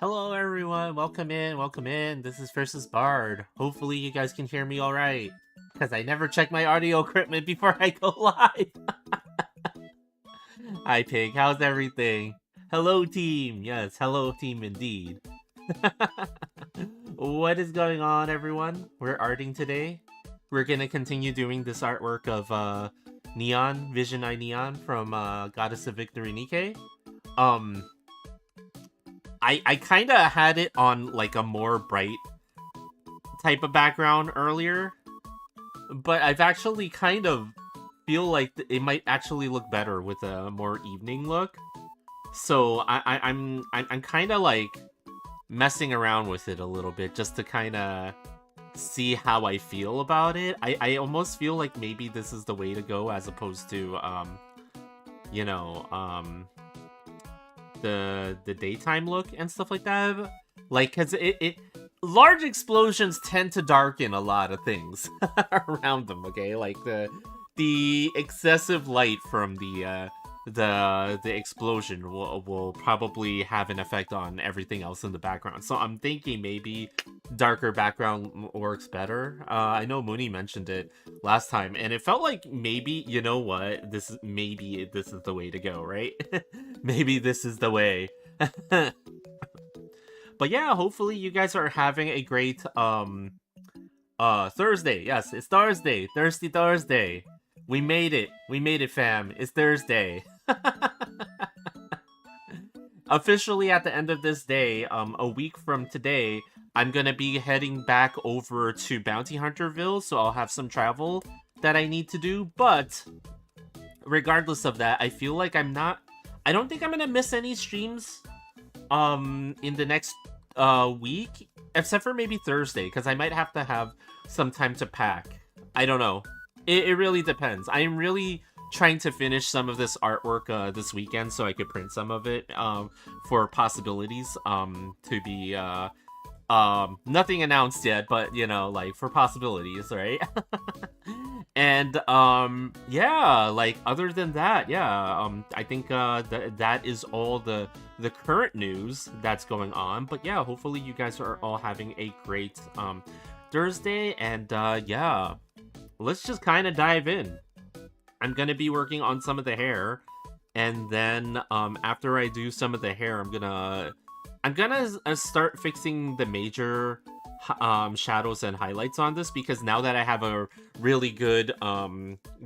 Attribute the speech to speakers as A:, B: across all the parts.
A: Hello everyone, welcome in, welcome in. This is Fiercestbard. Hopefully you guys can hear me alright. Because I never check my audio equipment before I go live. Hi Pig, how's everything? Hello team, yes, hello team indeed. What is going on everyone? We're arting today. We're gonna continue doing this artwork of Neon, Vision Eye Neon from Goddess of Victory Nikkei. I kind of had it on like a more bright type of background earlier, but I've actually kind of feel like it might actually look better with a more evening look. So I'm kind of like messing around with it a little bit just to kind of see how I feel about it. I almost feel like maybe this is the way to go as opposed to you know, the daytime look and stuff like that, like because it large explosions tend to darken a lot of things around them. Okay, like the excessive light from the explosion will probably have an effect on everything else in the background. So I'm thinking maybe darker background works better. I know Mooney mentioned it last time, and it felt like maybe, you know what, this is the way to go, right? Maybe this is the way. But yeah, hopefully you guys are having a great Thursday. Yes, it's Thursday. Thirsty Thursday. We made it, fam. It's Thursday. Officially at the end of this day, a week from today, I'm gonna be heading back over to Bounty Hunterville, so I'll have some travel that I need to do. But regardless of that, I feel like I don't think I'm gonna miss any streams in the next week, except for maybe Thursday, because I might have to have some time to pack. I don't know. It really depends. I am really trying to finish some of this artwork this weekend so I could print some of it for possibilities to be nothing announced yet, but you know, like for possibilities, right? And yeah, like other than that, yeah, I think that is all the current news that's going on. But yeah, hopefully you guys are all having a great Thursday, and yeah, let's just kind of dive in. I'm gonna be working on some of the hair, and then after I do some of the hair, I'm gonna start fixing the major shadows and highlights on this, because now that I have a really good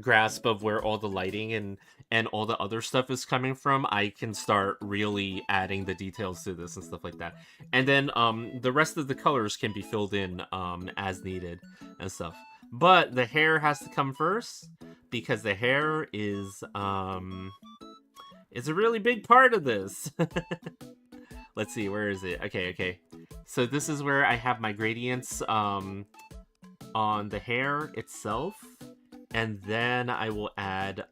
A: grasp of where all the lighting and all the other stuff is coming from, I can start really adding the details to this and stuff like that. And then the rest of the colors can be filled in as needed and stuff. But the hair has to come first, because the hair is a really big part of this. Let's see, where is it? Okay. So this is where I have my gradients on the hair itself, and then I will add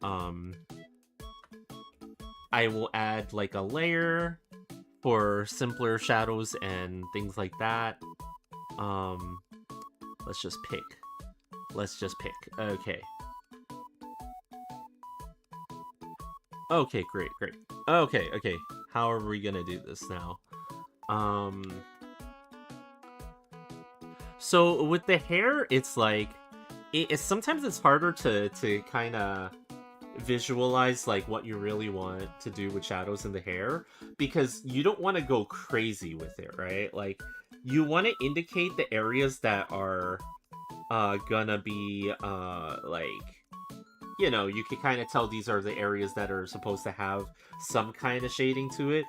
A: like a layer for simpler shadows and things like that. Let's just pick. Okay. Okay, great. Okay. How are we gonna do this now? So with the hair, it's like sometimes it's harder to kind of visualize like what you really want to do with shadows in the hair, because you don't want to go crazy with it, right? Like you want to indicate the areas that are gonna be like, you know, you can kind of tell these are the areas that are supposed to have some kind of shading to it.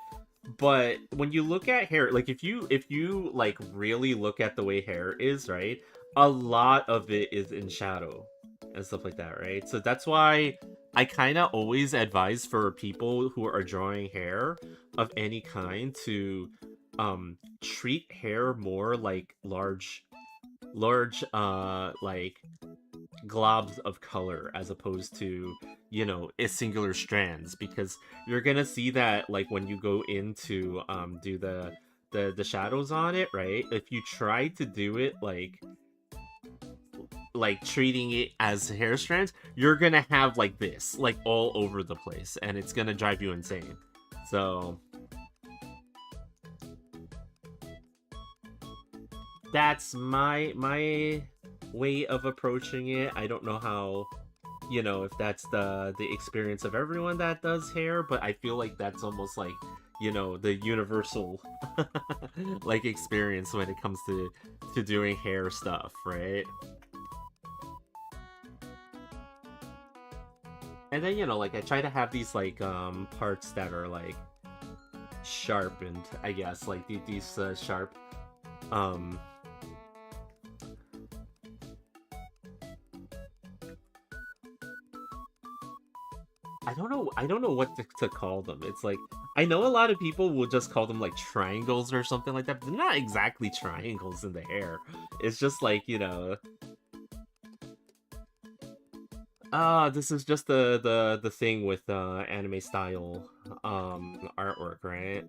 A: But when you look at hair, like if you like really look at the way hair is, right, a lot of it is in shadow and stuff like that, right? So that's why I kind of always advise for people who are drawing hair of any kind to treat hair more like large like globs of color, as opposed to, you know, singular strands, because you're gonna see that like when you go into do the shadows on it, right? If you try to do it like treating it as hair strands, you're gonna have like this like all over the place, and it's gonna drive you insane. So that's my way of approaching it. I don't know how, if that's the experience of everyone that does hair, but I feel like that's almost like, the universal like experience when it comes to doing hair stuff, right? And then, like I try to have these like parts that are like sharpened, I guess, like these sharp um I don't know what to call them. It's like I know a lot of people will just call them like triangles or something like that, but they're not exactly triangles in the hair. It's just like, this is just the thing with anime style artwork, right?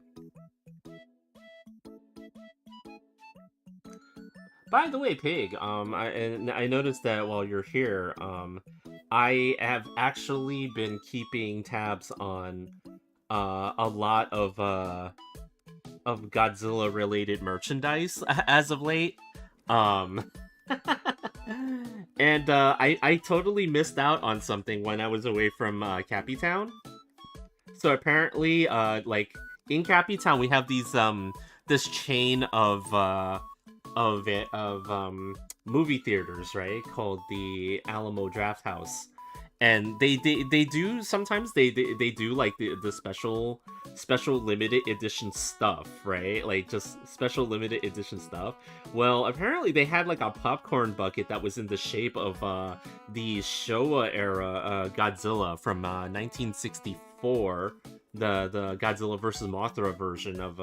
A: By the way, Pig, I noticed that while you're here, I have actually been keeping tabs on a lot of Godzilla related merchandise as of late. Um and I totally missed out on something when I was away from Cappy Town. So apparently, like in Cappy Town, we have these this chain of movie theaters, right? Called the Alamo Draft House, and they do sometimes they do like the special limited edition stuff, right? Like just special limited edition stuff. Well, apparently they had like a popcorn bucket that was in the shape of the Showa era Godzilla from 1964, the Godzilla versus Mothra version of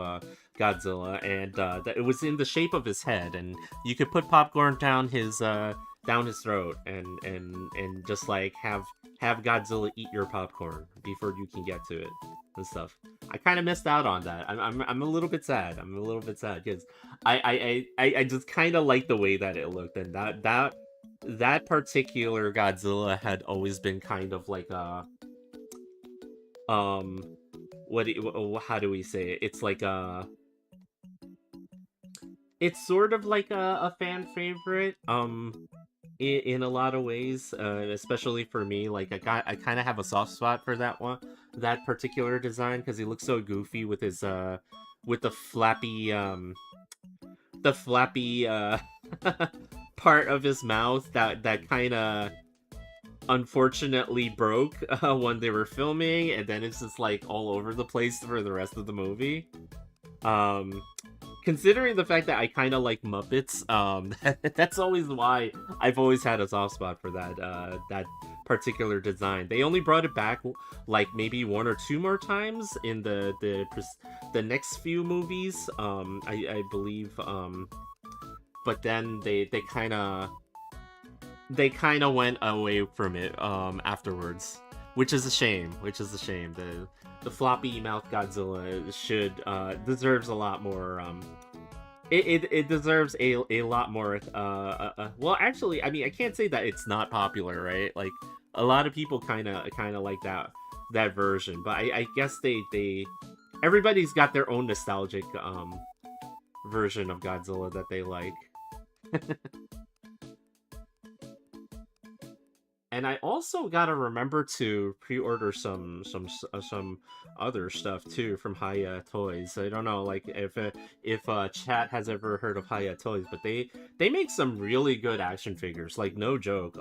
A: Godzilla, and it was in the shape of his head, and you could put popcorn down his throat and just like have Godzilla eat your popcorn before you can get to it and stuff. I kind of missed out on that. I'm a little bit sad. I'm a little bit sad because I just kind of like the way that it looked, and that particular Godzilla had always been kind of like a um how do we say it? It's like a it's sort of like a fan favorite in a lot of ways, especially for me. Like I kind of have a soft spot for that particular design, because he looks so goofy with his with the flappy part of his mouth that kind of unfortunately broke when they were filming, and then it's just like all over the place for the rest of the movie. um Considering the fact that I kind of like Muppets, that's always why I've always had a soft spot for that particular design. They only brought it back like maybe one or two more times in the next few movies, I believe. But then they kind of went away from it afterwards, which is a shame. The floppy mouth Godzilla should deserves a lot more. It deserves a lot more. Well, actually, I mean, I can't say that it's not popular, right? Like a lot of people kind of like that version, but I guess they everybody's got their own nostalgic version of Godzilla that they like. And I also gotta remember to pre-order some other stuff too from Haya Toys. I don't know, like if chat has ever heard of Haya Toys, but they make some really good action figures. Like no joke.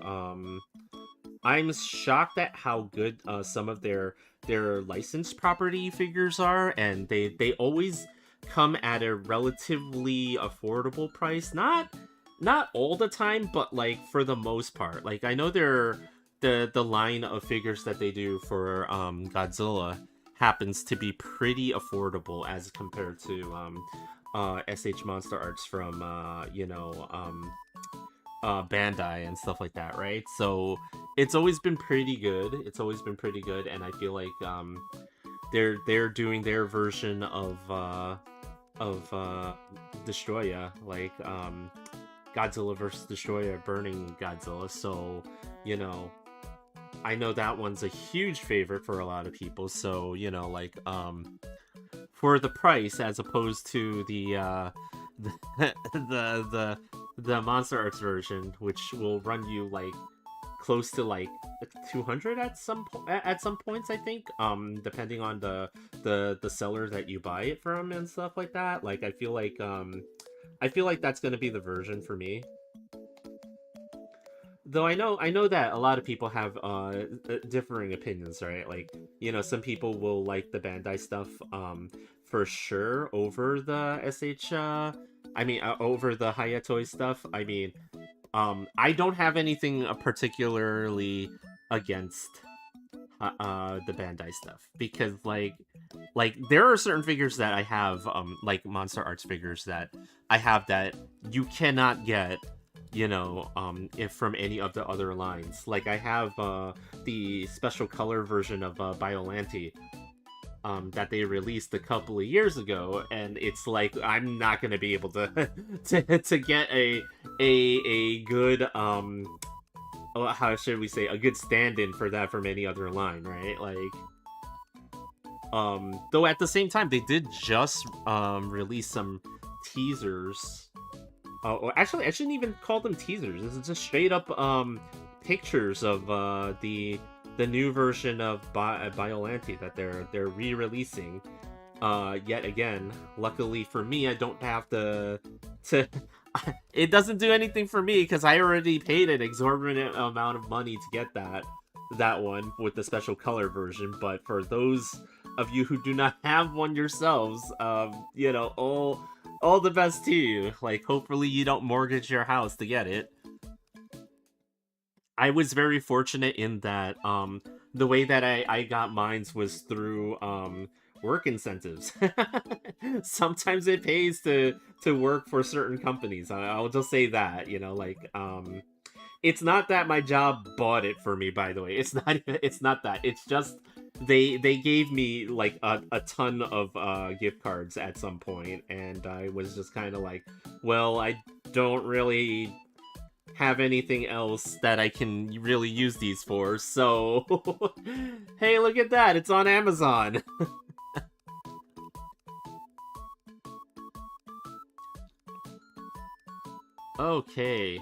A: I'm shocked at how good some of their licensed property figures are, and they always come at a relatively affordable price. Not all the time, but like for the most part. Like I know the line of figures that they do for Godzilla happens to be pretty affordable as compared to SH Monster Arts from Bandai and stuff like that, right? So it's always been pretty good. And I feel like they're doing their version of Destroya, like Godzilla vs. Destroyer burning Godzilla. So, I know that one's a huge favorite for a lot of people. So, like for the price as opposed to the Monster Arts version, which will run you like close to like 200 at at some points, I think, depending on the seller that you buy it from and stuff like that. Like I feel like that's going to be the version for me. Though I know that a lot of people have differing opinions, right? Like, you know, some people will like the Bandai stuff for sure over the over the Hayatoi stuff. I mean, I don't have anything particularly against the Bandai stuff, because like there are certain figures that I have, like Monster Arts figures that I have that you cannot get, you know, if from any of the other lines. Like I have the special color version of Biollante that they released a couple of years ago, and it's like I'm not gonna be able to to get a good how should we say, a good stand-in for that from any other line, right? Like though at the same time they did just release some teasers. Or actually, I shouldn't even call them teasers. This is just straight up pictures of the new version of Biollante that they're re-releasing. Yet again, luckily for me, I don't have to it doesn't do anything for me because I already paid an exorbitant amount of money to get that one with the special color version. But for those of you who do not have one yourselves, you know, all the best to you. Like, hopefully you don't mortgage your house to get it. I was very fortunate in that the way that I got mines was through work incentives. Sometimes it pays to work for certain companies. I'll just say that, you know, like it's not that my job bought it for me, by the way. It's not that. It's just they gave me like a ton of gift cards at some point, and I was just kind of like, well, I don't really have anything else that I can really use these for, so hey, look at that, it's on Amazon. Okay.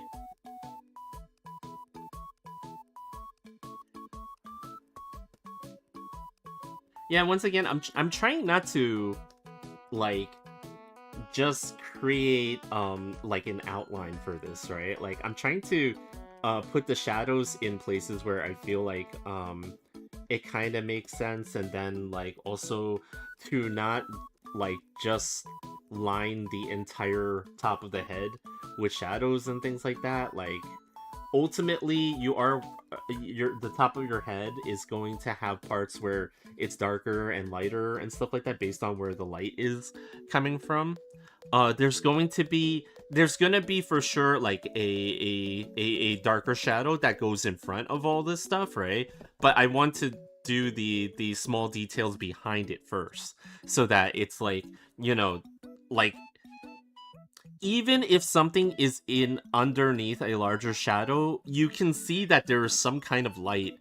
A: Yeah, once again, I'm trying not to like just create like an outline for this, right? Like I'm trying to put the shadows in places where I feel like it kind of makes sense, and then like also to not like just line the entire top of the head with shadows and things like that. Like ultimately you are the top of your head is going to have parts where it's darker and lighter and stuff like that based on where the light is coming from. There's gonna be for sure like a darker shadow that goes in front of all this stuff, right? But I want to do the small details behind it first, so that it's like, you know, like even if something is in underneath a larger shadow, you can see that there is some kind of light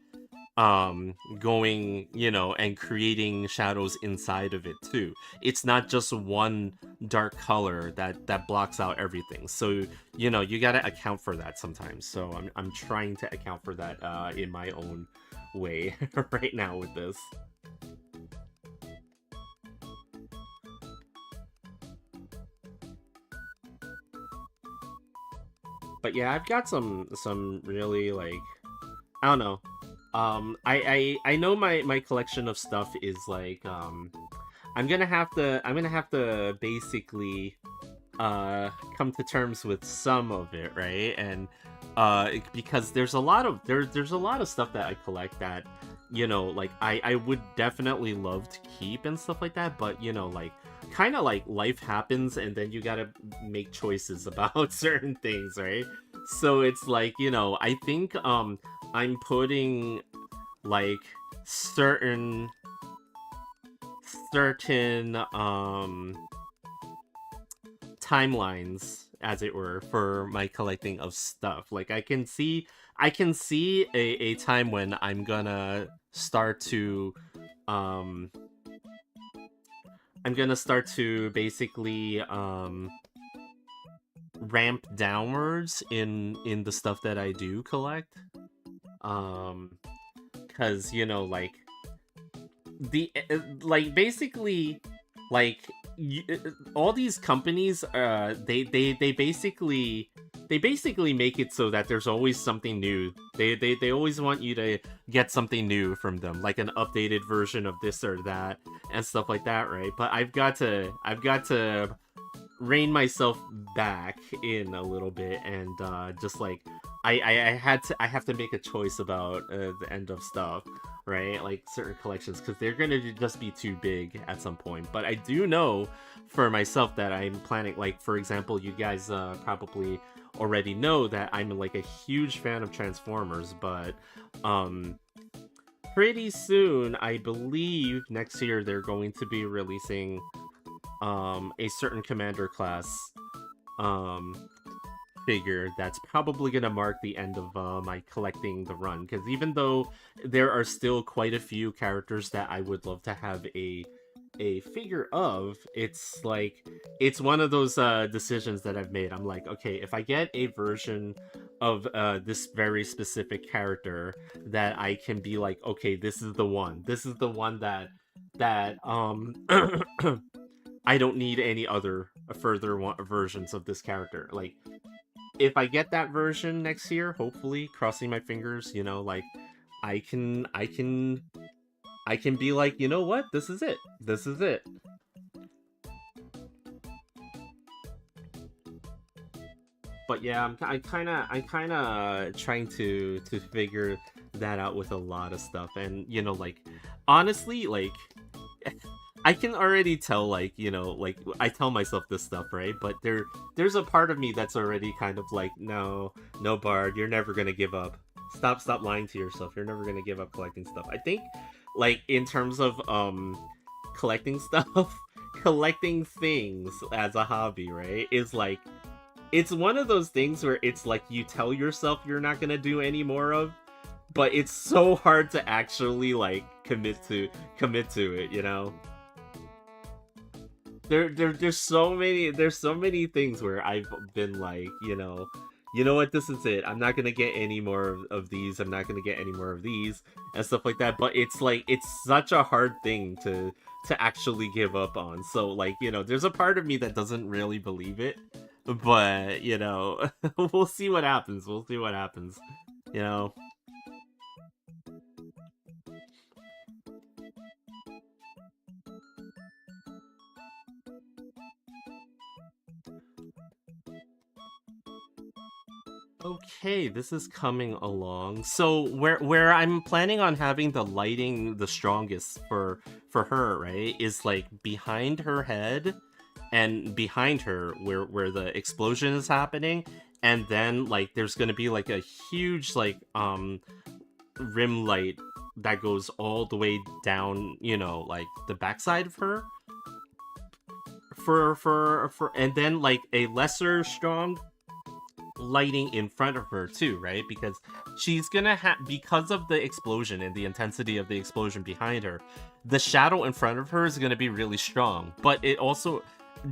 A: going, you know, and creating shadows inside of it too. It's not just one dark color that blocks out everything. So, you know, you got to account for that sometimes. So I'm trying to account for that in my own way right now with this. But yeah, I've got some really like, I don't know. I know my collection of stuff is like I'm gonna have to basically come to terms with some of it, right? And because there's a lot of stuff that I collect that, you know, like I would definitely love to keep and stuff like that, but you know, like kind of like life happens and then you gotta make choices about certain things, right? So it's like, you know, I think I'm putting like certain certain timelines, as it were, for my collecting of stuff. Like I can see a time when um I'm gonna start to basically ramp downwards in the stuff that I do collect. Because like basically like all these companies they basically make it so that there's always something new. They always want you to get something new from them, like an updated version of this or that and stuff like that, right? But I've got to rein myself back in a little bit and just like I have to make a choice about the end of stuff, right? Like certain collections, because they're gonna just be too big at some point. But I do know for myself that I'm planning, like for example, you guys probably already know that I'm like a huge fan of Transformers, but pretty soon, I believe next year they're going to be releasing a certain commander class figure that's probably gonna mark the end of my collecting the run, because even though there are still quite a few characters that I would love to have a figure of, it's like it's one of those decisions that I've made. I'm like, okay, if I get a version of this very specific character that I can be like, okay, this is the one that I don't need any other further versions of this character. Like, if I get that version next year, hopefully, crossing my fingers, like I can be like, you know what? This is it. This is it. But yeah, I kind of trying to figure that out with a lot of stuff, and like honestly, like I can already tell, like like I tell myself this stuff, right? But there's a part of me that's already kind of like, no, Bard, you're never gonna give up. Stop lying to yourself. You're never gonna give up collecting stuff. I think, like in terms of collecting stuff, collecting things as a hobby, right, is like it's one of those things where it's like you tell yourself you're not gonna do any more of, but it's so hard to actually like commit to it. There's so many things where I've been like, you know what, this is it. I'm not gonna get any more of these. I'm not gonna get any more of these and stuff like that. But it's like it's such a hard thing to actually give up on. So like, there's a part of me that doesn't really believe it. But we'll see what happens. We'll see what happens. You know. Okay, this is coming along. So where I'm planning on having the lighting the strongest for her, right, is like behind her head and behind her where the explosion is happening, and then like there's gonna be like a huge like rim light that goes all the way down, like the backside of her for and then like a lesser strong lighting in front of her too, right? Because she's gonna have, because of the explosion and the intensity of the explosion behind her, the shadow in front of her is gonna be really strong. But it also,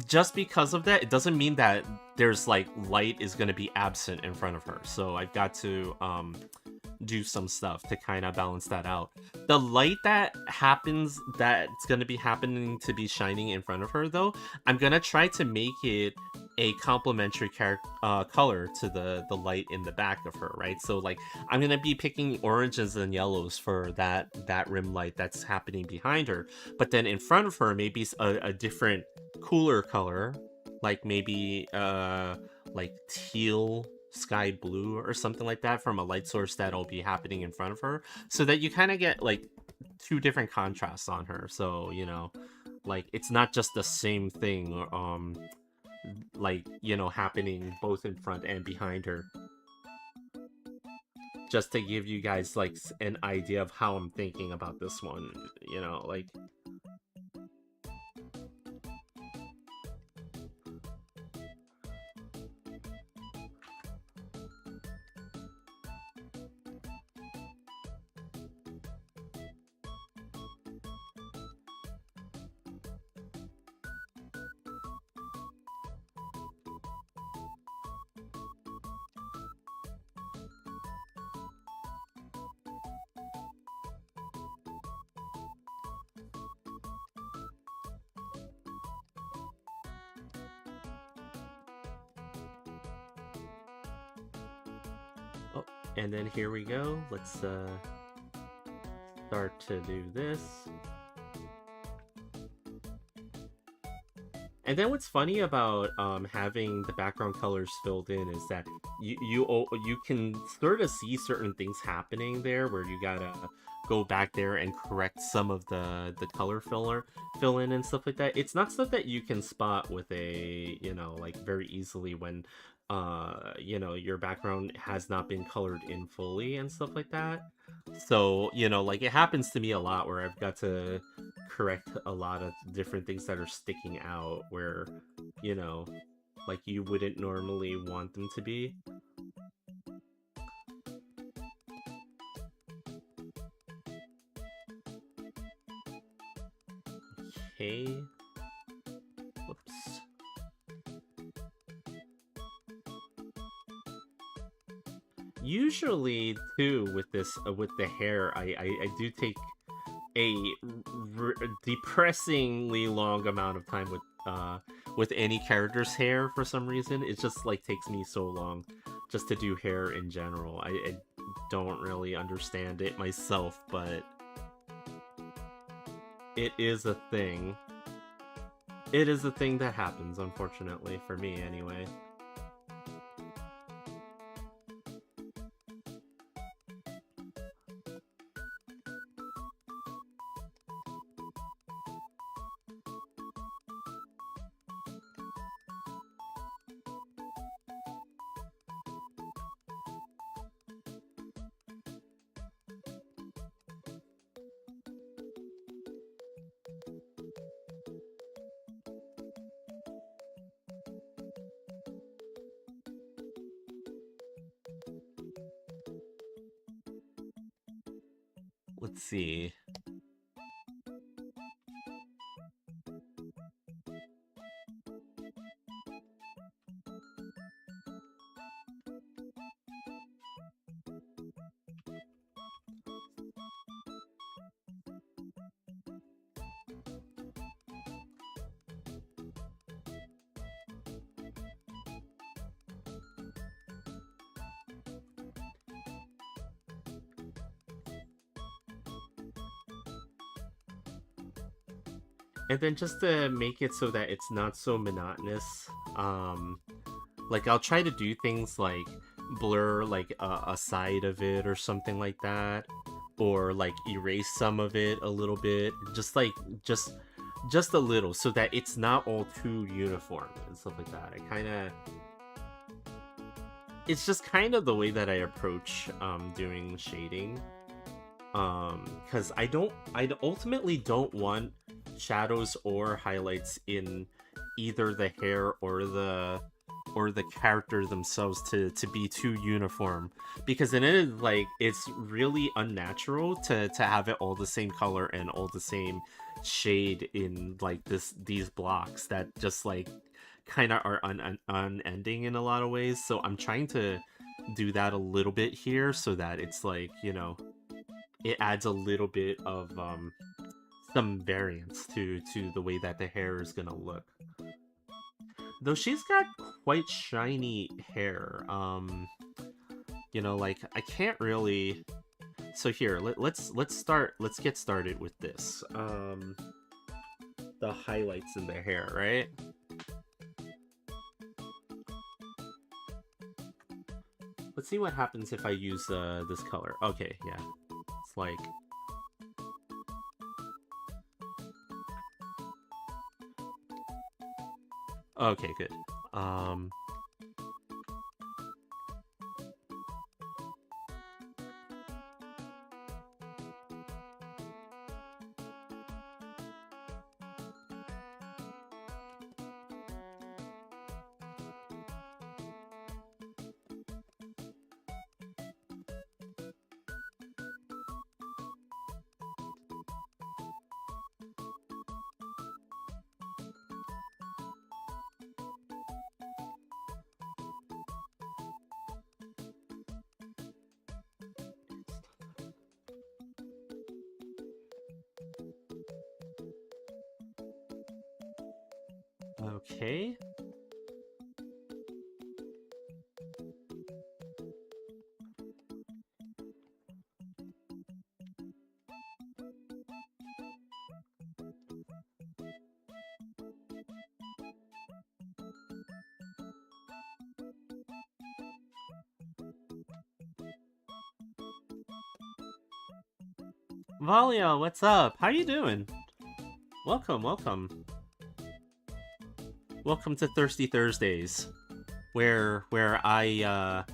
A: just because of that, it doesn't mean that there's like light is gonna be absent in front of her. So I've got to do some stuff to kind of balance that out. The light that's going to be happening to be shining in front of her, though, I'm going to try to make it a complementary color to the light in the back of her, right? So like I'm going to be picking oranges and yellows for that rim light that's happening behind her, but then in front of her maybe a different cooler color, like maybe like teal sky blue or something like that from a light source that'll be happening in front of her, so that you kind of get like two different contrasts on her. So like it's not just the same thing like happening both in front and behind her, just to give you guys like an idea of how I'm thinking about this one, like. And then here we go. Let's start to do this. And then what's funny about having the background colors filled in is that you can sort of see certain things happening there where you gotta go back there and correct some of the color fill in and stuff like that. It's not stuff that you can spot with a, you know, like very easily when you know, your background has not been colored in fully and stuff like that. So, you know, like it happens to me a lot where I've got to correct a lot of different things that are sticking out where, you know, like you wouldn't normally want them to be. Okay. Whoops. Usually, too, with this, with the hair, I do take a depressingly long amount of time with any character's hair for some reason. It just like takes me so long just to do hair in general. I don't really understand it myself, but it is a thing. It is a thing that happens, unfortunately, for me anyway. Let's see. And then just to make it so that it's not so monotonous, like I'll try to do things like blur like a side of it or something like that, or like erase some of it a little bit, just like just a little, so that it's not all too uniform and stuff like that. I kind of, it's just kind of the way that I approach doing shading. Because I ultimately don't want shadows or highlights in either the hair or the character themselves to be too uniform, because then it is like it's really unnatural to have it all the same color and all the same shade in like these blocks that just like kind of are unending in a lot of ways. So I'm trying to do that a little bit here so that it's like, you know, it adds a little bit of some variance to the way that the hair is gonna look. Though she's got quite shiny hair. You know, like I can't really. So here, let's get started with this. The highlights in the hair, right? Let's see what happens if I use this color. Okay, yeah, it's like. Okay, good. Um, okay. Valia, what's up? How you doing? Welcome, welcome. Welcome to Thirsty Thursdays, where I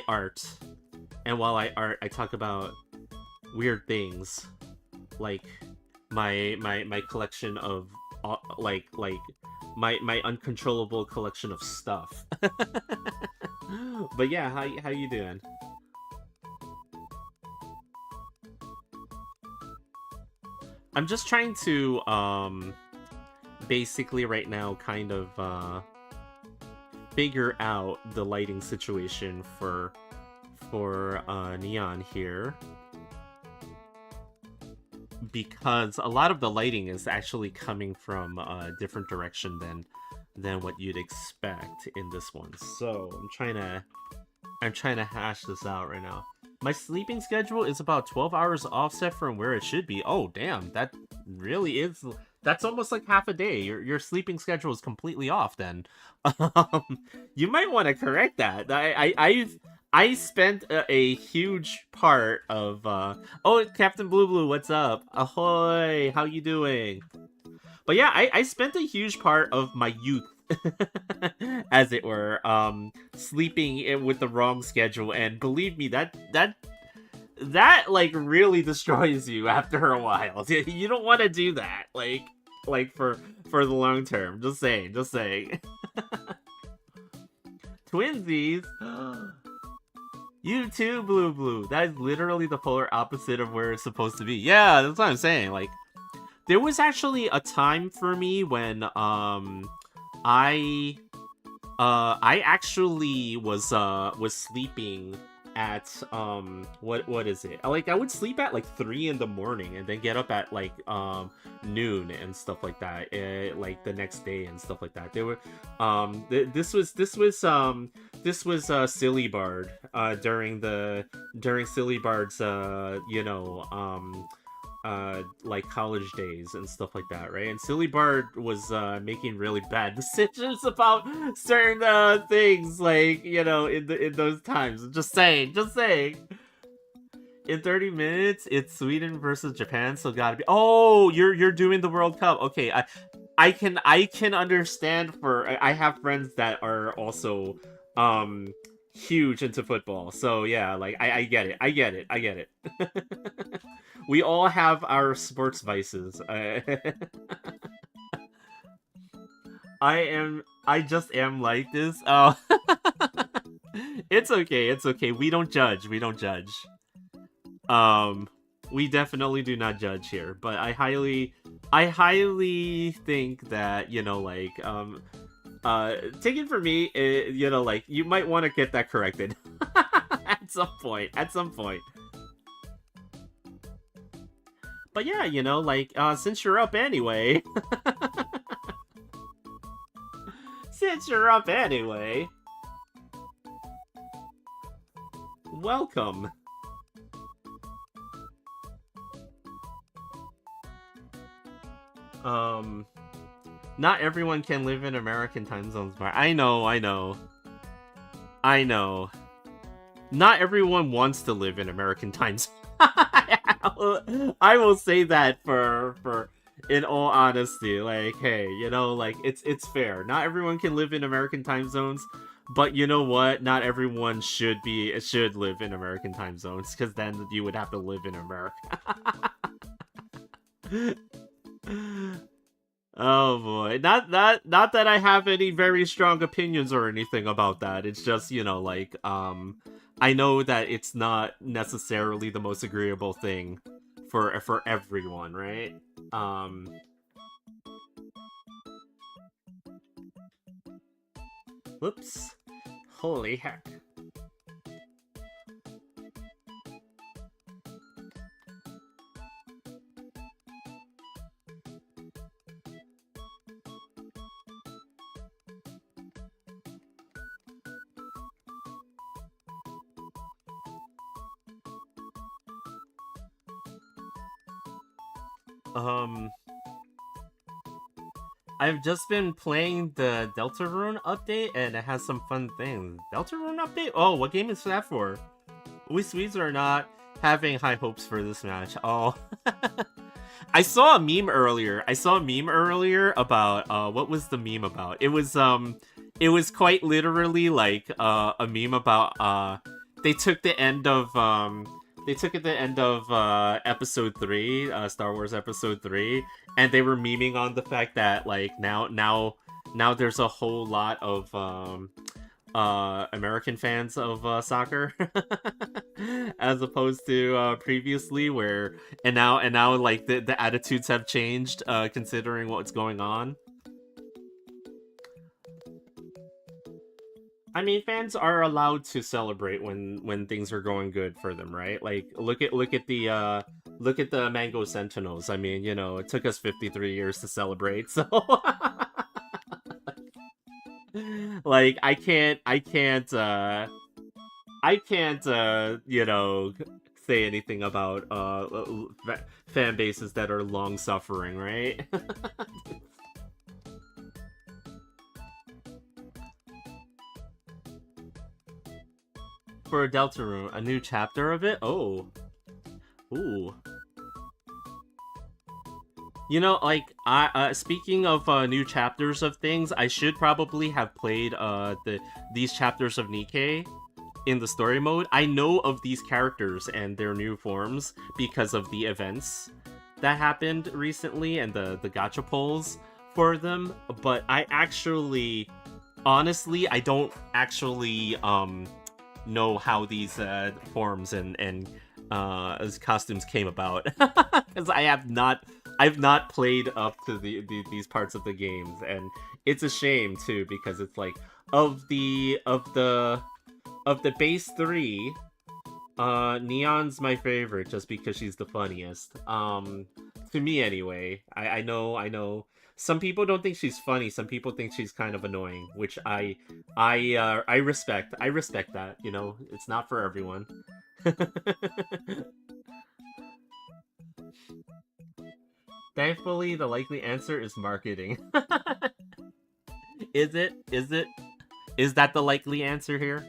A: art. And while I art, I talk about weird things, like my collection of like my uncontrollable collection of stuff. But yeah, how you doing? I'm just trying to basically right now kind of figure out the lighting situation for Neon here, because a lot of the lighting is actually coming from a different direction than what you'd expect in this one. So I'm trying to hash this out right now. My sleeping schedule is about 12 hours offset from where it should be. Oh, damn. That really is... That's almost like half a day. Your sleeping schedule is completely off then. You might want to correct that. I spent a huge part of... Oh, Captain Blue Blue, what's up? Ahoy! How you doing? But yeah, I spent a huge part of my youth, as it were, sleeping with the wrong schedule, and believe me, that like really destroys you after a while. You don't want to do that, like for the long term. Just saying. Twinsies. You too, Blue Blue. That is literally the polar opposite of where it's supposed to be. Yeah, that's what I'm saying. Like, there was actually a time for me when I actually was sleeping at what is it? Like, I would sleep at like 3 in the morning and then get up at like noon and stuff like that, like the next day and stuff like that. There were this was Silly Bard during Silly Bard's like college days and stuff like that, right? And Silly Bard was making really bad decisions about certain things, like, you know, in those times. Just saying. In 30 minutes, it's Sweden versus Japan, so gotta be. Oh, you're doing the World Cup. Okay, I can understand. I have friends that are also huge into football, so yeah, like I get it. We all have our sports vices. I just am like this. Oh. It's okay. We don't judge. We definitely do not judge here, but I highly think that, you know, like, take it from me, you know, like, you might want to get that corrected. At some point. But yeah, you know, like, since you're up anyway... Welcome. Not everyone can live in American time zones, but I know. Not everyone wants to live in American time zones. I will say that for in all honesty, like, hey, you know, like, it's fair. Not everyone can live in American time zones, but you know what? Not everyone should live in American time zones, because then you would have to live in America. Oh boy, not that I have any very strong opinions or anything about that. It's just, you know, like, I know that it's not necessarily the most agreeable thing for everyone, right? Whoops. Holy heck. I've just been playing the Deltarune update, and it has some fun things. Deltarune update? Oh, what game is that for? We Swedes are not having high hopes for this match. Oh. I saw a meme earlier. About what was the meme about? It was quite literally like a meme about they took the end of episode 3, Star Wars episode 3, and they were memeing on the fact that like now there's a whole lot of American fans of soccer as opposed to previously, where and now like the attitudes have changed considering what's going on. I mean, fans are allowed to celebrate when things are going good for them, right? Like look at the Mango Sentinels. I mean, you know, it took us 53 years to celebrate, so like I can't you know, say anything about fan bases that are long suffering, right? For a Deltarune, a new chapter of it? Oh. Ooh. You know, like, speaking of new chapters of things, I should probably have played these chapters of Nikkei in the story mode. I know of these characters and their new forms because of the events that happened recently and the gacha polls for them, but I actually, honestly, I don't actually, know how these forms and as costumes came about, because I've not played up to these parts of the games, and it's a shame too, because it's like of the base 3, Neon's my favorite just because she's the funniest, to me anyway. I know some people don't think she's funny. Some people think she's kind of annoying, which I respect. I respect that. You know, it's not for everyone. Thankfully, the likely answer is marketing. Is it? Is that the likely answer here?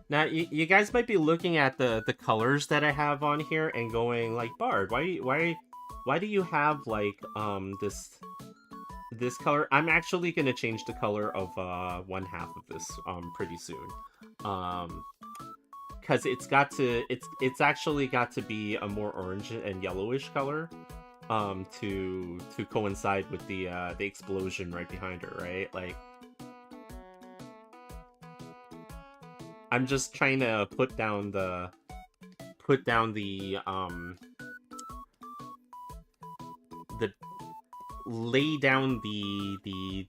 A: Now, you guys might be looking at the colors that I have on here and going like, Bard, why do you have like this color? I'm actually gonna change the color of one half of this pretty soon, because it's actually got to be a more orange and yellowish color to coincide with the explosion right behind her, right? Like, I'm just trying to lay down the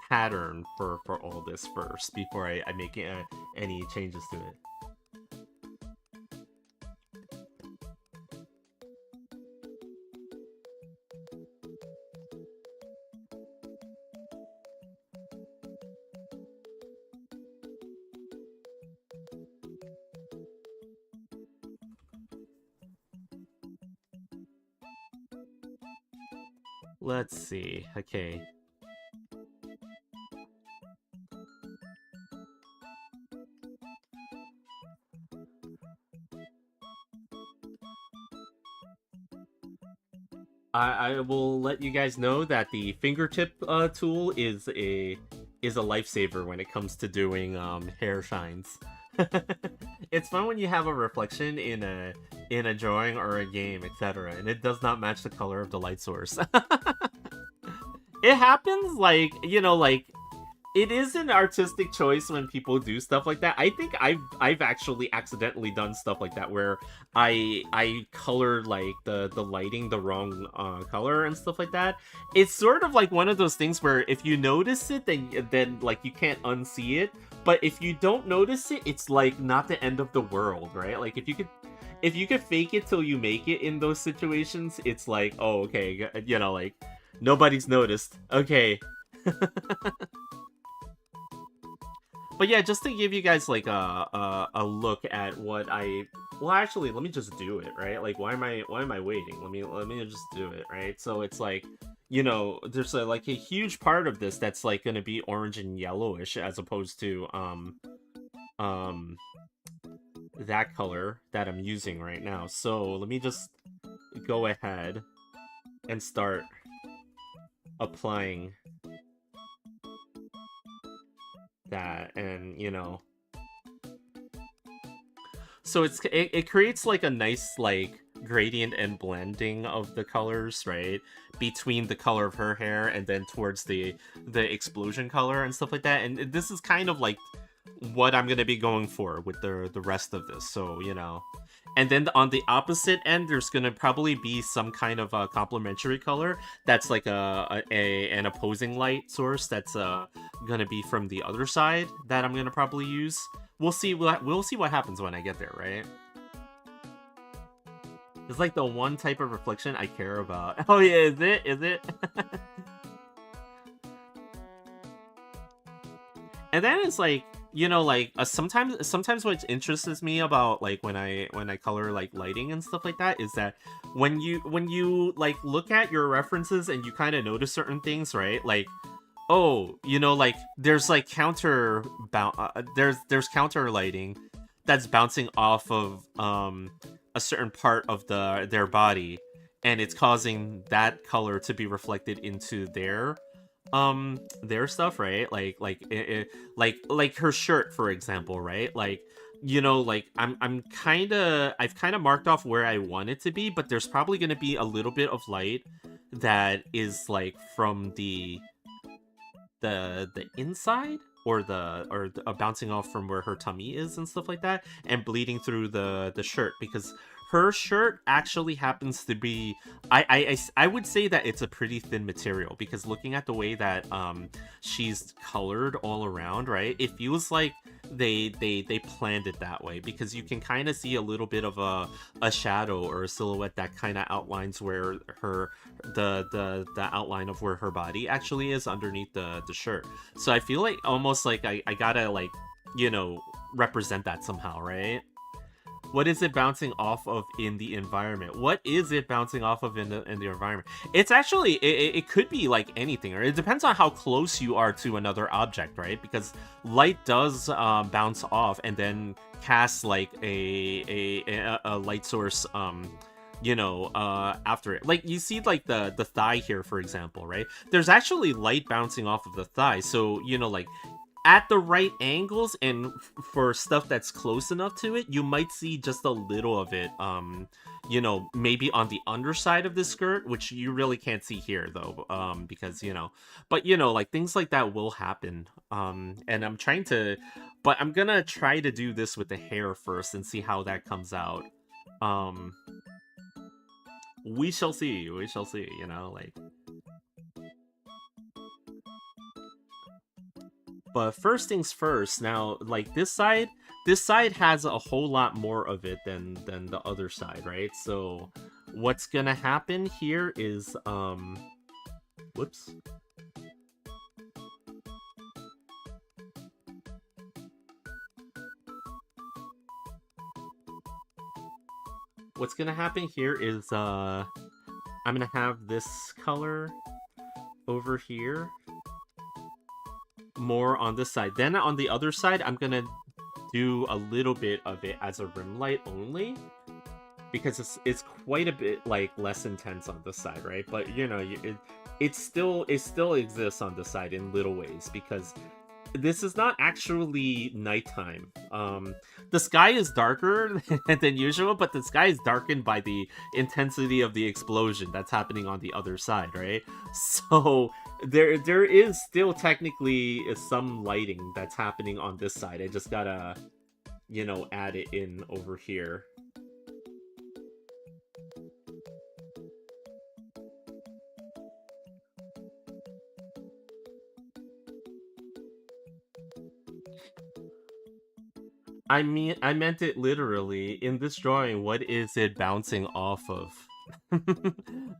A: pattern for all this first before I make any changes to it. Let's see. Okay. I will let you guys know that the fingertip tool is a lifesaver when it comes to doing hair shines. It's fun when you have a reflection in a drawing or a game, etc., and it does not match the color of the light source. It happens, like, you know, like, it is an artistic choice when people do stuff like that. I think I've actually accidentally done stuff like that where I colored like the lighting the wrong color and stuff like that. It's sort of like one of those things where if you notice it, then like you can't unsee it. But if you don't notice it, it's like not the end of the world, right? Like if you could fake it till you make it in those situations, it's like, oh, okay, you know, like nobody's noticed. Okay. But yeah, just to give you guys like a look at what well, actually, let me just do it, right? Like, why am I waiting? Let me just do it, right? So it's like, you know, there's like a huge part of this that's like gonna be orange and yellowish as opposed to um that color that I'm using right now. So let me just go ahead and start applying that, and you know, so it creates like a nice like gradient and blending of the colors, right, between the color of her hair and then towards the explosion color and stuff like that. And this is kind of like what I'm gonna be going for with the rest of this. So you know, and then on the opposite end, there's gonna probably be some kind of a complementary color that's like an opposing light source that's gonna be from the other side that I'm gonna probably use. We'll see what happens when I get there, right? It's like the one type of reflection I care about. Oh yeah, is it? Is it? And then it's like, you know, like sometimes what interests me about like when I color like lighting and stuff like that is that when you like look at your references and you kind of notice certain things, right? Like, oh, you know, like there's like there's counter lighting that's bouncing off of a certain part of their body, and it's causing that color to be reflected into their stuff, right? Like her shirt, for example, right? Like, you know, like I've kind of marked off where I want it to be, but there's probably going to be a little bit of light that is like from the inside, or bouncing off from where her tummy is and stuff like that, and bleeding through the shirt, because her shirt actually happens to be, I would say that it's a pretty thin material, because looking at the way that she's colored all around, right, it feels like they planned it that way, because you can kind of see a little bit of a shadow or a silhouette that kind of outlines where the outline of where her body actually is underneath the shirt. So I feel like almost like I gotta, like, you know, represent that somehow, right? What is it bouncing off of in the environment? What is it bouncing off of in the environment? It's actually, it could be like anything, or it depends on how close you are to another object, right? Because light does bounce off and then cast like a light source, you know, after it. Like, you see like the thigh here, for example, right? There's actually light bouncing off of the thigh. So, you know, like, at the right angles and for stuff that's close enough to it, you might see just a little of it, you know, maybe on the underside of the skirt, which you really can't see here though, because, you know, but, you know, like, things like that will happen. And I'm gonna try to do this with the hair first and see how that comes out. um we shall see, you know, like. But first things first, now, like, this side has a whole lot more of it than the other side, right? So what's gonna happen here is, whoops. What's gonna happen here is, I'm gonna have this color over here more on this side. Then on the other side, I'm gonna do a little bit of it as a rim light only, because it's quite a bit like less intense on this side, right? But you know, it still exists on this side in little ways, because this is not actually nighttime. The sky is darker than usual, but the sky is darkened by the intensity of the explosion that's happening on the other side, right? So there is still technically some lighting that's happening on this side. I just gotta, you know, add it in over here. I meant it literally. In this drawing, what is it bouncing off of?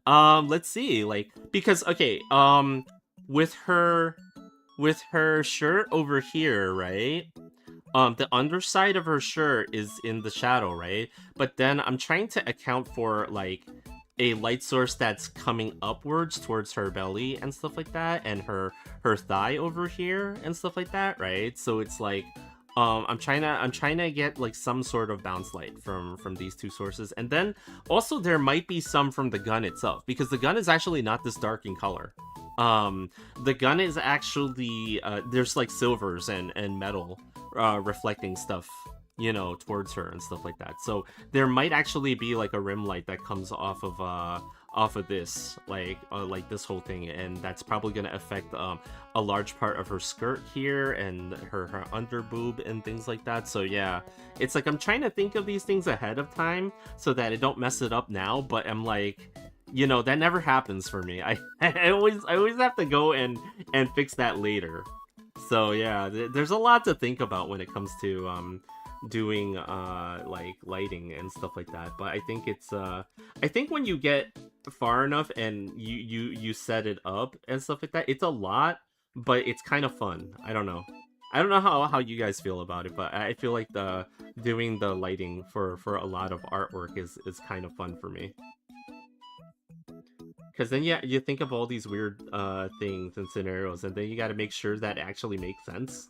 A: Let's see, like, because, okay, with her shirt over here, right? The underside of her shirt is in the shadow, right? But then I'm trying to account for, like, a light source that's coming upwards towards her belly and stuff like that, and her thigh over here and stuff like that, right? So it's like I'm trying to get like some sort of bounce light from these two sources, and then also there might be some from the gun itself, because the gun is actually not this dark in color. The gun is actually there's like silvers and metal reflecting stuff, you know, towards her and stuff like that. So there might actually be like a rim light that comes off of this, like this whole thing, and that's probably gonna affect a large part of her skirt here and her under boob and things like that. So yeah, it's like I'm trying to think of these things ahead of time so that I don't mess it up now, but I'm like, you know, that never happens for me. I always have to go and fix that later. So yeah, there's a lot to think about when it comes to doing like lighting and stuff like that. But I think it's I think when you get far enough and you set it up and stuff like that, it's a lot, but it's kind of fun. I don't know. I don't know how you guys feel about it, but I feel like the doing the lighting for a lot of artwork is kind of fun for me. Because then, yeah, you think of all these weird things and scenarios, and then you got to make sure that it actually makes sense.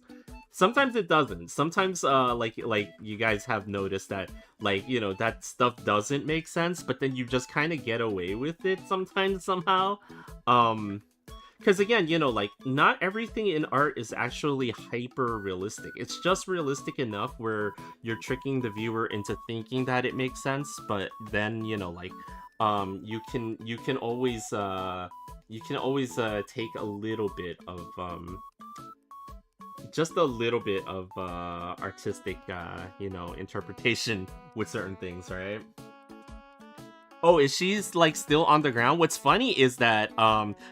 A: Sometimes it doesn't. Sometimes, like you guys have noticed that, like, you know, that stuff doesn't make sense, but then you just kind of get away with it sometimes somehow. Because again, you know, like, not everything in art is actually hyper realistic. It's just realistic enough where you're tricking the viewer into thinking that it makes sense, but then, you know, like, you can always take a little bit of just a little bit of artistic you know, interpretation with certain things, right? Oh, is she's like still on the ground? What's funny is that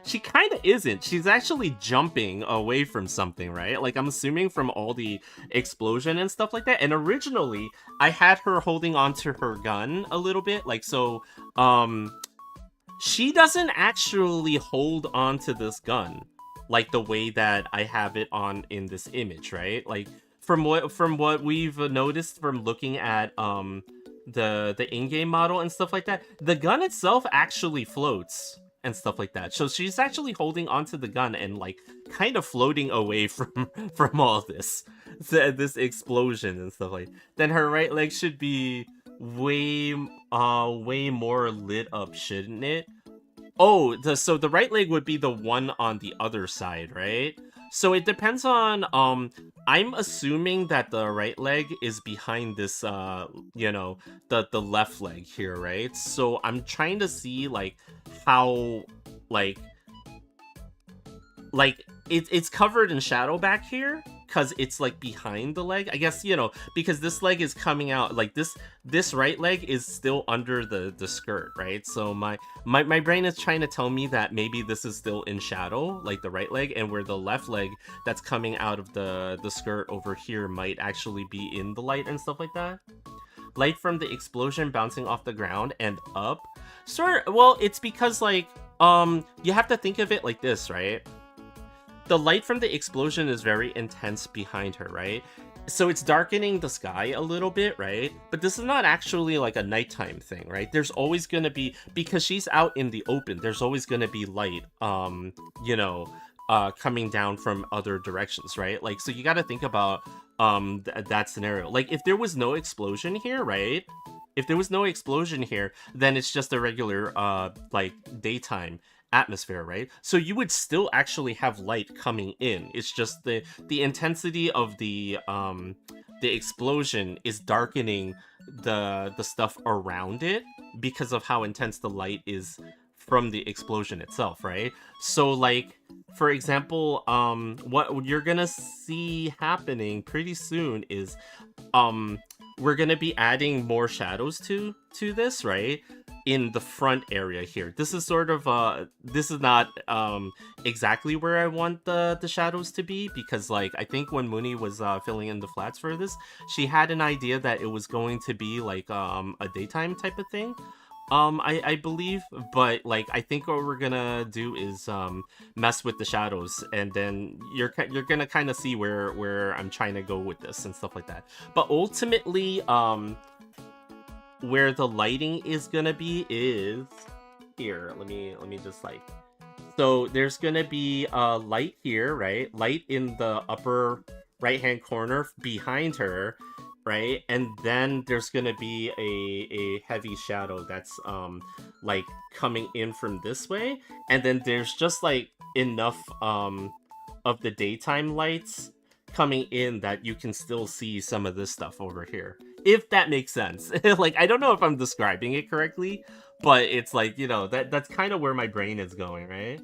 A: she kind of isn't. She's actually jumping away from something, right? Like, I'm assuming from all the explosion and stuff like that. And originally, I had her holding onto her gun a little bit, like, so she doesn't actually hold onto this gun like the way that I have it on in this image, right? Like, from what we've noticed from looking at the in-game model and stuff like that, the gun itself actually floats and stuff like that. So she's actually holding onto the gun and like kind of floating away from all this explosion and stuff like. Then her right leg should be way more lit up, shouldn't it? Oh, so the right leg would be the one on the other side, right? So it depends on, I'm assuming that the right leg is behind this, you know, the left leg here, right? So I'm trying to see, like, how, like it's covered in shadow back here, because it's like behind the leg, I guess, you know, because this leg is coming out, like this right leg is still under the skirt, right? So my brain is trying to tell me that maybe this is still in shadow, like the right leg, and where the left leg that's coming out of the skirt over here might actually be in the light and stuff like that. Light from the explosion bouncing off the ground and up. Sort of, well, it's because, like, you have to think of it like this, right? The light from the explosion is very intense behind her, right? So it's darkening the sky a little bit, right? But this is not actually like a nighttime thing, right? There's always gonna be, because she's out in the open, there's always gonna be light, you know, coming down from other directions, right? Like, so you gotta think about that scenario. Like, if there was no explosion here, right? If there was no explosion here, then it's just a regular, like, daytime atmosphere, right? So you would still actually have light coming in. It's just the intensity of the explosion is darkening the stuff around it because of how intense the light is from the explosion itself, right? So, like, for example, what you're gonna see happening pretty soon is we're gonna be adding more shadows to this, right? In the front area here. This is sort of this is not exactly where I want the shadows to be, because, like, I think when Mooney was filling in the flats for this, she had an idea that it was going to be like a daytime type of thing. I believe, but, like, I think what we're gonna do is mess with the shadows, and then you're gonna kind of see where I'm trying to go with this and stuff like that. But ultimately, where the lighting is gonna be is here, let me just like, so there's gonna be light here, right? Light in the upper right hand corner behind her, right? And then there's gonna be a heavy shadow that's like coming in from this way, and then there's just like enough of the daytime lights coming in that you can still see some of this stuff over here. If that makes sense. Like, I don't know if I'm describing it correctly, but it's like, that's kind of where my brain is going, right?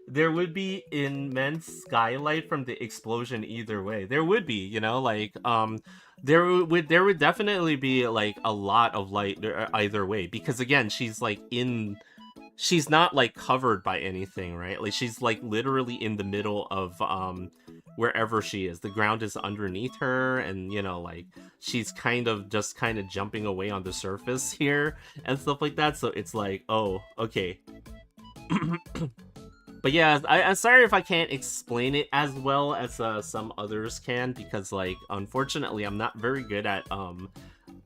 A: There would be immense skylight from the explosion either way. There would be, like there would definitely be like a lot of light either way, because again, she's not like covered by anything, right? Like she's like literally in the middle of wherever she is. The ground is underneath her, and like she's kind of jumping away on the surface here and stuff like that. So it's like, oh, okay. But yeah, I'm sorry if I can't explain it as well as some others can, because like unfortunately I'm not very good at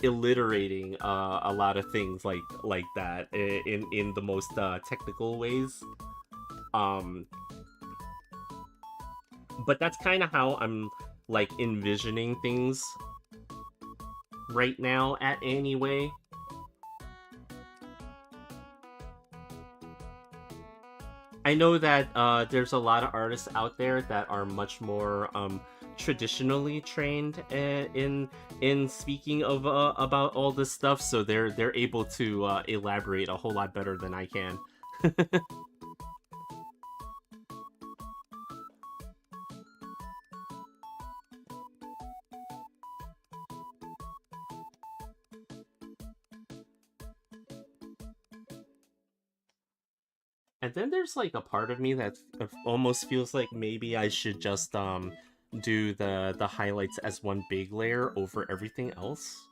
A: alliterating a lot of things like that in the most technical ways. But that's kind of how I'm like envisioning things right now at anyway. I know that there's a lot of artists out there that are much more traditionally trained in speaking of about all this stuff, so they're able to elaborate a whole lot better than I can. And then there's like a part of me that almost feels like maybe I should just do the highlights as one big layer over everything else.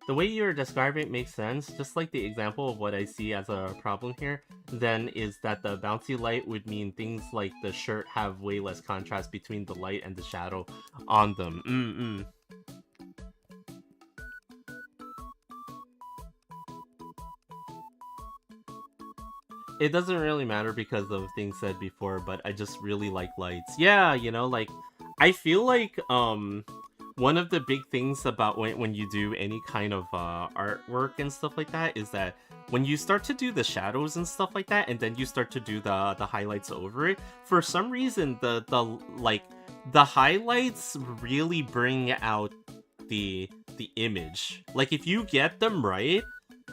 A: The way you're describing it makes sense, just like the example of what I see as a problem here, then is that the bouncy light would mean things like the shirt have way less contrast between the light and the shadow on them. It doesn't really matter because of things said before, but I just really like lights. Yeah, like I feel like one of the big things about when you do any kind of artwork and stuff like that is that when you start to do the shadows and stuff like that, and then you start to do the highlights over it, for some reason the highlights really bring out the image. Like if you get them right,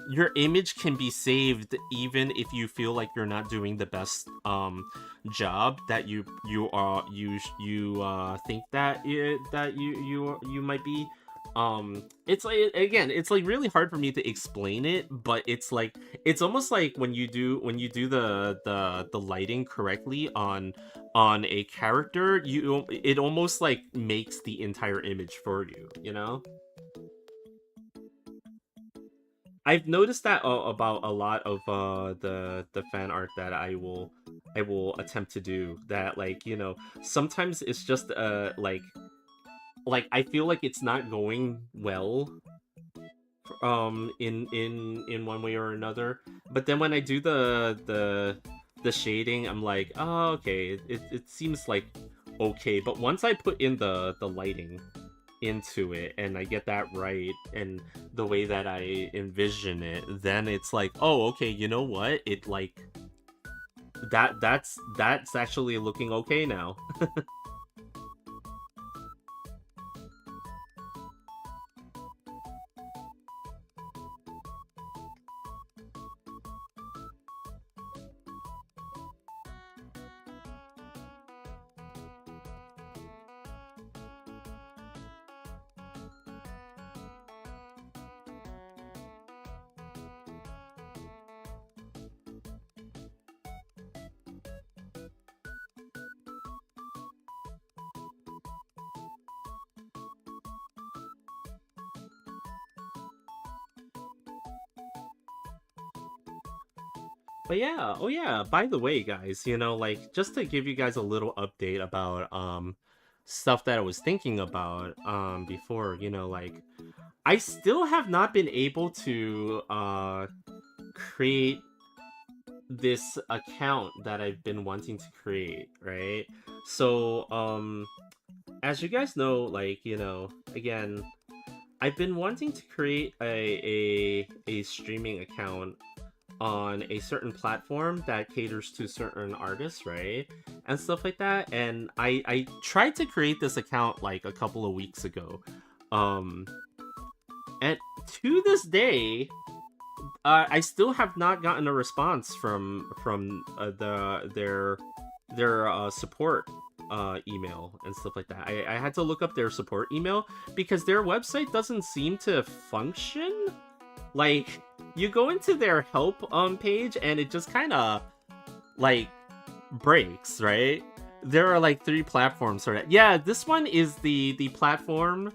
A: your image can be saved even if you feel like you're not doing the best job that you think that you might be. It's like, again, it's like really hard for me to explain it, but it's like it's almost like when you do the lighting correctly on a character, it almost like makes the entire image for you. I've noticed that about a lot of the fan art that I will attempt to do, that like sometimes it's just like I feel like it's not going well in one way or another, but then when I do the shading, I'm like, oh, okay, it seems like okay, but once I put in the lighting into it and I get that right and the way that I envision it, then it's like, oh, okay, you know what, it like that's actually looking okay now. But yeah, oh yeah, by the way, guys, like just to give you guys a little update about stuff that I was thinking about before, like I still have not been able to create this account that I've been wanting to create, right? So as you guys know, like, again, I've been wanting to create a streaming account on a certain platform that caters to certain artists, right? And stuff like that. And I tried to create this account like a couple of weeks ago. Um and to this day, I still have not gotten a response from their support email and stuff like that. I had to look up their support email because their website doesn't seem to function. Like, you go into their help page and it just kind of like breaks, right? There are like 3 platforms for that. Yeah, this one is the platform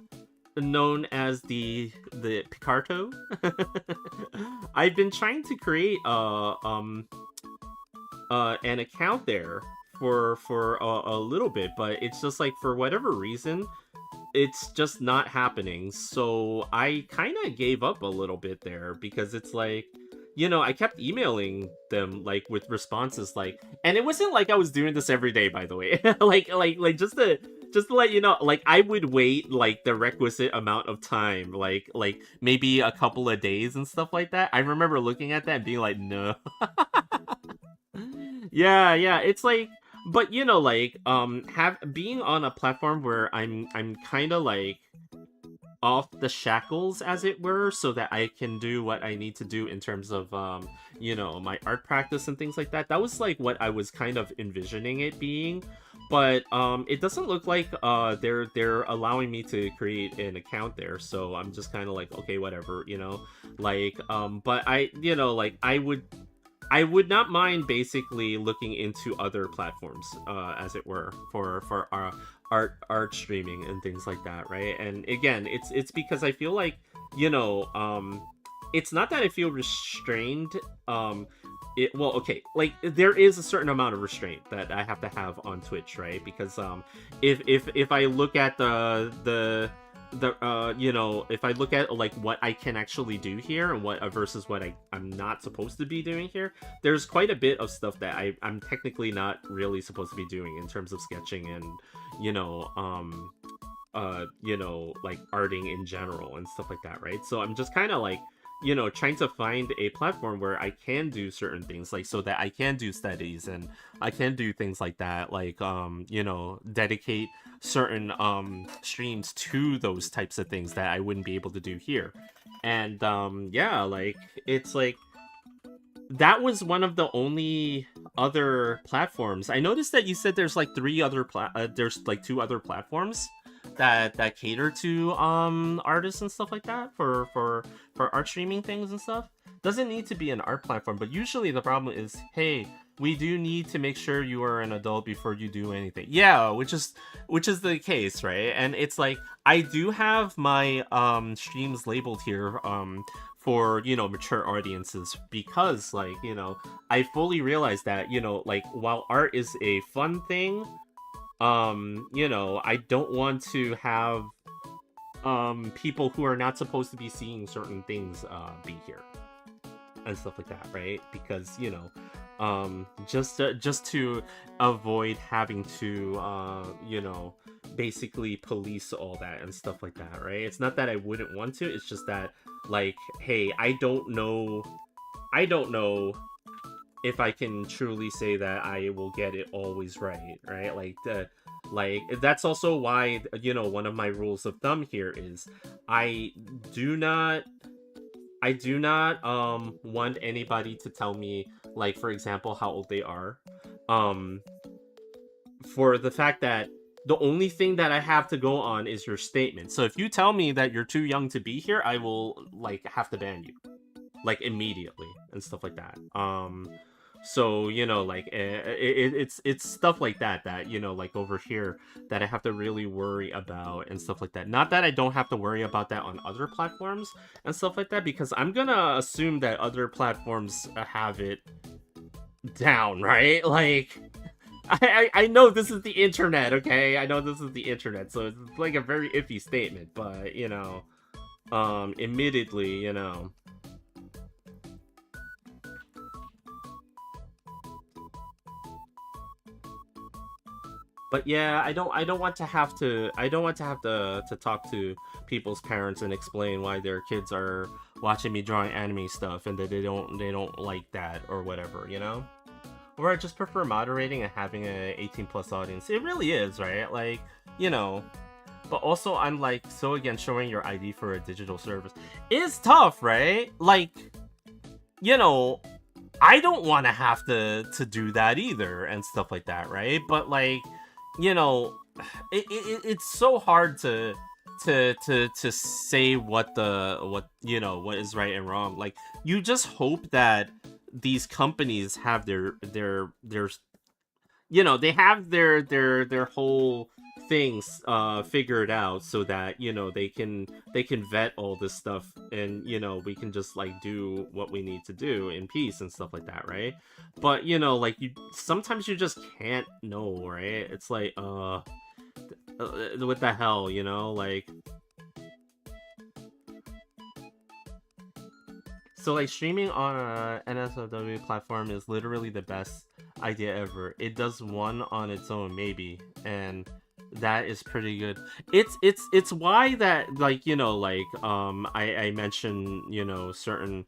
A: known as the Picarto. I've been trying to create an account there for a little bit, but it's just like, for whatever reason, it's just not happening. So I kind of gave up a little bit there, because it's like, I kept emailing them like with responses, like, and it wasn't like I was doing this every day, by the way. like just to let you know, like, I would wait like the requisite amount of time, like maybe a couple of days and stuff like that. I remember looking at that and being like, no. Yeah, it's like, but like, being on a platform where I'm kind of like off the shackles, as it were, so that I can do what I need to do in terms of my art practice and things like that. That was like what I was kind of envisioning it being. But it doesn't look like they're allowing me to create an account there, so I'm just kind of like, okay, whatever, like, but like, I would not mind basically looking into other platforms, as it were, for our art streaming and things like that, right? And again, it's because I feel like, it's not that I feel restrained. Well, okay, like, there is a certain amount of restraint that I have to have on Twitch, right? Because if I look at the if I look at like what I can actually do here and what versus what I'm not supposed to be doing here, there's quite a bit of stuff that I'm technically not really supposed to be doing in terms of sketching and like arting in general and stuff like that, right? So I'm just kind of like, trying to find a platform where I can do certain things, like, so that I can do studies and I can do things like that, like, dedicate certain streams to those types of things that I wouldn't be able to do here. And yeah, like, it's like, that was one of the only other platforms. I noticed that you said there's like 3 other there's like 2 other platforms that cater to artists and stuff like that for art streaming things and stuff. Doesn't need to be an art platform, but usually the problem is, hey, we do need to make sure you are an adult before you do anything. Yeah, which is the case, right? And it's like, I do have my streams labeled here for mature audiences, because like, I fully realize that, like, while art is a fun thing, I don't want to have people who are not supposed to be seeing certain things be here and stuff like that, right? Because just to avoid having to basically police all that and stuff like that, right? It's not that I wouldn't want to, it's just that, like, hey, I don't know if I can truly say that I will get it always right? Like, that's also why, one of my rules of thumb here is I do not want anybody to tell me, like, for example, how old they are, for the fact that the only thing that I have to go on is your statement. So if you tell me that you're too young to be here, I will, like, have to ban you, like, immediately and stuff like that. So, like, it's stuff like that, like, over here, that I have to really worry about and stuff like that. Not that I don't have to worry about that on other platforms and stuff like that, because I'm gonna assume that other platforms have it down, right? I know this is the internet, okay? I know this is the internet, so it's like a very iffy statement, but admittedly, But yeah, I don't want to have to to talk to people's parents and explain why their kids are watching me drawing anime stuff and that they don't like that or whatever, Or I just prefer moderating and having a 18 plus audience. It really is, right? Like, you know, but also I'm like so again showing your ID for a digital service is tough, right? Like, you know, I don't want to have to do that either and stuff like that, right? But like, you know, it's so hard to say what is right and wrong. Like, you just hope that these companies have their they have their whole things figured out so that they can vet all this stuff, and we can just like do what we need to do in peace and stuff like that, right? But like, you sometimes you just can't know, right? It's like what the hell, like. So like, streaming on a NSFW platform is literally the best idea ever. It does one on its own, maybe, and that is pretty good. It's why that, like, I mentioned, certain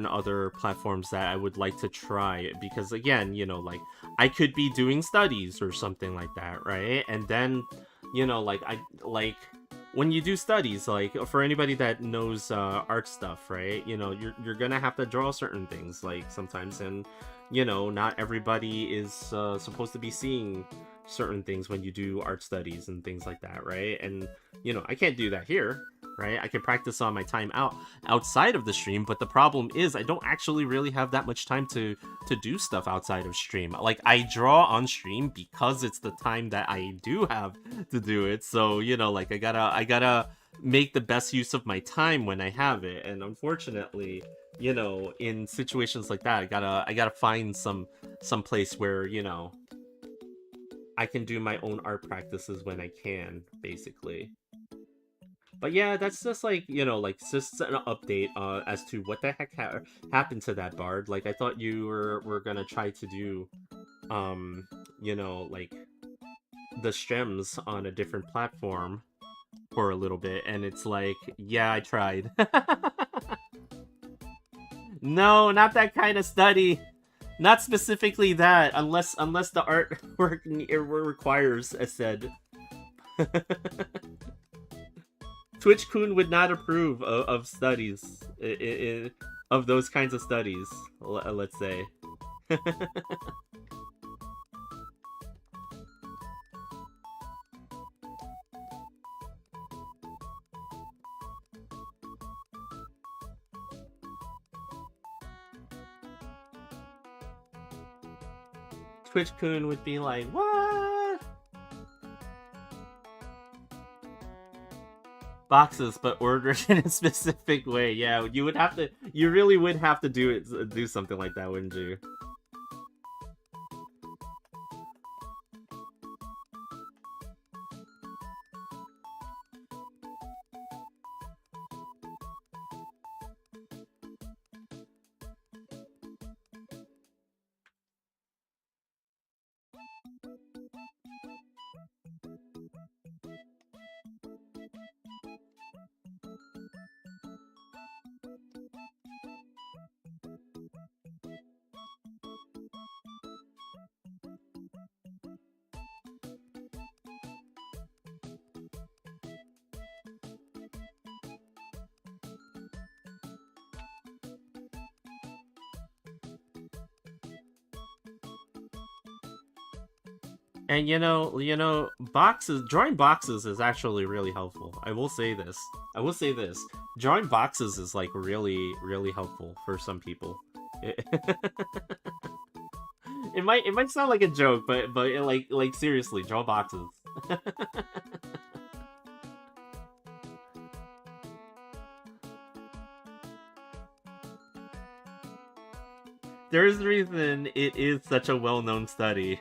A: other platforms that I would like to try, because again, like, I could be doing studies or something like that, right? And then, like, I like when you do studies, like, for anybody that knows art stuff, right? You're gonna have to draw certain things, like, sometimes, and not everybody is supposed to be seeing certain things when you do art studies and things like that, right? And I can't do that here, right? I can practice on my time outside of the stream, but the problem is I don't actually really have that much time to do stuff outside of stream. Like, I draw on stream because it's the time that I do have to do it. So like, I gotta make the best use of my time when I have it, and unfortunately, in situations like that, I gotta find some place where I can do my own art practices when I can, basically. But yeah, that's just like, like, just an update as to what the heck happened to that bard. Like, I thought you were gonna try to do like, the streams on a different platform for a little bit, and it's like, yeah, I tried. No, not that kind of study. Not specifically that, unless the artwork requires, as said. Twitch-kun would not approve of studies, of those kinds of studies, let's say. Twitch-kun would be like, what? Boxes, but ordered in a specific way. Yeah, you really would have to do something like that, wouldn't you? And drawing boxes is actually really helpful. I will say this. Drawing boxes is like really, really helpful for some people. It might sound like a joke, but like seriously, draw boxes. There's a reason it is such a well-known study.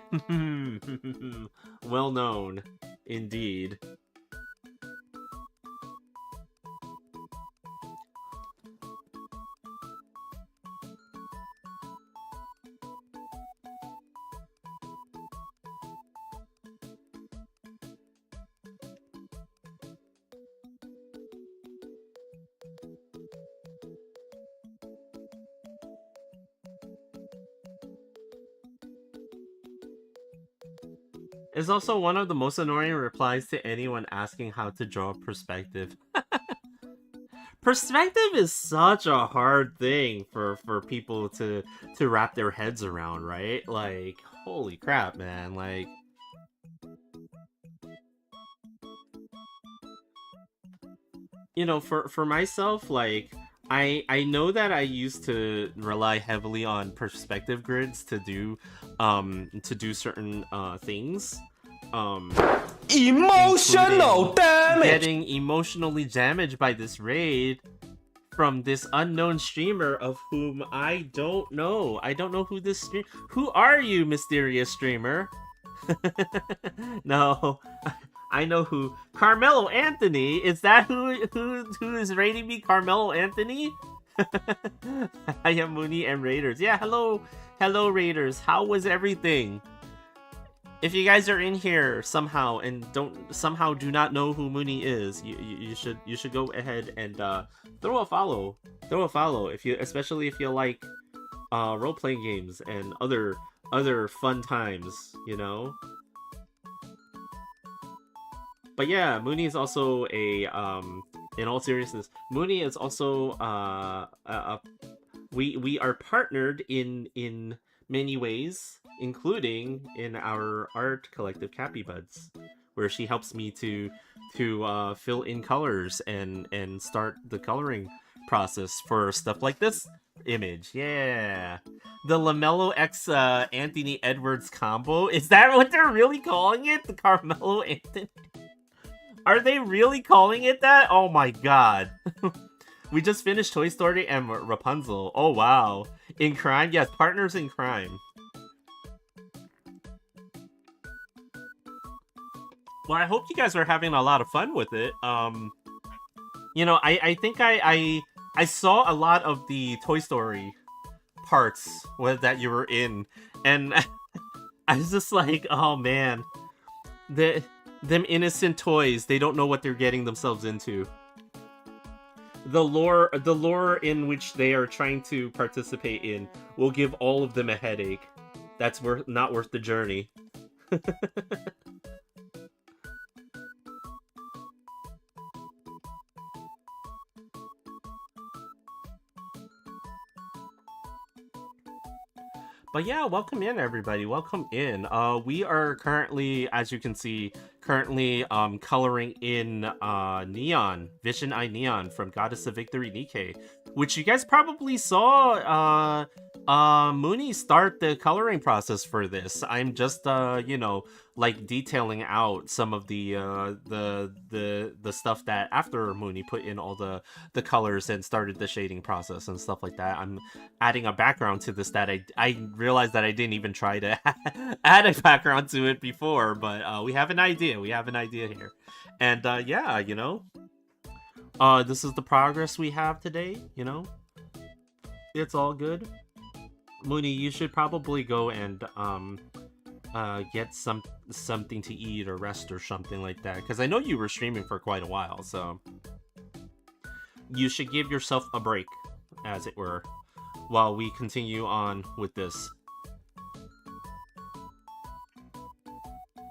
A: Well-known, indeed. It's also one of the most annoying replies to anyone asking how to draw perspective. Perspective is such a hard thing for people to wrap their heads around, right? Like, holy crap, man. Like, you know, for myself, like, I know that I used to rely heavily on perspective grids to do certain things.
B: Emotional damage!
A: Getting emotionally damaged by this raid from this unknown streamer of whom I don't know. I don't know who this stream. Who are you, mysterious streamer? No, I know who. Carmelo Anthony. Is that who is raiding me? Carmelo Anthony. I am Mooney and Raiders. Yeah, hello Raiders. How was everything? If you guys are in here somehow and do not know who Mooney is, you should go ahead and throw a follow. Especially if you like role playing games and other fun times, you know. But yeah, Mooney is also a in all seriousness, Mooney is also we are partnered in many ways, including in our art collective Cappy Buds, where she helps me to fill in colors and start the coloring process for stuff like this image. Yeah, the LaMelo X Anthony Edwards combo. Is that what they're really calling it? The Carmelo Anthony? Are they really calling it that? Oh my god. We just finished Toy Story and Rapunzel. Oh wow. In crime? Yes, partners in crime. Well, I hope you guys are having a lot of fun with it. You know, I think I saw a lot of the Toy Story parts that you were in, and I was just like, oh man, them innocent toys, they don't know what they're getting themselves into. The lore in which they are trying to participate in will give all of them a headache. That's not worth the journey. But yeah, welcome in everybody. Welcome in. We are currently, as you can see, coloring in Neon, Vision Eye Neon from Goddess of Victory Nikkei, which you guys probably saw Mooney start the coloring process for this. I'm just you know, like detailing out some of the stuff that after Mooney put in all the colors and started the shading process and stuff like that. I'm adding a background to this that I realized that I didn't even try to add a background to it before, but we have an idea. We have an idea here. And yeah, you know, this is the progress we have today, you know. It's all good. Mooney, you should probably go and get something to eat or rest or something like that, because I know you were streaming for quite a while, so you should give yourself a break, as it were, while we continue on with this.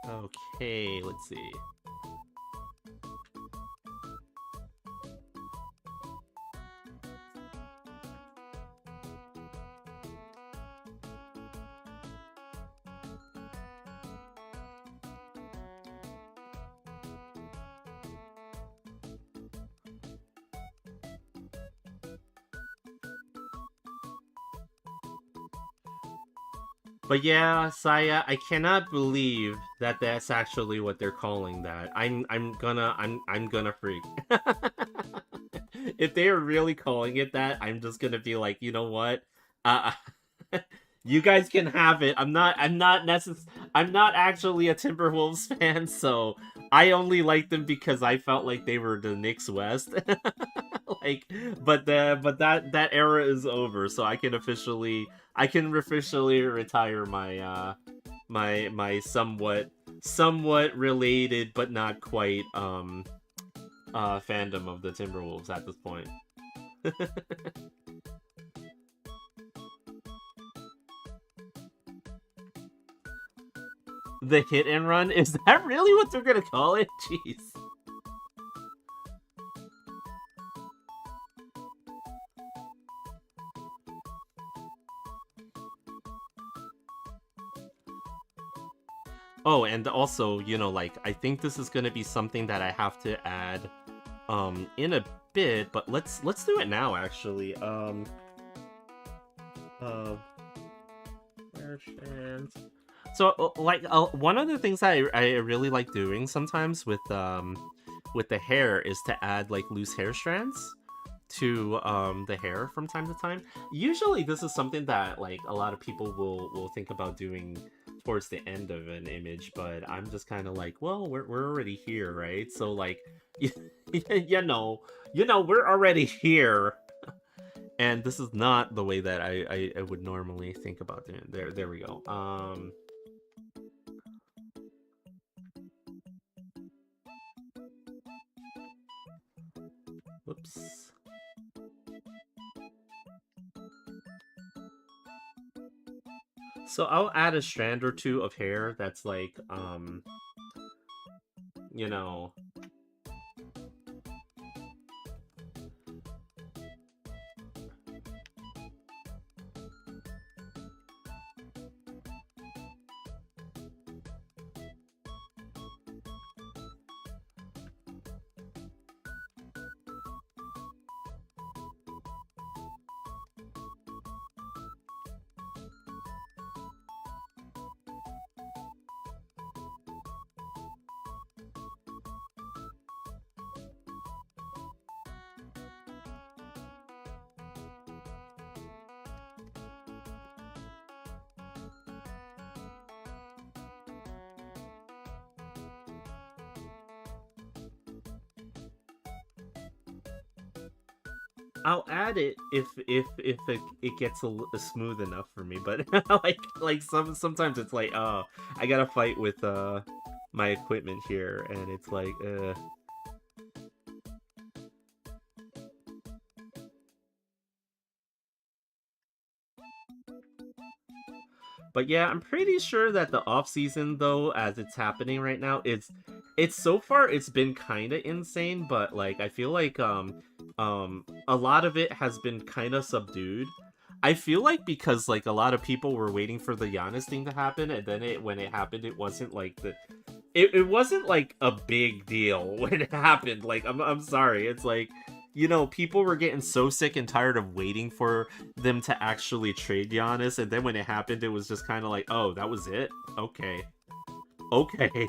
A: Okay, let's see. But yeah, Saya, I cannot believe that that's actually what they're calling that. I'm gonna freak. If they are really calling it that, I'm just gonna be like, you know what? You guys can have it. I'm not actually a Timberwolves fan, so I only like them because I felt like they were the Knicks West. Like, but that era is over, so I can officially retire my my somewhat related but not quite fandom of the Timberwolves at this point. The hit and run? Is that really what they're gonna call it? Jeez. Oh, and also, like, I think this is gonna be something that I have to add in a bit, but let's do it now actually. Uh So, like, one of the things I really like doing sometimes with the hair is to add like loose hair strands to the hair from time to time. Usually, this is something that like a lot of people will think about doing towards the end of an image, but I'm just kind of like, well, we're already here, right? So like, you, we're already here. And this is not the way that I would normally think about doing it. There we go. Whoops. So I'll add a strand or two of hair that's like, you know, I'll add it if it gets smooth enough for me, but like sometimes it's like, oh, I gotta fight with my equipment here, and it's like, But yeah, I'm pretty sure that the off season though, as it's happening right now, it's so far it's been kind of insane, but like I feel like a lot of it has been kind of subdued. I feel like because like a lot of people were waiting for the Giannis thing to happen, and then when it happened, it wasn't like it wasn't like a big deal when it happened. Like I'm sorry, it's like, people were getting so sick and tired of waiting for them to actually trade Giannis, and then when it happened, it was just kind of like, oh, that was it? Okay. Okay.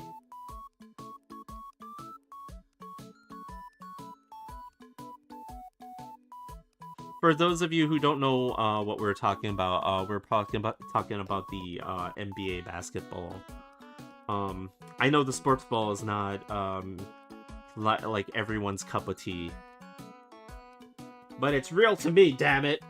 A: For those of you who don't know what we're talking about, we're talking about the NBA basketball. I know the sports ball is not like everyone's cup of tea, but it's real to me, damn it.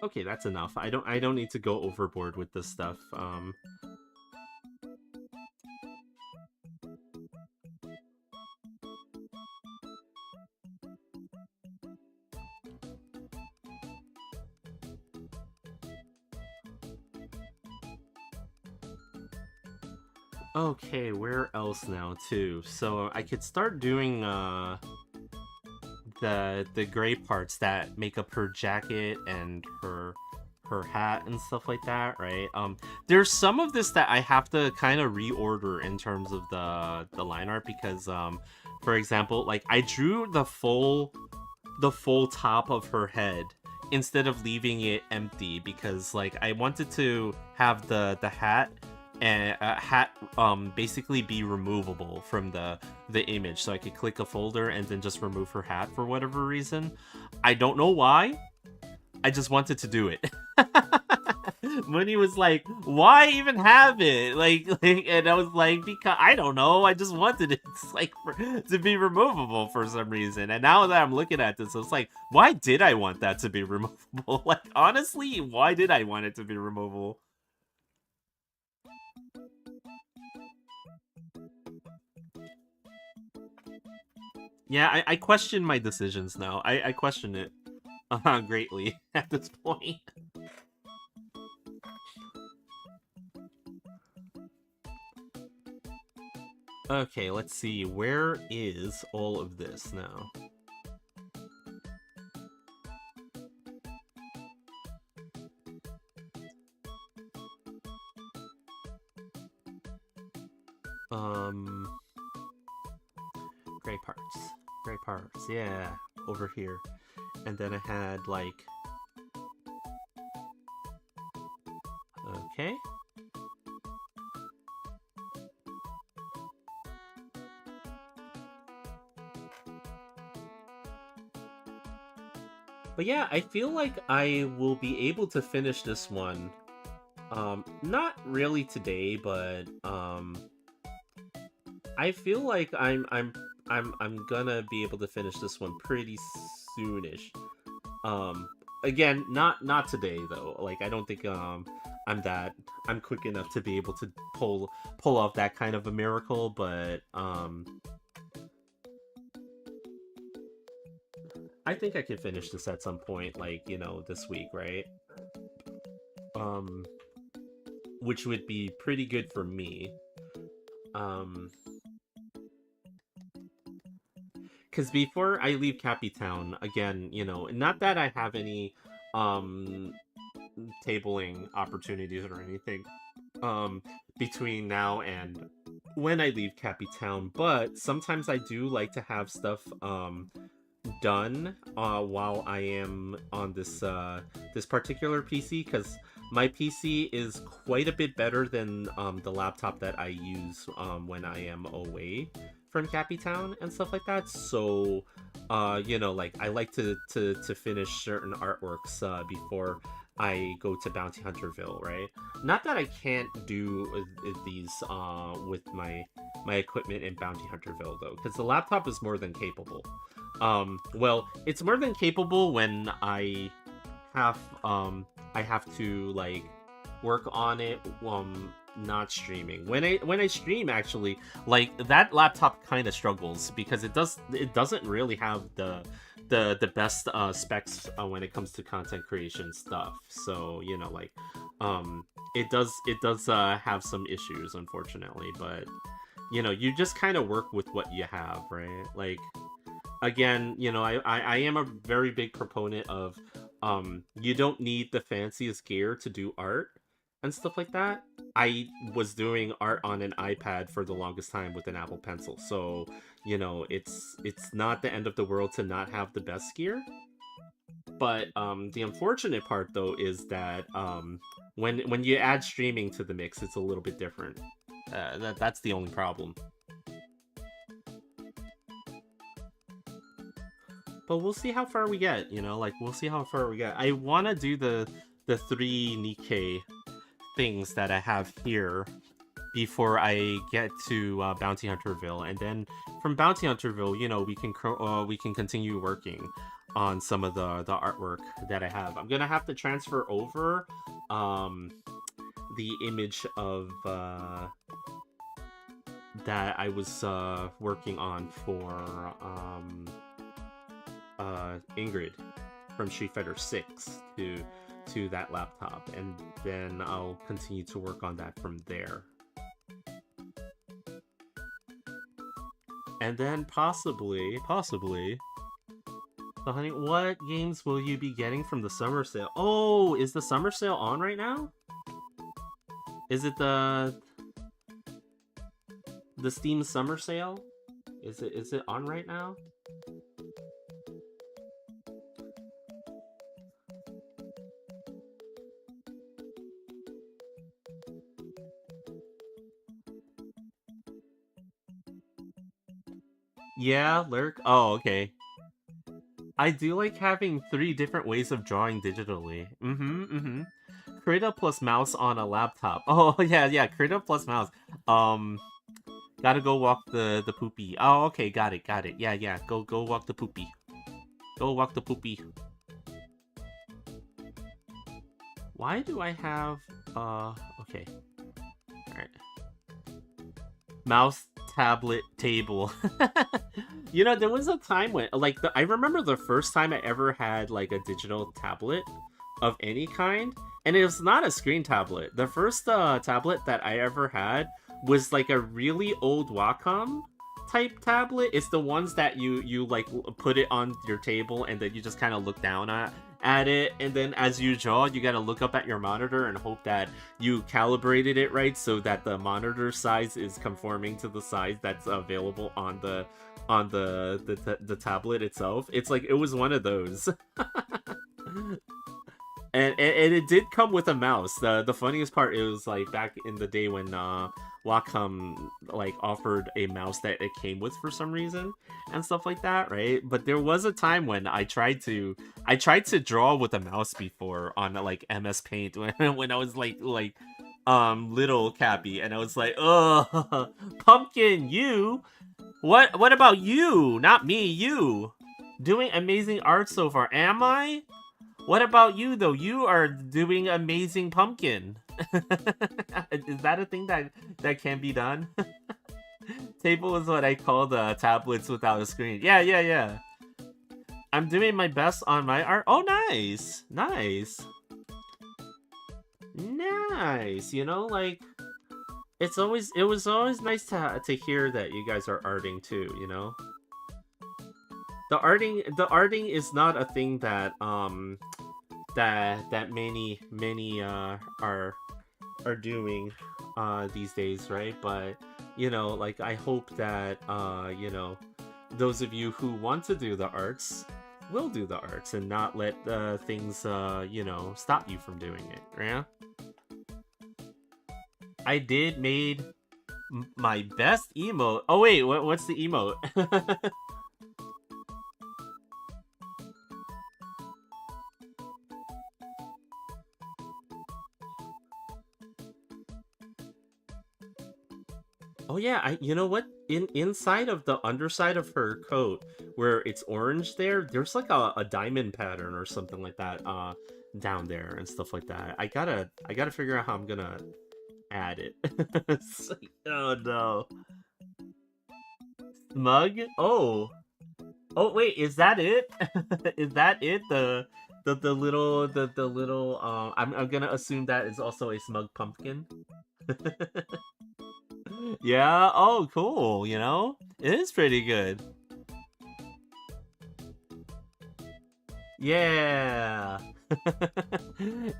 A: Okay, that's enough. I don't need to go overboard with this stuff. Okay, where else now too? So I could start doing the gray parts that make up her jacket and her hat and stuff like that, right? There's some of this that I have to kind of reorder in terms of the line art because for example, like I drew the full top of her head instead of leaving it empty because like I wanted to have the hat and hat basically be removable from the image, so I could click a folder and then just remove her hat for whatever reason. I don't know why. I just wanted to do it. Mooney was like, "Why even have it?" Like, and I was like, "Because I don't know. I just wanted it to be removable for some reason." And now that I'm looking at this, it's like, why did I want that to be removable? Like, honestly, why did I want it to be removable? Yeah, I question my decisions now. I question it greatly at this point. Okay, let's see. Where is all of this now? Gray parts. Gray parts, yeah. Over here. And then I had, like... Okay. But yeah, I feel like I will be able to finish this one. Not really today, but I feel like I'm gonna be able to finish this one pretty soonish. Again, not today though. Like I don't think I'm quick enough to be able to pull off that kind of a miracle, but I think I can finish this at some point, like, you know, this week, right? Um, which would be pretty good for me. Um, because before I leave Cappy Town, again, you know, not that I have any um tabling opportunities or anything between now and when I leave Cappy Town, but sometimes I do like to have stuff done while I am on this particular PC because my PC is quite a bit better than the laptop that I use when I am away from Cappy Town and stuff like that. So you know, like I like to finish certain artworks before I go to Bounty Hunterville, right? Not that I can't do these with my equipment in Bounty Hunterville though, because the laptop is more than capable. Well, it's more than capable when have I have to like work on it not streaming. When I stream actually, like that laptop kind of struggles because it doesn't really have the best specs when it comes to content creation stuff. So, you know, like it does have some issues unfortunately, but you know, you just kind of work with what you have, right? Like again, you know, I am a very big proponent of you don't need the fanciest gear to do art and stuff like that. I was doing art on an iPad for the longest time with an Apple Pencil, so you know, it's not the end of the world to not have the best gear. But the unfortunate part though is that when you add streaming to the mix, it's a little bit different. That's the only problem. But we'll see how far we get, you know, like we'll see how far we get. I want to do the 3 Nikkei things that I have here before I get to Bounty Hunterville, and then from Bounty Hunterville, you know, we can continue working on some of the artwork that I have. I'm gonna have to transfer over the image of that I was working on for Ingrid from Street Fighter 6 to that laptop, and then I'll continue to work on that from there. And then possibly... So, honey, what games will you be getting from the summer sale? Oh, is the summer sale on right now? Is it the Steam summer sale? Is it on right now? Yeah, Lurk. Oh, okay. I do like having 3 different ways of drawing digitally. Krita plus mouse on a laptop. Oh, yeah, Krita plus mouse. Gotta go walk the poopy. Oh, okay, got it. Yeah, go walk the poopy. Go walk the poopy. Why do I have, okay. Alright. Mouse, tablet, table. You know, there was a time when, like, I remember the first time I ever had, like, a digital tablet of any kind, and it was not a screen tablet. The first tablet that I ever had was, like, a really old Wacom type tablet. It's the ones that you like, put it on your table, and then you just kind of look down at it, and then as you draw, you gotta look up at your monitor and hope that you calibrated it right so that the monitor size is conforming to the size that's available on the tablet itself. It's like, it was one of those. and it did come with a mouse. The funniest part, it was like back in the day when Wacom like offered a mouse that it came with for some reason and stuff like that, right? But there was a time when I tried to draw with a mouse before on like MS Paint when I was like little Cappy, and I was like, oh, Pumpkin, you. What about you? Not me, you. Doing amazing art so far. Am I? What about you, though? You are doing amazing, Pumpkin. Is that a thing that can be done? Table is what I call the tablets without a screen. Yeah. I'm doing my best on my art. Oh, nice. You know, like, it was always nice to hear that you guys are arting too, you know? The arting is not a thing that that many are doing these days, right? But, you know, like, I hope that you know, those of you who want to do the arts will do the arts and not let things you know, stop you from doing it, yeah? I did made my best emote. Oh wait, what's the emote? Oh yeah, you know what? Inside of the underside of her coat, where it's orange there's like a diamond pattern or something like that down there and stuff like that. I gotta figure out how I'm gonna add it. Like, oh no. Smug? Oh wait, is that it? Is that it? The little I'm gonna assume that is also a smug pumpkin. Yeah, oh cool, you know? It is pretty good. Yeah.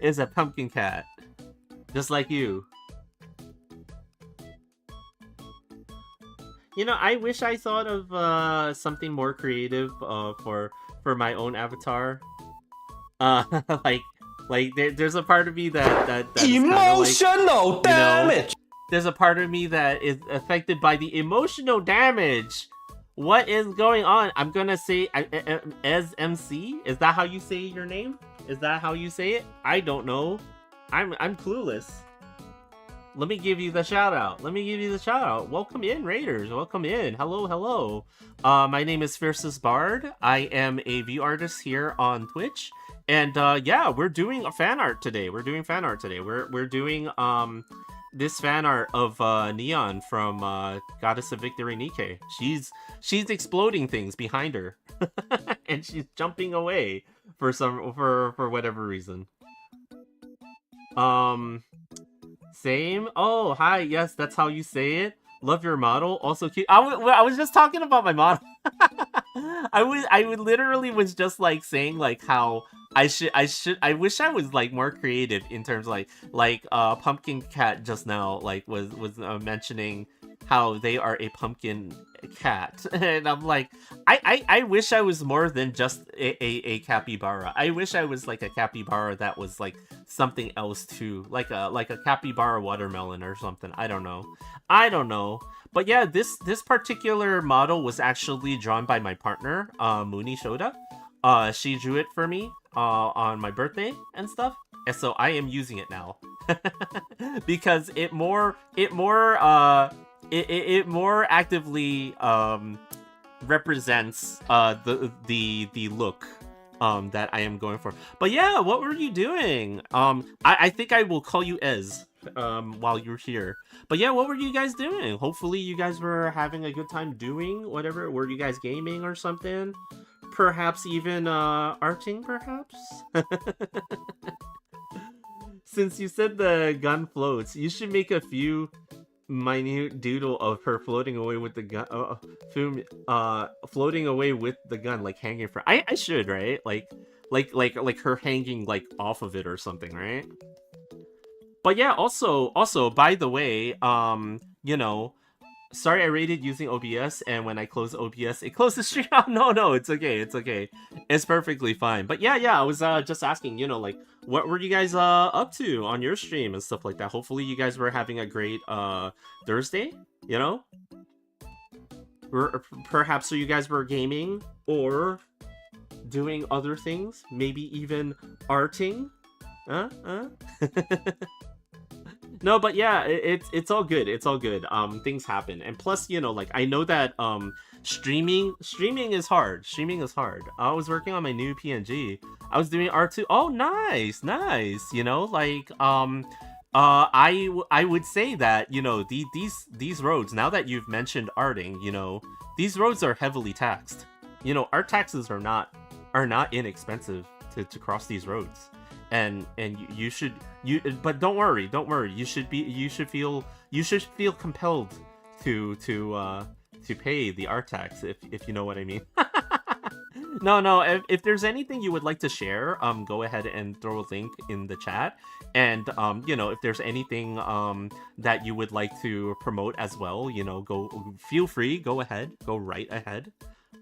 A: It's a pumpkin cat. Just like you. You know, I wish I thought of something more creative for my own avatar. Like there's a part of me that's
B: emotional
A: like,
B: damage.
A: You know, there's a part of me that is affected by the emotional damage. What is going on? I'm gonna say as MC. Is that how you say your name? Is that how you say it? I don't know. I'm clueless. Let me give you the shout out. Welcome in, Raiders. Welcome in. Hello. My name is Fiercestbard. I am a view artist here on Twitch. And yeah, we're doing a fan art today. We're doing doing this fan art of Neon from Goddess of Victory Nikke. She's exploding things behind her. And she's jumping away for whatever reason. Same? Oh, hi, yes, that's how you say it. Love your model. Also cute. I was just talking about my model. I would literally was just like saying like how I wish I was like more creative in terms of like Pumpkin Cat just now like was mentioning how they are a pumpkin cat, and I'm like I wish I was more than just a capybara. I wish I was like a capybara that was like something else too, like a capybara watermelon or something. I don't know. But yeah, this particular model was actually drawn by my partner, Mooney Shoda. She drew it for me on my birthday and stuff, and so I am using it now because it more actively represents the look that I am going for. But yeah, what were you doing? I think I will call you Ez while you're here. But yeah, what were you guys doing? Hopefully you guys were having a good time doing whatever. Were you guys gaming or something? Perhaps even arting, perhaps? Since you said the gun floats, you should make a few minute doodle of her floating away with the gun, floating away with the gun, like hanging from. I should, right? Like her hanging like off of it or something, right? But yeah, also by the way, you know, sorry I rated using OBS, and when I close OBS, it closed the stream. Oh, no, it's okay, it's perfectly fine. But yeah, I was just asking, you know, like, what were you guys up to on your stream and stuff like that? Hopefully you guys were having a great Thursday, you know? Or perhaps so you guys were gaming or doing other things, maybe even arting. No, but yeah, it's all good. It's all good. Things happen, and plus, you know, like I know that streaming is hard. Streaming is hard. I was working on my new PNG. I was doing R2. Oh, nice. You know, like I would say that, you know, these roads. Now that you've mentioned arting, you know, these roads are heavily taxed. You know, art taxes are not inexpensive to cross these roads. And you should but don't worry, you should feel compelled to pay the art tax, if you know what I mean. No, if there's anything you would like to share, go ahead and throw a link in the chat, and you know, if there's anything that you would like to promote as well, you know, feel free, go right ahead.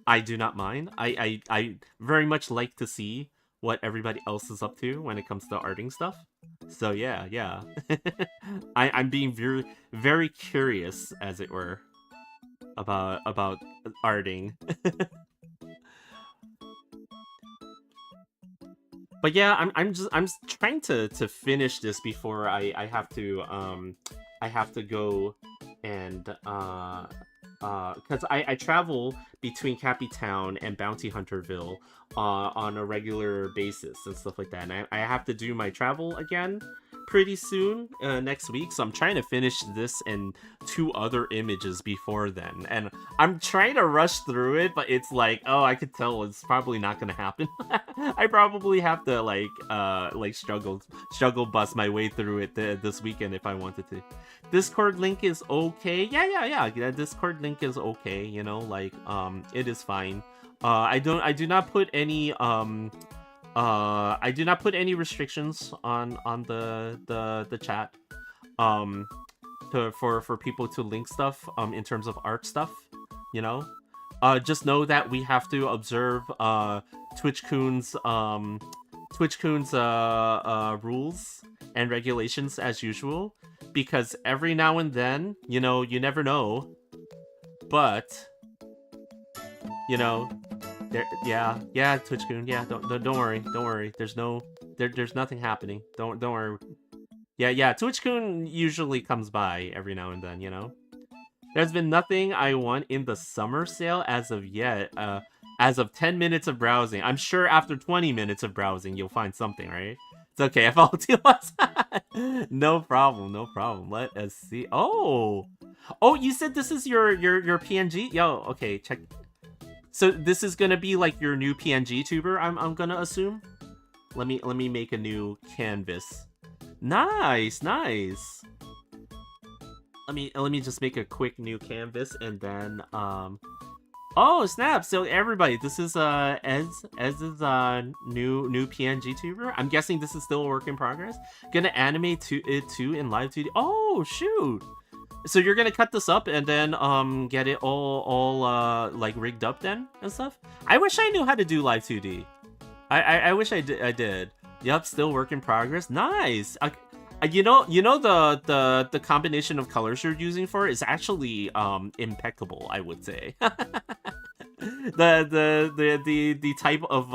A: I do not mind. I very much like to see what everybody else is up to when it comes to arting stuff. So yeah. I'm being very, very curious, as it were, about arting. But yeah, I'm trying to finish this before I have to go and because I travel between Cappy Town and Bounty Hunterville on a regular basis and stuff like that, and I have to do my travel again pretty soon next week, so I'm trying to finish this and 2 other images before then, and I'm trying to rush through it, but it's like, oh, I could tell it's probably not gonna happen. I probably have to like struggle bust my way through it this weekend if I wanted to. Discord link is okay. Yeah. Discord link is okay, you know, like it is fine. I do not put any restrictions on the chat for people to link stuff in terms of art stuff, you know. Just know that we have to observe TwitchCoon's rules and regulations as usual, because every now and then, you know, you never know, but you know, yeah, TwitchCoon, yeah, don't worry, there's nothing happening, don't worry. Yeah, TwitchCoon usually comes by every now and then, you know. There's been nothing I want in the summer sale as of yet. As of 10 minutes of browsing. I'm sure after 20 minutes of browsing, you'll find something, right? It's okay, if I'll deal with No problem. Let us see. Oh, you said this is your PNG? Yo, okay, check. So this is gonna be like your new PNG tuber, I'm gonna assume? Let me make a new canvas. Nice. let me just make a quick new canvas and then oh snap! So everybody, this is Ez's new PNG tuber. I'm guessing this is still a work in progress. Gonna animate it too in live 2D. Oh shoot! So you're gonna cut this up and then get it all like rigged up then and stuff. I wish I knew how to do live 2D. I wish I did. Yup, still work in progress. Nice. You know the combination of colors you're using for it is actually impeccable, I would say. the type of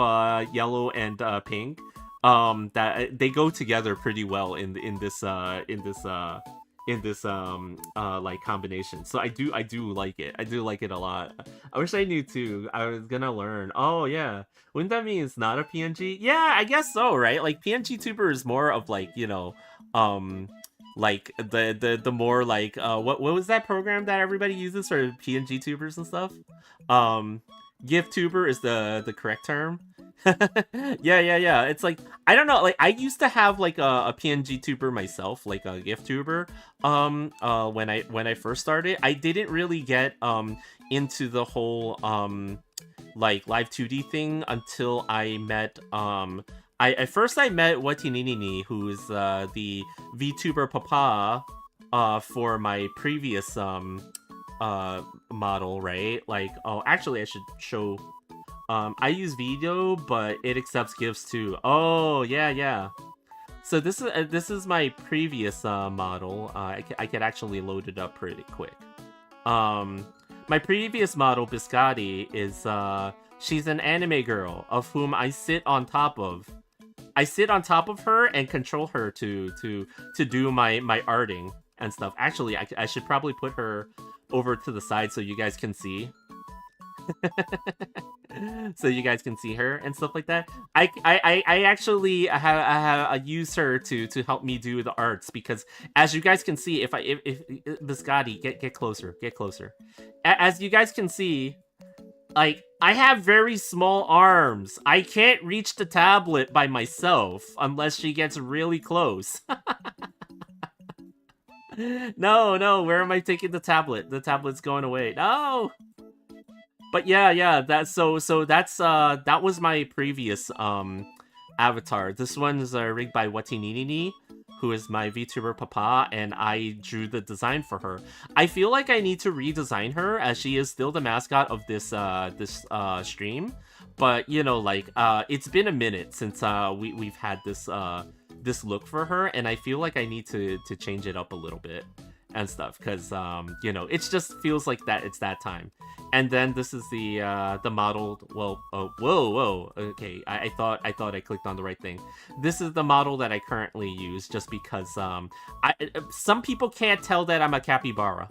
A: yellow and pink that they go together pretty well in this like combination. So I do like it. I do like it a lot. I wish I knew too. I was gonna learn. Oh yeah. Wouldn't that mean it's not a PNG? Yeah, I guess so, right? Like PNG tuber is more of like, you know, like the more like what was that program that everybody uses for PNG tubers and stuff? GIF tuber is the correct term. yeah. It's like, I don't know, like I used to have like a PNG tuber myself, like a GIF tuber. When I first started, I didn't really get into the whole like live 2D thing until I met I first met Watinini, who is the VTuber papa for my previous model, right? Like, oh, actually I should show. I use video, but it accepts GIFs too. Oh yeah. So this is my previous model. I could actually load it up pretty quick. My previous model, Biscotti, is she's an anime girl of whom I sit on top of. I sit on top of her and control her to do my arting and stuff. Actually, I should probably put her over to the side so you guys can see. So you guys can see her and stuff like that. I actually I use her to help me do the arts, because as you guys can see, if Biscotti, get closer. As you guys can see, like, I have very small arms. I can't reach the tablet by myself unless she gets really close. No, where am I taking the tablet? The tablet's going away. No. But yeah, that's that was my previous avatar. This one's rigged by Watinini, who is my VTuber papa, and I drew the design for her. I feel like I need to redesign her, as she is still the mascot of this stream. But you know, like it's been a minute since we've had this this look for her, and I feel like I need to change it up a little bit and stuff, because you know, it just feels like that it's that time. And then this is the model. Well, oh, whoa, okay, I thought I clicked on the right thing. This is the model that I currently use, just because some people can't tell that I'm a capybara.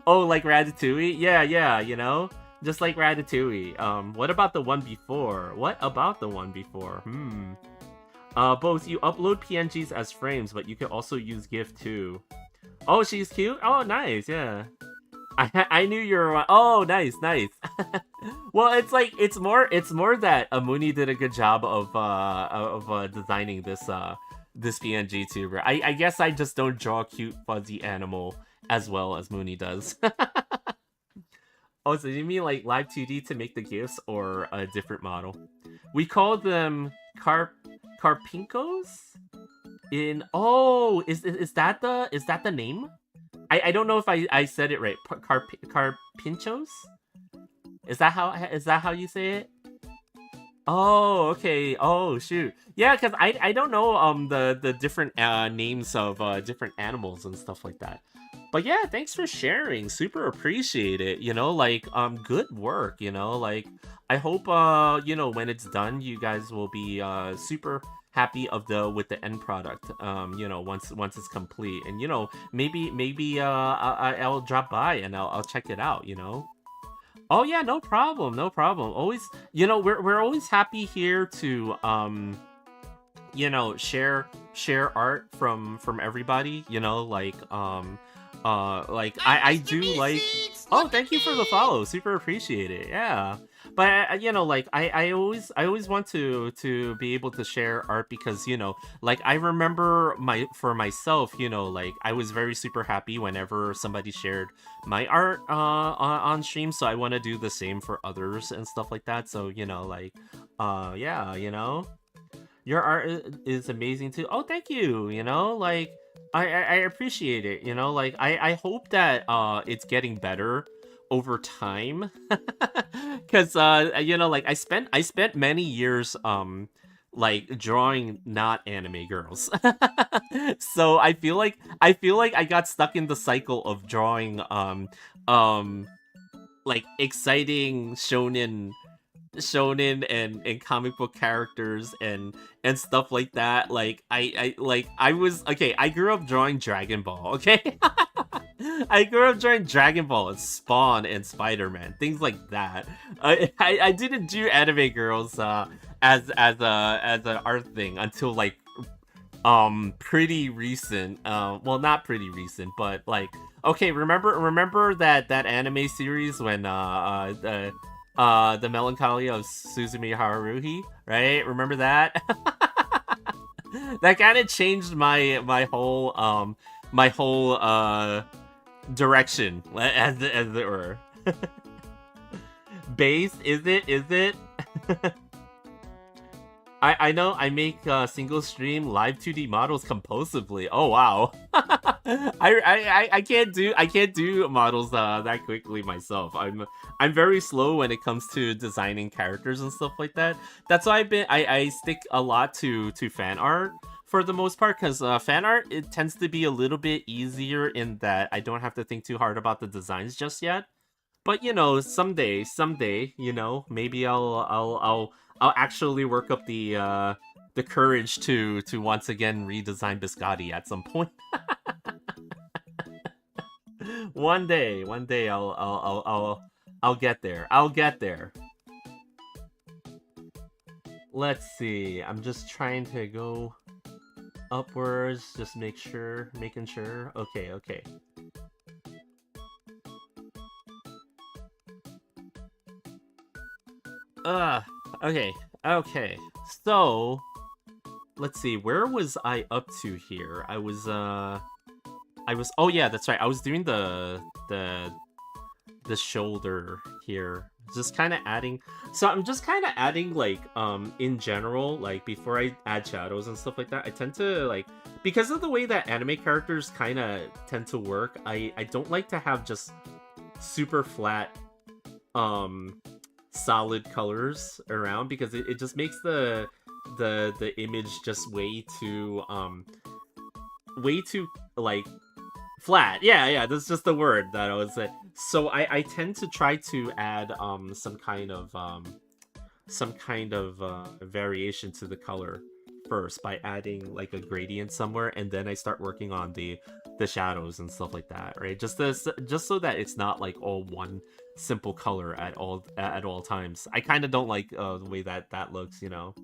A: Oh, like Ratatouille? Yeah, you know, just like Ratatouille. What about the one before? Both, you upload PNGs as frames, but you can also use GIF too. Oh, she's cute? Oh, nice, yeah. I knew you were... Oh, nice. Well, it's like, it's more that Amuni did a good job of designing this PNG tuber. I guess I just don't draw a cute fuzzy animal as well as Mooney does. Oh, so you mean like live 2D to make the GIFs, or a different model? We call them Carpincos? Oh, is that the name? I don't know if I said it right. Carpinchos? Is that how you say it? Oh, okay. Oh, shoot. Yeah, because I don't know the different names of different animals and stuff like that. But yeah, thanks for sharing. Super appreciate it. You know, like good work. You know, like I hope you know, when it's done, you guys will be super happy with the end product. You know, once it's complete, and you know, maybe I'll drop by and I'll check it out. You know. Oh yeah, no problem. Always, you know, we're always happy here to you know, share art from everybody. You know, like like I do like. Oh, thank you for the follow. Super appreciate it. Yeah. But you know, like I always want to be able to share art because you know, like I remember for myself, you know, like I was very super happy whenever somebody shared my art on stream, so I want to do the same for others and stuff like that. So you know, like yeah, you know, your art is amazing too. Oh, thank you. You know, like I appreciate it. You know, like I hope that it's getting better over time, because you know, like I spent many years like drawing not anime girls. So I feel like I got stuck in the cycle of drawing um like exciting shonen and comic book characters and stuff like that. Like I was okay, I grew up drawing Dragon Ball, okay? I grew up drawing Dragon Ball and Spawn and Spider-Man, things like that. I didn't do anime girls as an art thing until like pretty recent. Well, not pretty recent, but like okay, remember that anime series when the Melancholy of Suzumi Haruhi, right? Remember that? That kind of changed my whole direction, as it were. Base, is it? I know I make single stream live 2D models compulsively. Oh wow. I can't do models that quickly myself. I'm very slow when it comes to designing characters and stuff like that. That's why I stick a lot to fan art for the most part, because fan art, it tends to be a little bit easier in that I don't have to think too hard about the designs just yet. But you know, someday, you know, maybe I'll actually work up the courage to once again redesign Biscotti at some point. One day I'll get there. I'll get there. Let's see. I'm just trying to go upwards, just making sure. Okay. Okay. So, let's see. Where was I up to here? I was. Oh yeah, that's right. I was doing the shoulder here. Just kind of adding. So I'm just kind of adding like in general, like before I add shadows and stuff like that. I tend to like, because of the way that anime characters kind of tend to work. I don't like to have just super flat solid colors around, because it just makes the image just way too like flat. Yeah, that's just the word that I would say. So I tend to try to add some kind of variation to the color first by adding like a gradient somewhere, and then I start working on the shadows and stuff like that, right? Just so that it's not like all one simple color at all times. I kind of don't like the way that looks, you know.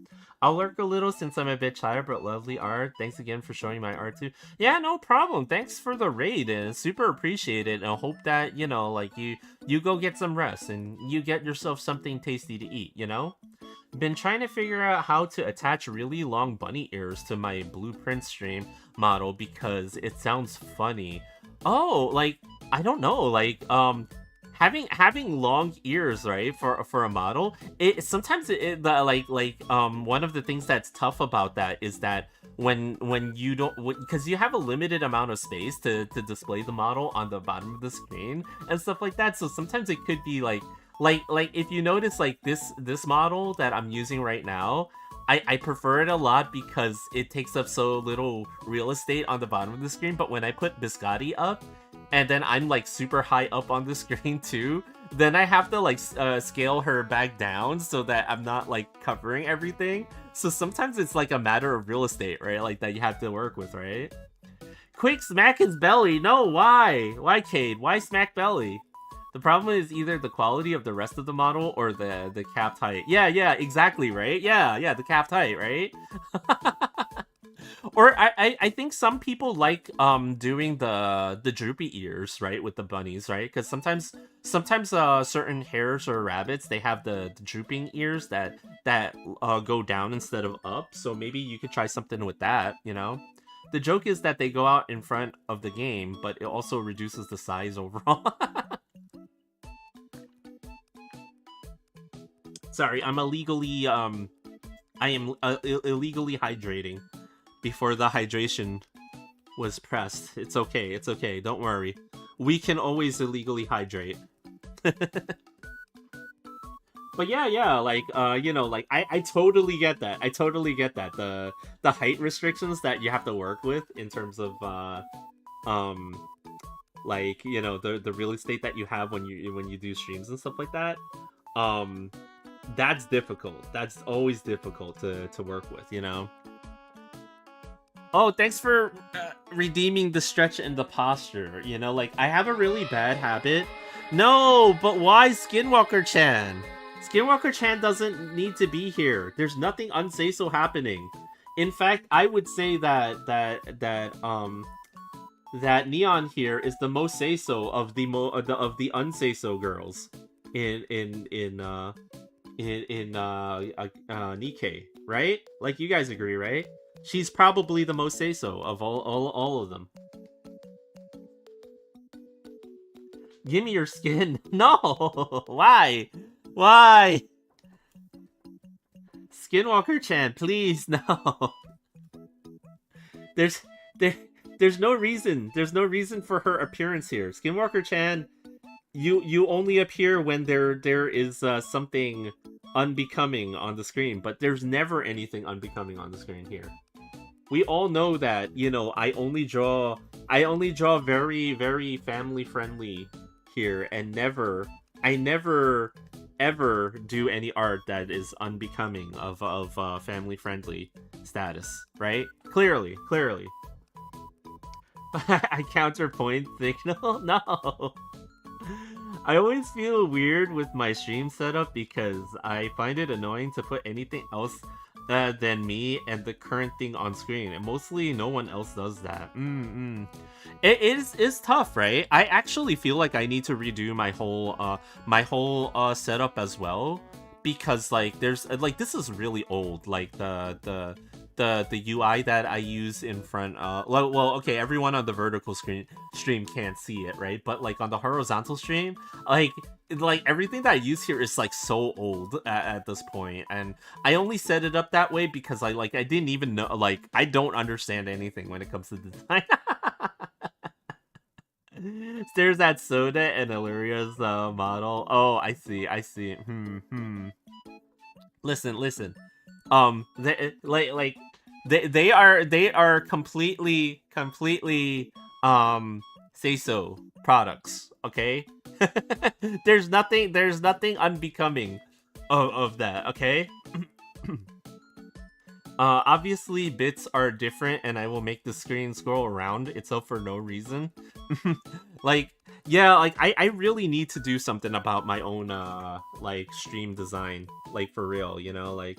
A: I'll lurk a little since I'm a bit tired, but lovely art. Thanks again for showing my art too. Yeah, no problem. Thanks for the raid, and super appreciate it. And I hope that, you know, like you go get some rest and you get yourself something tasty to eat, you know? Been trying to figure out how to attach really long bunny ears to my blueprint stream model because it sounds funny. Oh, like I don't know, like having long ears, right, for a model, it sometimes one of the things that's tough about that is that when you don't, because you have a limited amount of space to display the model on the bottom of the screen and stuff like that, so sometimes it could be like if you notice, like this model that I'm using right now, I prefer it a lot because it takes up so little real estate on the bottom of the screen. But when I put Biscotti up, and then I'm like super high up on the screen too, then I have to like scale her back down so that I'm not like covering everything. So sometimes it's like a matter of real estate, right? Like that you have to work with, right? Quick, smack his belly. No, why? Why, Cade? Why smack belly? The problem is either the quality of the rest of the model or the capped height. Yeah, exactly, right? Yeah, the capped height, right? Or I think some people like doing the droopy ears, right, with the bunnies, right? Because sometimes certain hares or rabbits, they have the drooping ears that go down instead of up. So maybe you could try something with that, you know? The joke is that they go out in front of the game, but it also reduces the size overall. Sorry, I'm illegally I am illegally hydrating before the hydration was pressed. It's okay. It's okay. Don't worry. We can always illegally hydrate. But yeah, like you know, like I totally get that. I totally get that. The height restrictions that you have to work with in terms of um like, you know, the real estate that you have when you do streams and stuff like that. Um that's difficult. That's always difficult to work with, you know. Oh, thanks for redeeming the stretch and the posture. You know, like, I have a really bad habit. No, but why Skinwalker-chan? Skinwalker-chan doesn't need to be here. There's nothing unsay-so happening. In fact, I would say that Neon here is the most say-so of the unsay-so girls in Nikkei, right? Like, you guys agree, right? She's probably the most say-so of all of them. Give me your skin. No! Why? Why? Skinwalker-chan, please, no. There's no reason. There's no reason for her appearance here. Skinwalker-chan, you only appear when there is something unbecoming on the screen, but there's never anything unbecoming on the screen here. We all know that, you know, I only draw very, very family friendly here, and I never ever do any art that is unbecoming of family friendly status, right? Clearly. I counterpoint signal? No. I always feel weird with my stream setup because I find it annoying to put anything else than me and the current thing on screen, and mostly no one else does that. It is tough, right? I actually feel like I need to redo my whole setup as well, because like there's like, this is really old, like the UI that I use in front. Well, okay, everyone on the vertical stream can't see it, right? But like on the horizontal stream, like everything that I use here is like so old at this point, and I only set it up that way because I didn't even know, like, I don't understand anything when it comes to design. Stares at Soda and Illuria's model. Oh, I see. Listen. They are completely say so products, okay? there's nothing unbecoming of that, okay? Obviously bits are different, and I will make the screen scroll around itself for no reason. Like, yeah, like I really need to do something about my own like stream design, like, for real, you know, like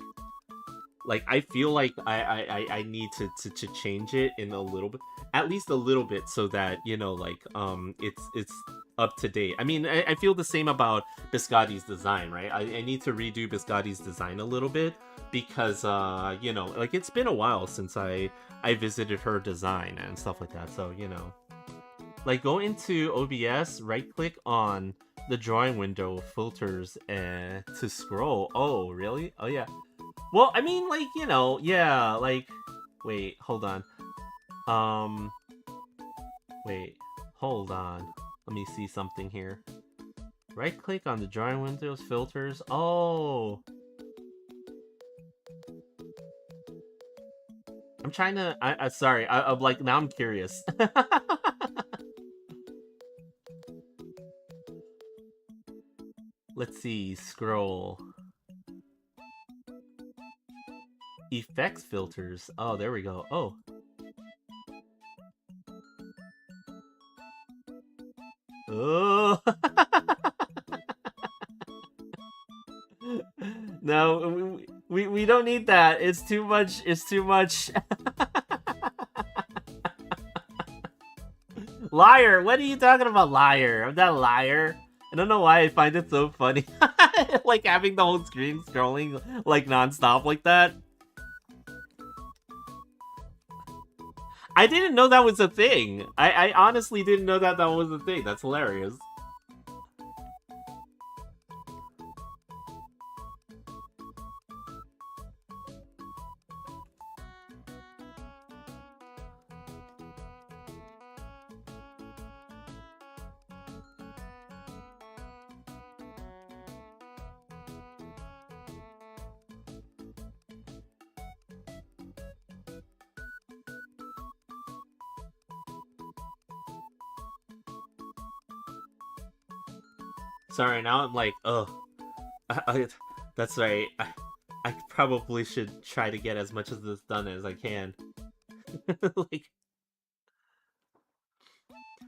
A: I feel like I need to change it in a little bit, at least a little bit, so that, you know, like it's up to date. I mean, I feel the same about Biscotti's design, right? I need to redo Biscotti's design a little bit because you know, like, it's been a while since I visited her design and stuff like that. So, you know, like, go into OBS, right click on the drawing window, filters, and to scroll. Oh, really? Oh yeah. Well, I mean, like, you know, yeah, like, wait, hold on. Wait, hold on. Let me see something here. Right click on the drawing windows, filters. Oh. I'm trying to, sorry, I'm like, now I'm curious. Let's see, scroll. Effects filters. Oh, there we go. Oh. Oh. No, we don't need that. It's too much. Liar! What are you talking about, liar? I'm not a liar. I don't know why I find it so funny. Like having the whole screen scrolling like non-stop like that. I didn't know that was a thing. I honestly didn't know that was a thing. That's hilarious. Sorry, now I'm like, ugh. That's right. I probably should try to get as much of this done as I can. Like,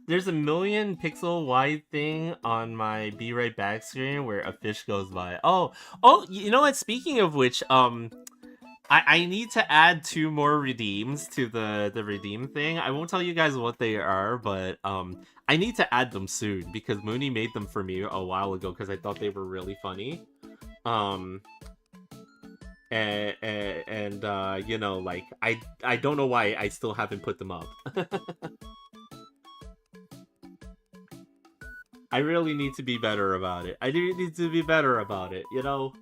A: there's a million pixel wide thing on my be right back screen where a fish goes by. Oh, you know what? Speaking of which, I need to add 2 more redeems to the redeem thing. I won't tell you guys what they are, but I need to add them soon because Mooney made them for me a while ago because I thought they were really funny. And you know, like I don't know why I still haven't put them up. I really need to be better about it. I do need to be better about it, you know?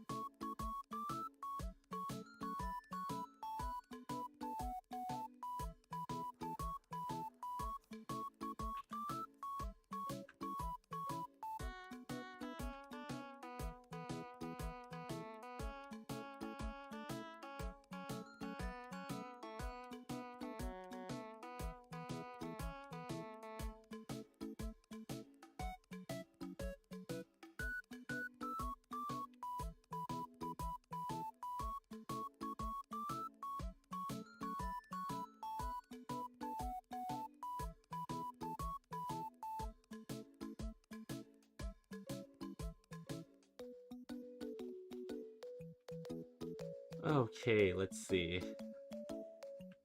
A: Okay, let's see.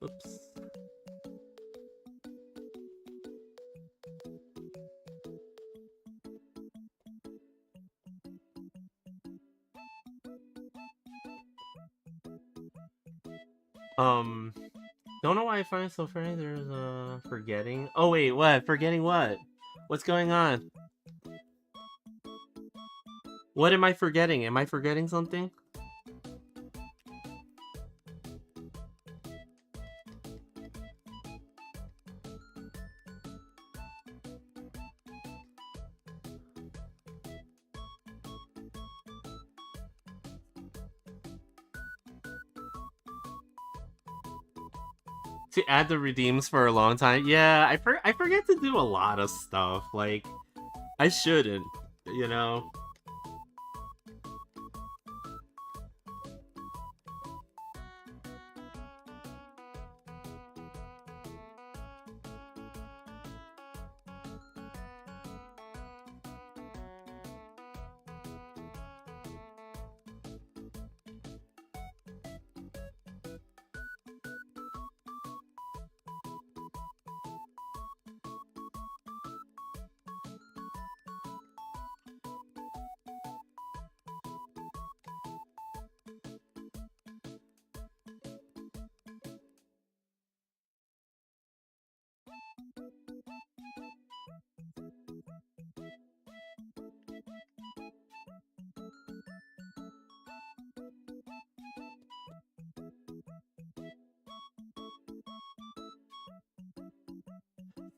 A: Oops. Don't know why I find it so funny. There's forgetting. Oh wait, what? Forgetting what? What's going on? What am I forgetting? Am I forgetting something? To add the redeems for a long time. Yeah, I forget to do a lot of stuff. Like, I shouldn't, you know?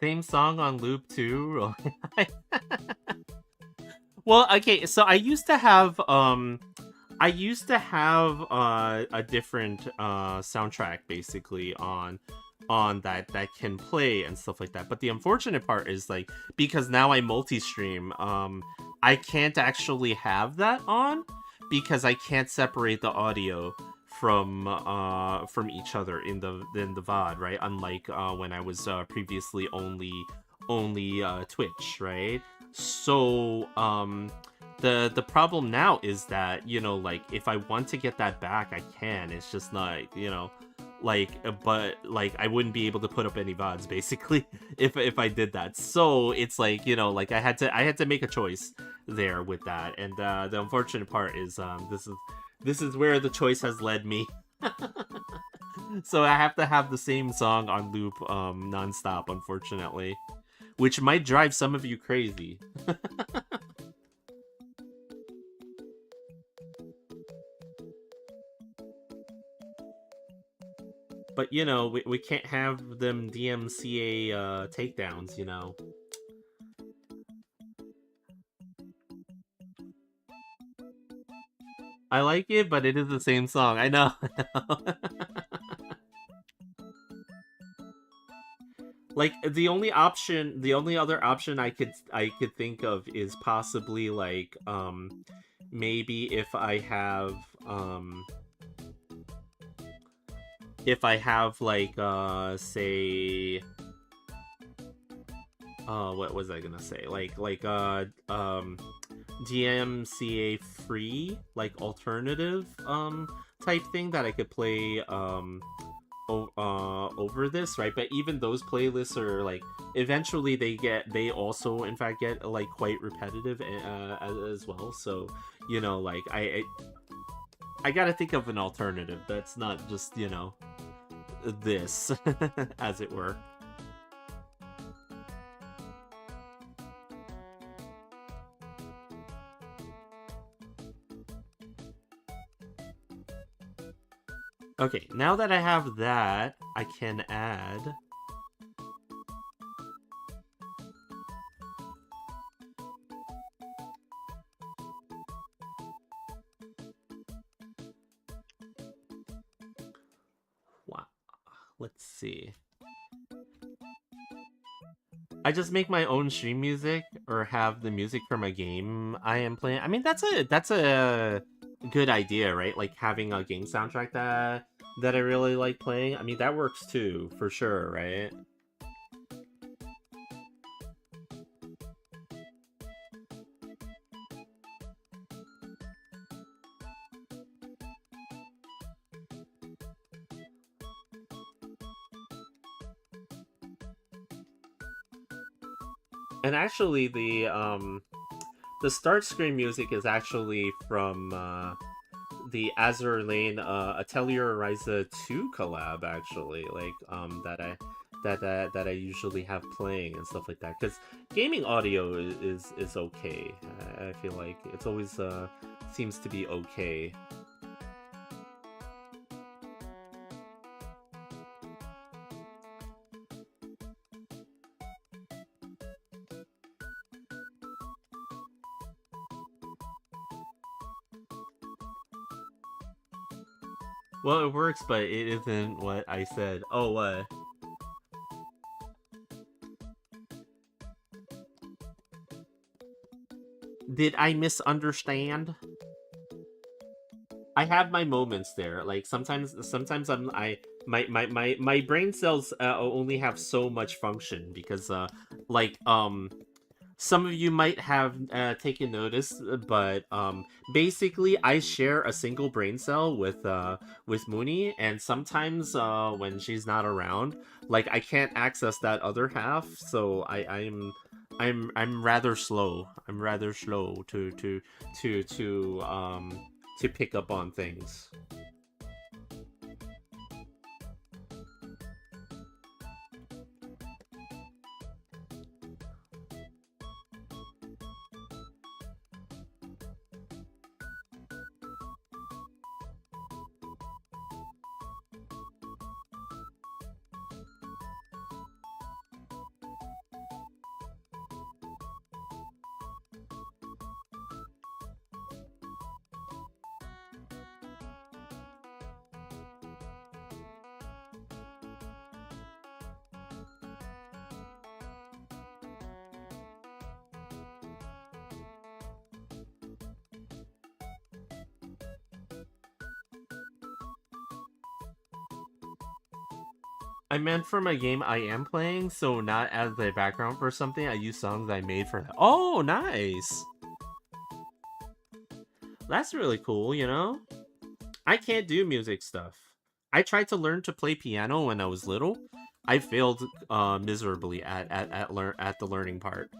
A: Same song on loop too? Well, okay, so I used to have a different soundtrack basically on that can play and stuff like that. But the unfortunate part is like because now I multi-stream, I can't actually have that on because I can't separate the audio from each other in the VOD, right? Unlike when I was previously only Twitch, right? So the problem now is that, you know, like if I want to get that back, I can. It's just not, you know, but like I wouldn't be able to put up any VODs basically if I did that. So it's like, you know, like I had to make a choice there with that, and the unfortunate part is this is where the choice has led me. So I have to have the same song on loop nonstop, unfortunately, which might drive some of you crazy. But, you know, we can't have them DMCA takedowns, you know. I like it, but it is the same song. I know. Like the only other option I could think of is possibly like maybe if I have like say what was I gonna say, like DMCA free like alternative type thing that I could play over this, right? But even those playlists are like eventually they also in fact get like quite repetitive as well. So, you know, like I gotta think of an alternative that's not just, you know, this as it were. Okay, now that I have that, I can add wow. Let's see. I just make my own stream music or have the music from a game I am playing. I mean, that's a good idea, right? Like having a game soundtrack that I really like playing. I mean, that works too, for sure, right? And actually, the start screen music is actually from the Azure Lane Atelier Ryza 2 collab, actually, like that I usually have playing and stuff like that. Because gaming audio is okay. I feel like it's always seems to be okay. Well, it works, but it isn't what I said. Oh, what? Did I misunderstand? I have my moments there. Like sometimes my brain cells only have so much function because like some of you might have taken notice, but basically I share a single brain cell with Mooney, and sometimes when she's not around, like I can't access that other half, so I'm rather slow. I'm rather slow to pick up on things. I meant for my game I am playing, so not as the background for something. I use songs I made for that. Oh, nice! That's really cool, you know? I can't do music stuff. I tried to learn to play piano when I was little. I failed miserably at the learning part.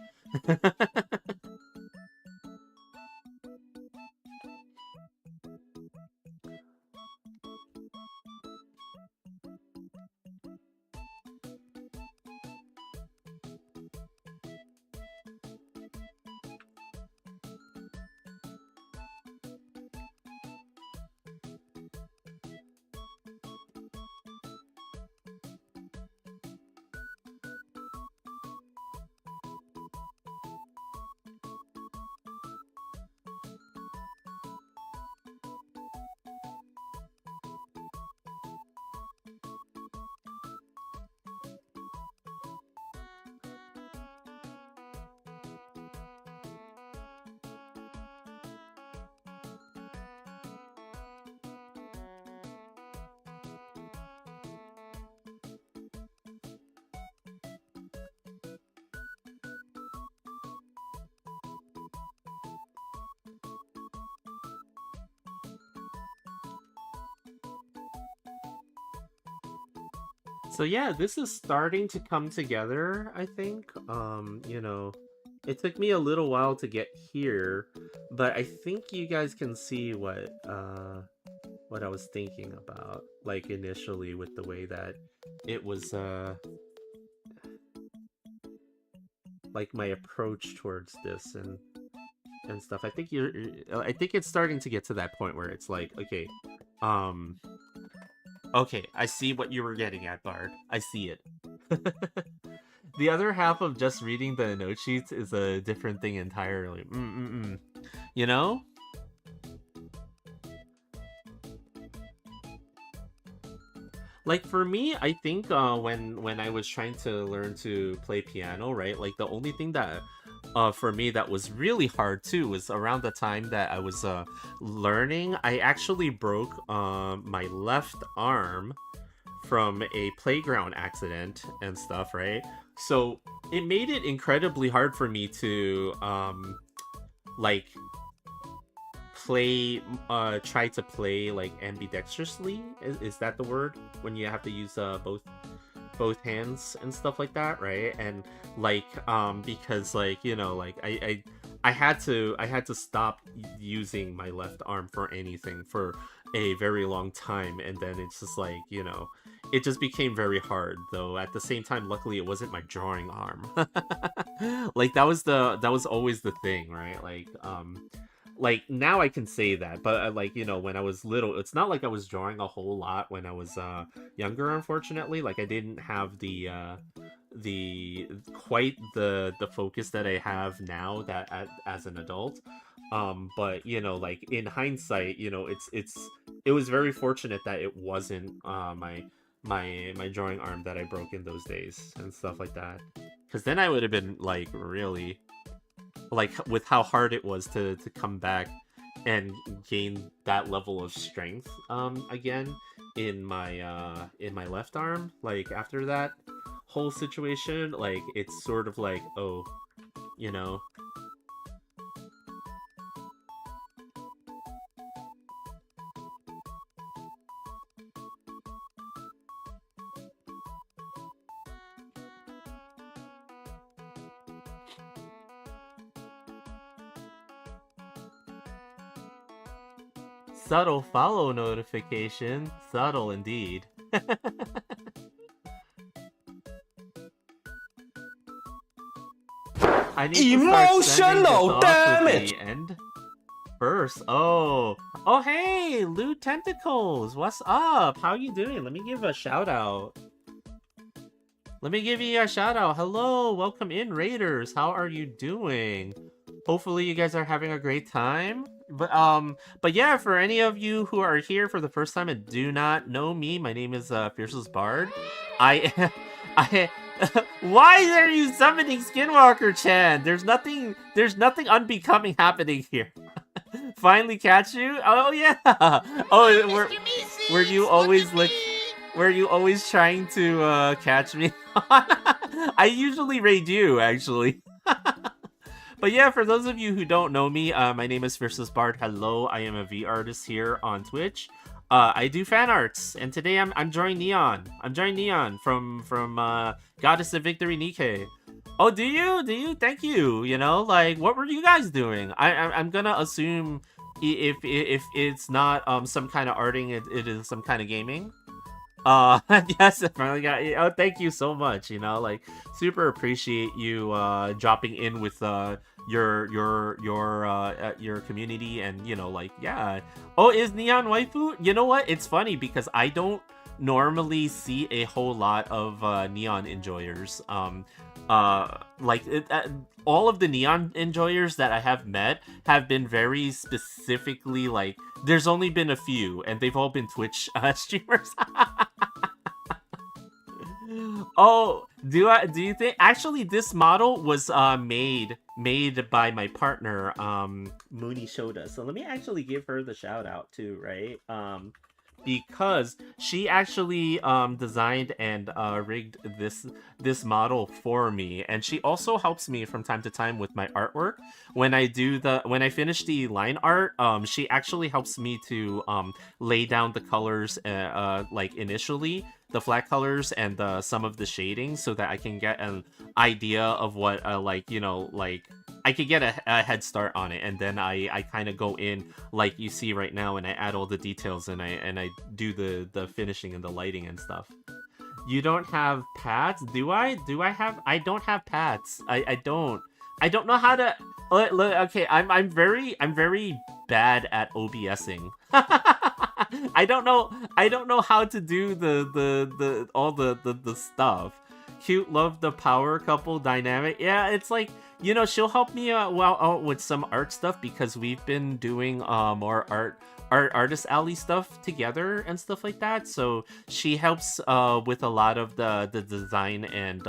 A: So yeah, this is starting to come together, I think. You know, it took me a little while to get here, but I think you guys can see what I was thinking about, like initially with the way that it was like my approach towards this and stuff. I think it's starting to get to that point where it's like, okay, um okay, I see what you were getting at, Bard. I see it. The other half of just reading the note sheets is a different thing entirely. You know? Like for me, I think when I was trying to learn to play piano, right? Like the only thing that for me that was really hard too was around the time that I was learning. I actually broke my left arm from a playground accident and stuff, right? So it made it incredibly hard for me to like try to play like ambidextrously. Is that the word when you have to use both hands and stuff like that, right? And like because like, you know, like I had to stop using my left arm for anything for a very long time, and then it's just like, you know, it just became very hard. Though at the same time, luckily it wasn't my drawing arm. Like that was always the thing, right? Like now I can say that, but like, you know, when I was little, it's not like I was drawing a whole lot when I was younger, unfortunately. Like I didn't have the quite the focus that I have now that as an adult. But you know, like in hindsight, you know, it was very fortunate that it wasn't my drawing arm that I broke in those days and stuff like that, because then I would have been like really, like with how hard it was to come back and gain that level of strength again in my left arm. Like after that whole situation, like it's sort of like, oh, you know. Subtle follow notification. Subtle indeed. I need
B: Emotional, damn it!
A: The end first. Oh, hey, Lou Tentacles, what's up? How you doing? Let me give a shout out. Let me give you a shout out. Hello, welcome in, Raiders. How are you doing? Hopefully you guys are having a great time. But yeah, for any of you who are here for the first time and do not know me, my name is Fiercestbard. I why are you summoning Skinwalker Chan? There's nothing unbecoming happening here. Finally catch you? Oh yeah. Oh, were you always trying to catch me? I usually raid you, actually. But yeah, for those of you who don't know me, my name is Fiercestbard. Hello, I am a V artist here on Twitch. I do fan arts, and today I'm drawing Neon. I'm drawing Neon from Goddess of Victory Nikkei. Oh, do you? Do you? Thank you. You know, like, what were you guys doing? I'm gonna assume if it's not some kind of arting, it is some kind of gaming. Yes, I finally got. Oh, thank you so much. You know, like, super appreciate you dropping in with your community, and you know, like, yeah. Oh, is Neon waifu? You know what? It's funny because I don't normally see a whole lot of Neon enjoyers. All of the Neon enjoyers that I have met have been very specifically, like, there's only been a few, and they've all been Twitch streamers. Oh, do you think actually this model was made by my partner Mooney Shoda. So let me actually give her the shout out too, right? Because she actually designed and rigged this model for me, and she also helps me from time to time with my artwork. When I finish the line art, she actually helps me to lay down the colors like initially, the flat colors and some of the shading, so that I can get an idea of what like, you know, like, I could get a head start on it, and then I kind of go in like you see right now, and I add all the details, and I do the finishing and the lighting and stuff. You don't have pads? Do I? I don't have pads. I don't know how to. Okay, I'm very bad at OBSing. I don't know how to do the stuff. Cute, love the power couple dynamic. Yeah, it's like, you know, she'll help me out with some art stuff, because we've been doing more artist alley stuff together and stuff like that. So she helps with a lot of the design and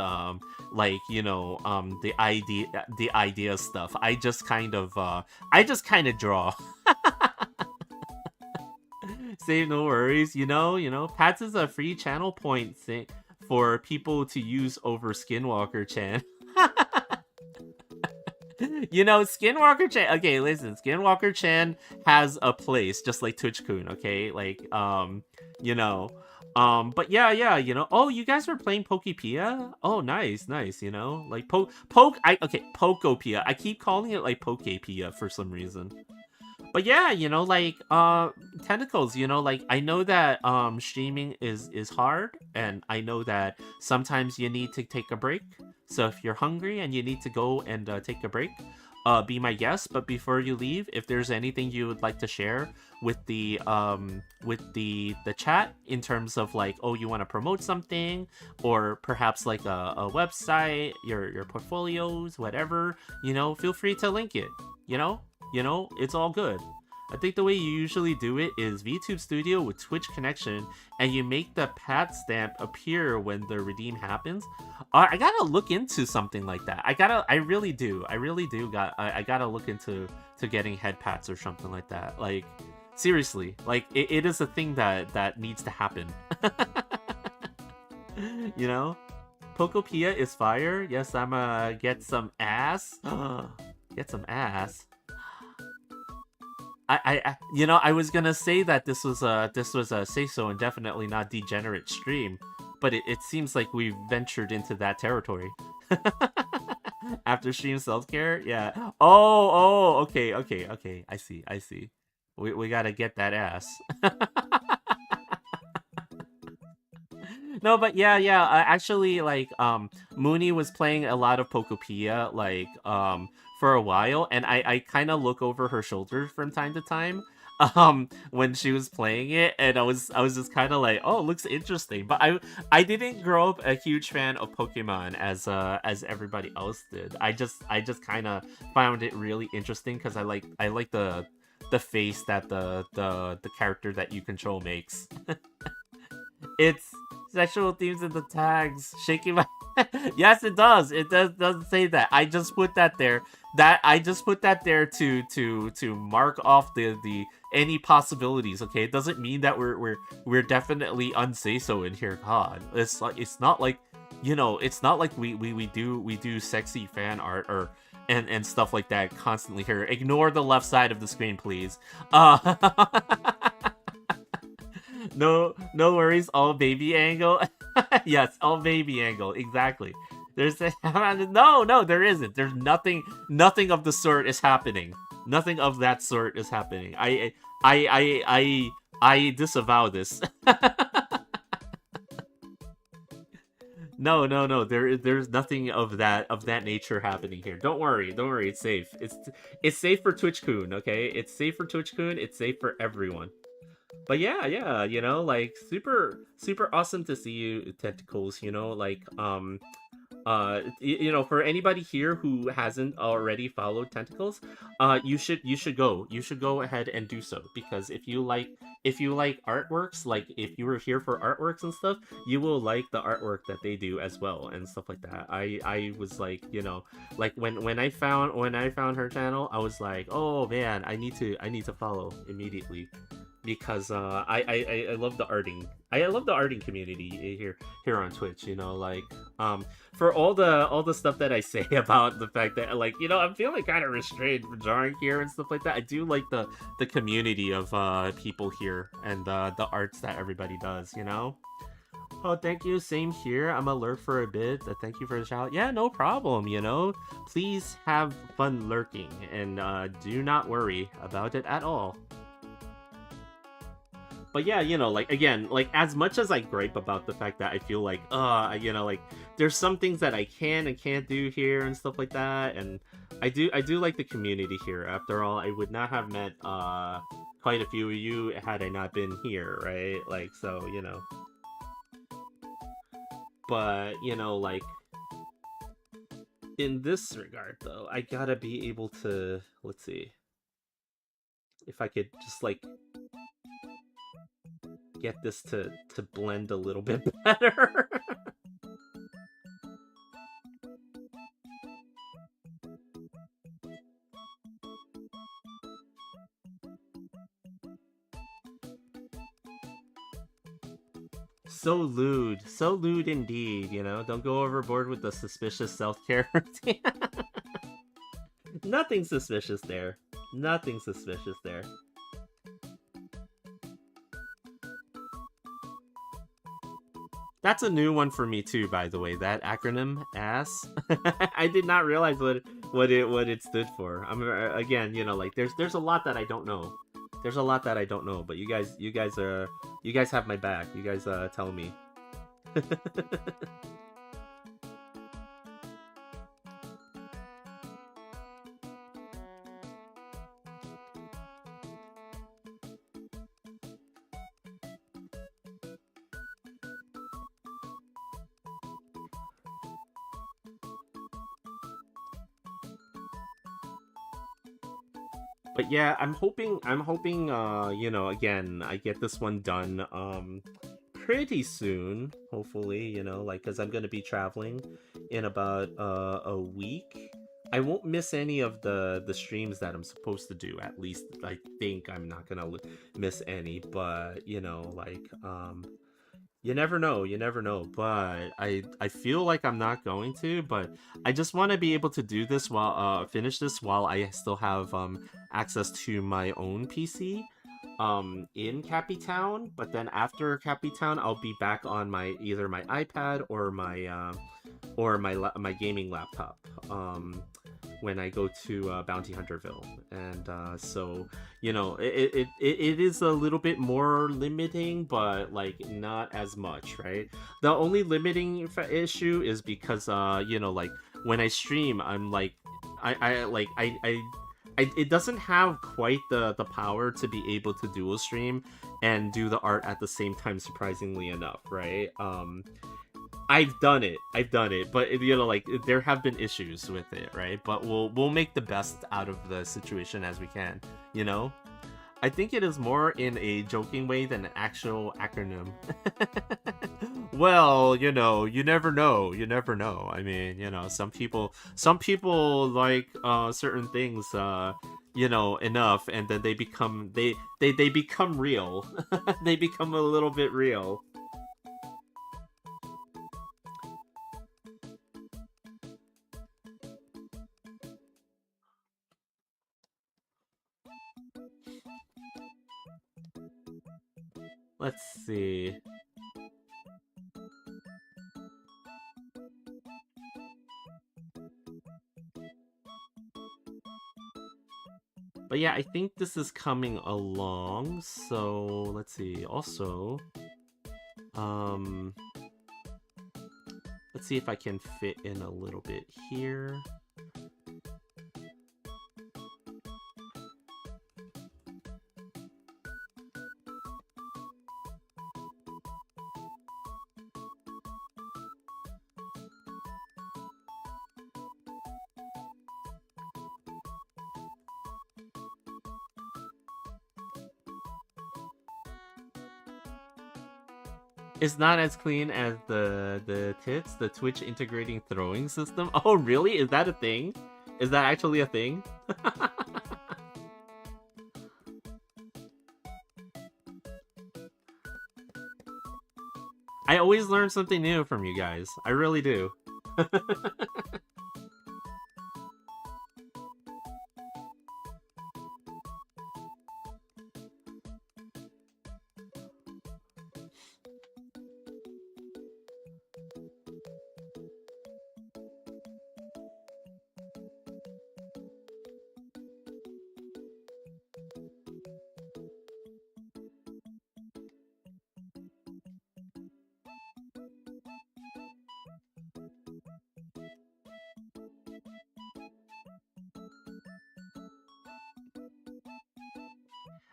A: like, you know, the idea stuff. I just kind of draw. Save, no worries. You know, Pats is a free channel point thing for people to use over Skinwalker Chan. You know, Skinwalker Chan. Okay, listen, Skinwalker Chan has a place, just like Twitch-kun. Okay, like, you know, but yeah, you know. Oh, you guys were playing Pokepia? Oh, nice. You know, like Pokopia. I keep calling it like Pokepia for some reason. But yeah, you know, like, tentacles, you know, like, I know that streaming is hard, and I know that sometimes you need to take a break. So if you're hungry and you need to go and take a break, be my guest. But before you leave, if there's anything you would like to share with the chat, in terms of like, oh, you want to promote something, or perhaps like a website, your portfolios, whatever, you know, feel free to link it. You know, it's all good. I think the way you usually do it is VTube Studio with Twitch connection, and you make the pad stamp appear when the redeem happens. I gotta look into something like that. I really do. I gotta look into getting head pats or something like that. Like, seriously, like, it is a thing that needs to happen. You know, Pokopia is fire. Yes, I'ma get some ass. Get some ass. I you know, I was gonna say that this was a say so and definitely not degenerate stream, but it seems like we've ventured into that territory. After stream self-care, yeah. Oh, okay. I see. We gotta get that ass. No, but yeah. Actually, like, Mooney was playing a lot of Pokopia, like, for a while, and I kind of look over her shoulder from time to time, when she was playing it, and I was just kind of like, oh, it looks interesting. But I didn't grow up a huge fan of Pokemon as everybody else did. I just kind of found it really interesting because I like the face that the character that you control makes. It's sexual themes in the tags. Shaking my yes, it does. It doesn't say that. I just put that there. I just put that there to mark off the any possibilities. Okay, it doesn't mean that we're definitely unsay so in here. God, it's not like, you know, it's not like we do sexy fan art or and stuff like that constantly here. Ignore the left side of the screen, please. no worries. All baby angle. Yes, all baby angle. Exactly. There's a, no, there isn't. There's nothing of the sort is happening. Nothing of that sort is happening. I disavow this. No. There's nothing of that nature happening here. Don't worry. Don't worry. It's safe. It's safe for Twitch-kun, okay? It's safe for Twitch-kun. It's safe for everyone. But yeah, like super awesome to see you, Tentacles, like for anybody here who hasn't already followed Tentacles, you should go ahead and do so, because if you like artworks, like if you were here for artworks and stuff, you will like the artwork that they do as well and stuff like that. I was like, like when I found her channel, I was like, oh man, I need to follow immediately, because I love the arting. I love the arting community here on Twitch. Like for all the stuff that I say about the fact that, like, I'm feeling kind of restrained for drawing here and stuff like that. I do like the community of people here and the arts that everybody does. Oh, thank you. Same here. I'm alert for a bit. Thank you for the shout. Yeah, no problem. Please have fun lurking, and do not worry about it at all. But yeah, like, again, like, as much as I gripe about the fact that I feel like, like, there's some things that I can and can't do here and stuff like that, and I do like the community here. After all, I would not have met quite a few of you had I not been here, right? Like, so, but, like, in this regard, though, I gotta be able to, let's see, if I could just, like, get this to blend a little bit better. So lewd indeed. Don't go overboard with the suspicious self-care routine. Nothing suspicious there. Nothing suspicious there. That's a new one for me too, by the way. That acronym ASS. I did not realize what it stood for. Again, like, there's a lot that I don't know. There's a lot that I don't know, but you guys have my back. You guys tell me. But yeah, I'm hoping again, I get this one done pretty soon, hopefully, like, because I'm gonna be traveling in about a week. I won't miss any of the streams that I'm supposed to do. At least I think I'm not gonna miss any, but like, you never know, but I feel like I'm not going to, but I just want to be able to do this while finish this while I still have access to my own PC in Cappytown. But then after Cappytown, I'll be back on either my iPad or my gaming laptop when I go to Bounty Hunterville. And so, it is a little bit more limiting, but, like, not as much, right? The only limiting issue is because like, when I stream, I'm like, it doesn't have quite the power to be able to dual stream and do the art at the same time, surprisingly enough, right? I've done it, but like, there have been issues with it, right? But we'll make the best out of the situation as we can, I think it is more in a joking way than an actual acronym. Well, you never know. You never know. I mean, some people like certain things, enough, and then they become they become real. They become a little bit real. Let's see. But yeah, I think this is coming along. So let's see. Also, let's see if I can fit in a little bit here. It's not as clean as the tits, the Twitch integrating throwing system. Oh, really? Is that a thing? Is that actually a thing? I always learn something new from you guys. I really do.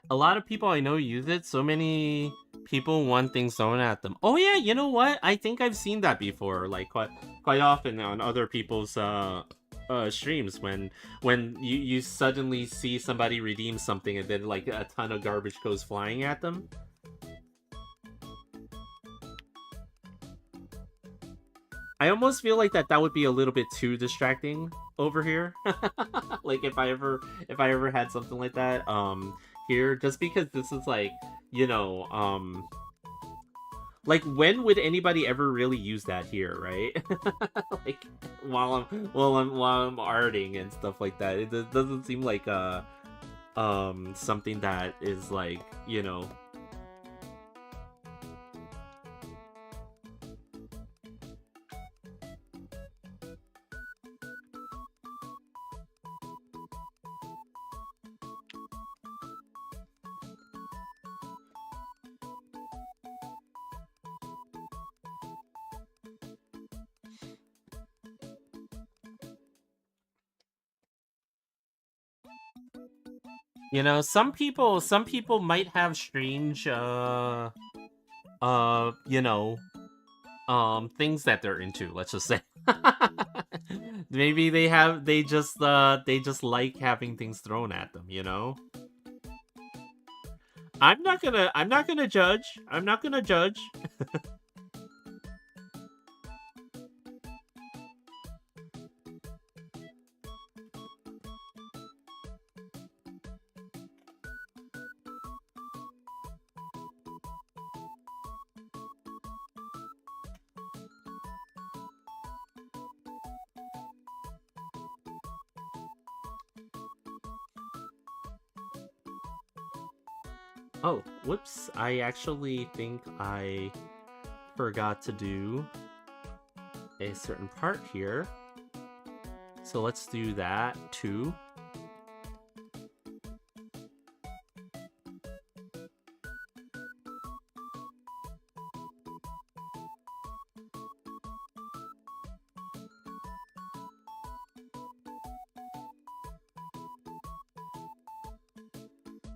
A: A lot of people I know use it. So many people want things thrown at them. Oh yeah, you know what? I think I've seen that before, like quite often on other people's streams when you suddenly see somebody redeem something and then like a ton of garbage goes flying at them. I almost feel like that would be a little bit too distracting over here. Like if I ever had something like that here, just because this is like, you know, like when would anybody ever really use that here, right? Like while I'm arting and stuff like that. It doesn't seem like something that is like, you know, you know, some people might have strange you know, things that they're into, let's just say. Maybe they just like having things thrown at them, you know? I'm not gonna judge. I'm not gonna judge. Oh, whoops. I actually think I forgot to do a certain part here. So let's do that too.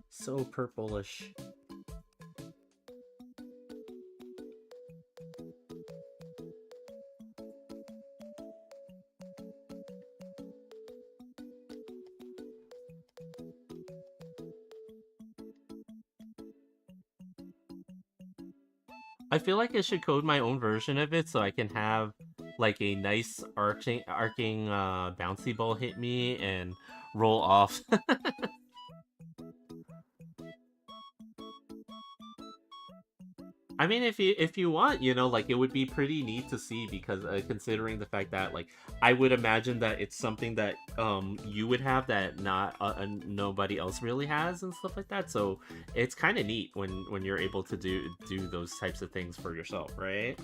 A: So purplish. I feel like I should code my own version of it so I can have like a nice arcing bouncy ball hit me and roll off. I mean, if you want, you know, like it would be pretty neat to see because considering the fact that like I would imagine that it's something that you would have that not nobody else really has and stuff like that. So it's kind of neat when you're able to do those types of things for yourself, right?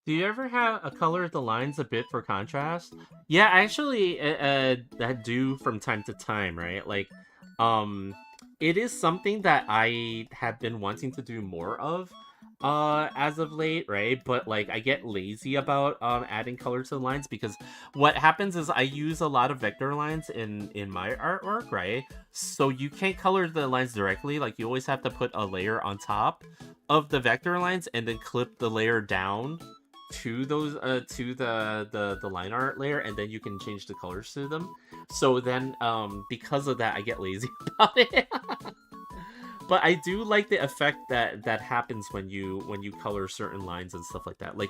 A: Do you ever have a color the lines a bit for contrast? Yeah, actually, that do from time to time, right? Like, um, it is something that I have been wanting to do more of, as of late, right? But like, I get lazy about adding color to the lines because what happens is I use a lot of vector lines in my artwork, right? So you can't color the lines directly. Like, you always have to put a layer on top of the vector lines and then clip the layer down to those to the line art layer, and then you can change the colors to them. So then because of that I get lazy about it. But I do like the effect that happens when you color certain lines and stuff like that. Like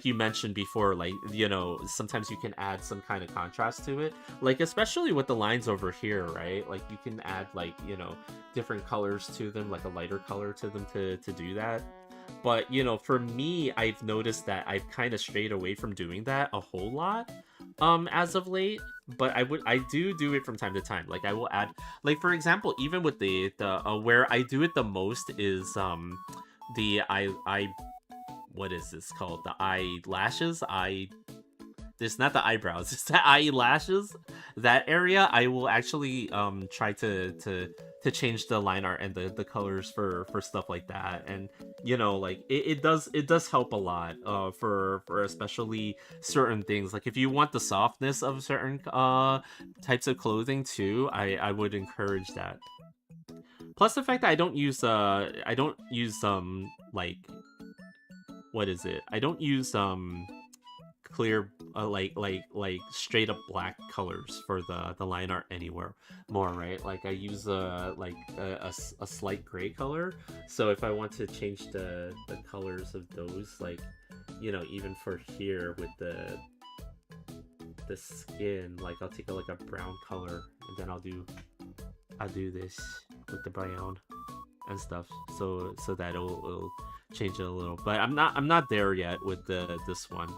A: you mentioned before, like, you know, sometimes you can add some kind of contrast to it, like especially with the lines over here, right? Like you can add, like, you know, different colors to them, like a lighter color to them to do that. But, you know, for me, I've noticed that I've kind of strayed away from doing that a whole lot as of late. But I do it from time to time. Like I will add, like, for example, even with the where I do it the most is the I what is this called, the eyelashes. It's not the eyebrows, it's the eyelashes. That area I will actually try to change the line art and the colors for stuff like that. And you know, like it does help a lot for especially certain things. Like if you want the softness of certain types of clothing too, I would encourage that. Plus the fact that I don't use like, what is it, I don't use clear like straight up black colors for the line art anywhere more, right? Like I use a slight gray color. So if I want to change the colors of those, like, you know, even for here with the skin, like I'll take like a brown color and then I'll do this with the brown and stuff, so that it'll change it a little. But I'm not there yet with this one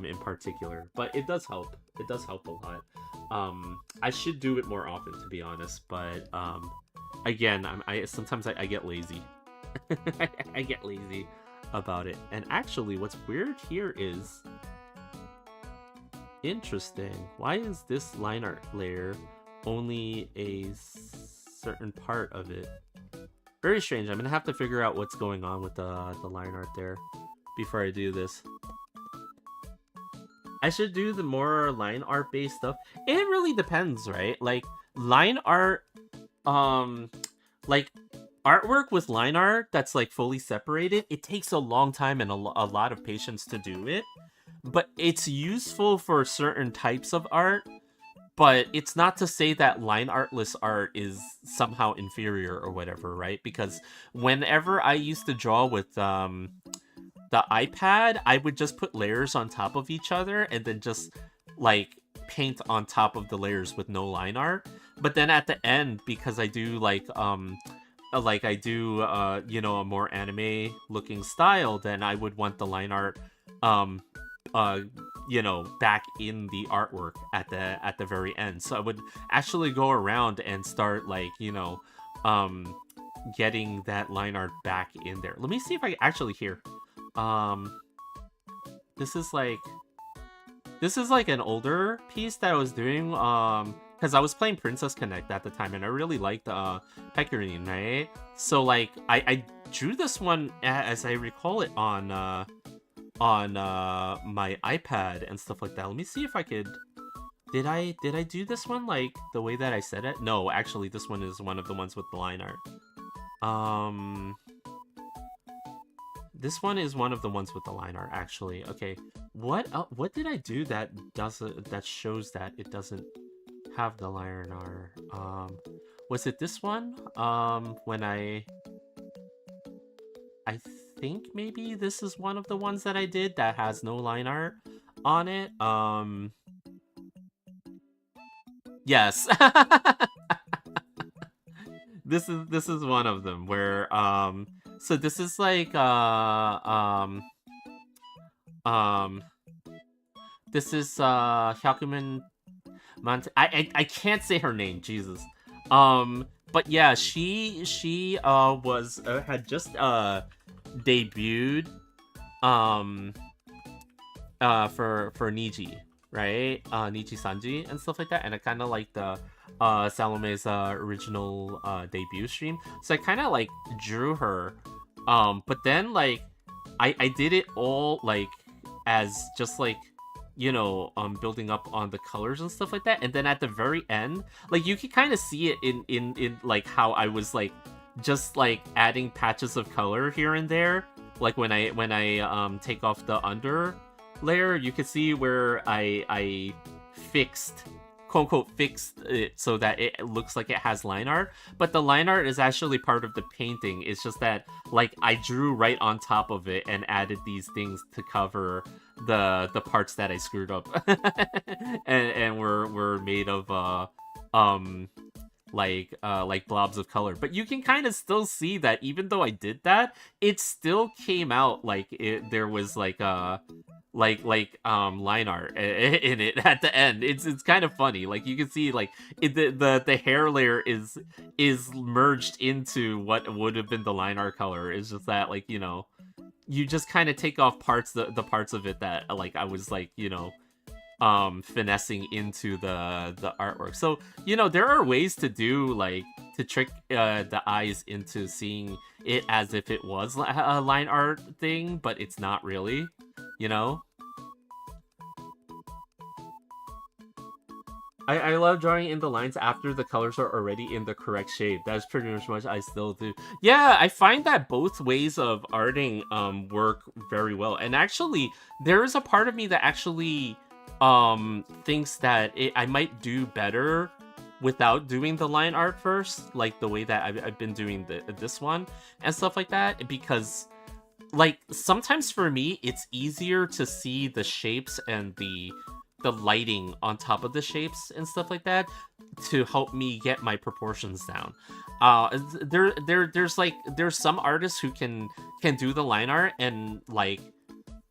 A: in particular, but it does help. It does help a lot. I should do it more often, to be honest, but again, I sometimes I get lazy. I get lazy about it. And actually, what's weird here is interesting. Why is this line art layer only a certain part of it? Very strange. I'm gonna have to figure out what's going on with the line art there before I do this. I should do the more line art based stuff. It really depends, right? Like line art, like artwork with line art that's like fully separated, it takes a long time and a lot of patience to do it. But it's useful for certain types of art. But it's not to say that line artless art is somehow inferior or whatever, right? Because whenever I used to draw with the iPad, I would just put layers on top of each other and then just like paint on top of the layers with no line art. But then at the end, because I do like I do you know, a more anime looking style, then I would want the line art you know, back in the artwork at the very end. So I would actually go around and start, like, you know, getting that line art back in there. Let me see if I actually here. This is like an older piece that I was doing because I was playing Princess Connect at the time, and I really liked Pecorine, right? So like I drew this one as I recall it on my iPad and stuff like that. Let me see if I could. Did I do this one like the way that I said it? No, actually, this one is one of the ones with the line art. This one is one of the ones with the line art, actually. Okay, what did I do that shows that it doesn't have the line art? Was it this one? When I think maybe this is one of the ones that I did that has no line art on it. Yes. This is one of them where so this is like this is Hyakumen I can't say her name, Jesus. But yeah, she was had just debuted for Niji, right? Niji Sanji and stuff like that, and I kind of like the Salome's original debut stream, so I kind of like drew her, but then like I did it all like as just like, you know, building up on the colors and stuff like that, and then at the very end, like you can kind of see it in like how I was like just like adding patches of color here and there, like when I take off the under layer, you can see where I fixed, quote unquote, fixed it so that it looks like it has line art, but the line art is actually part of the painting. It's just that like I drew right on top of it and added these things to cover the parts that I screwed up and were made of like blobs of color. But you can kind of still see that even though I did that, it still came out like there was like line art in it at the end. It's kind of funny. Like you can see like the hair layer is merged into what would have been the line art color. It's just that, like, you know, you just kind of take off parts, the parts of it that like I was like, you know, finessing into the artwork. So, you know, there are ways to do like to trick the eyes into seeing it as if it was a line art thing, but it's not really, you know. I love drawing in the lines after the colors are already in the correct shape. That's pretty much what I still do. Yeah, I find that both ways of arting work very well. And actually, there is a part of me that actually thinks that I might do better without doing the line art first, like the way that I've been doing this one and stuff like that, because like sometimes for me it's easier to see the shapes and the lighting on top of the shapes and stuff like that to help me get my proportions down. There's some artists who can do the line art and like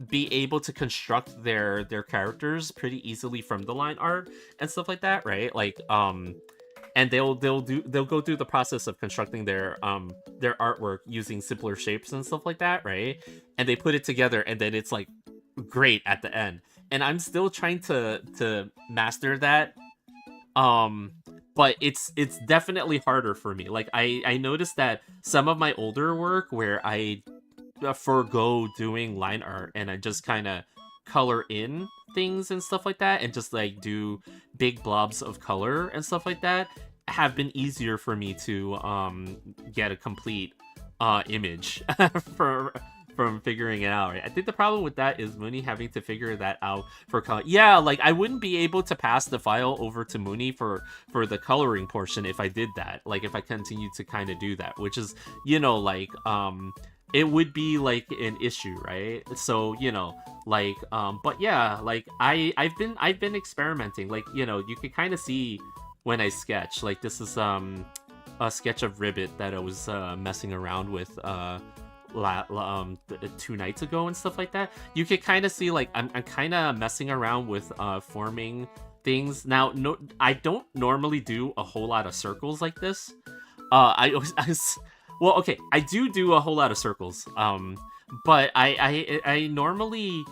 A: be able to construct their characters pretty easily from the line art and stuff like that, right? Like and they'll go through the process of constructing their artwork using simpler shapes and stuff like that, right? And they put it together and then it's like great at the end. And I'm still trying to master that, but it's definitely harder for me. Like I noticed that some of my older work where I forgo doing line art and I just kind of color in things and stuff like that and just like do big blobs of color and stuff like that have been easier for me to get a complete image from figuring it out, right? I think the problem with that is Mooney having to figure that out for color. Yeah, like I wouldn't be able to pass the file over to Mooney for the coloring portion if I did that. Like if I continued to kind of do that, which is, you know, like it would be like an issue, right? So, you know, like but yeah, like I've been experimenting. Like, you know, you can kind of see when I sketch. Like this is a sketch of Ribbit that I was messing around with 2 nights ago and stuff like that. You can kind of see like I'm kind of messing around with forming things. Now, no, I don't normally do a whole lot of circles like this. Well, okay, I do a whole lot of circles. But I normally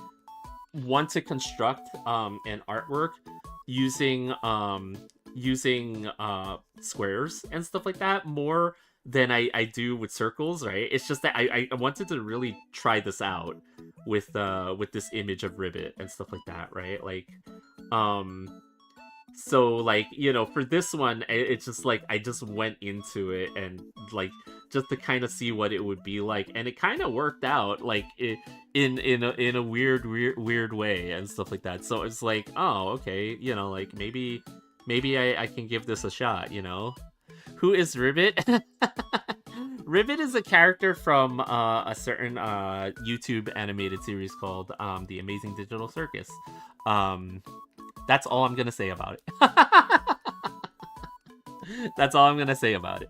A: want to construct an artwork using using squares and stuff like that more than I do with circles, right? It's just that I wanted to really try this out with this image of Ribbit and stuff like that, right? Like, so like, for this one, it's just like I just went into it and like just to kind of see what it would be like, and it kind of worked out like in a weird way and stuff like that. So it's like, oh, okay, like maybe I can give this a shot. Who is Ribbit? Ribbit is a character from a certain YouTube animated series called The Amazing Digital Circus. That's all I'm gonna say about it. That's all I'm gonna say about it.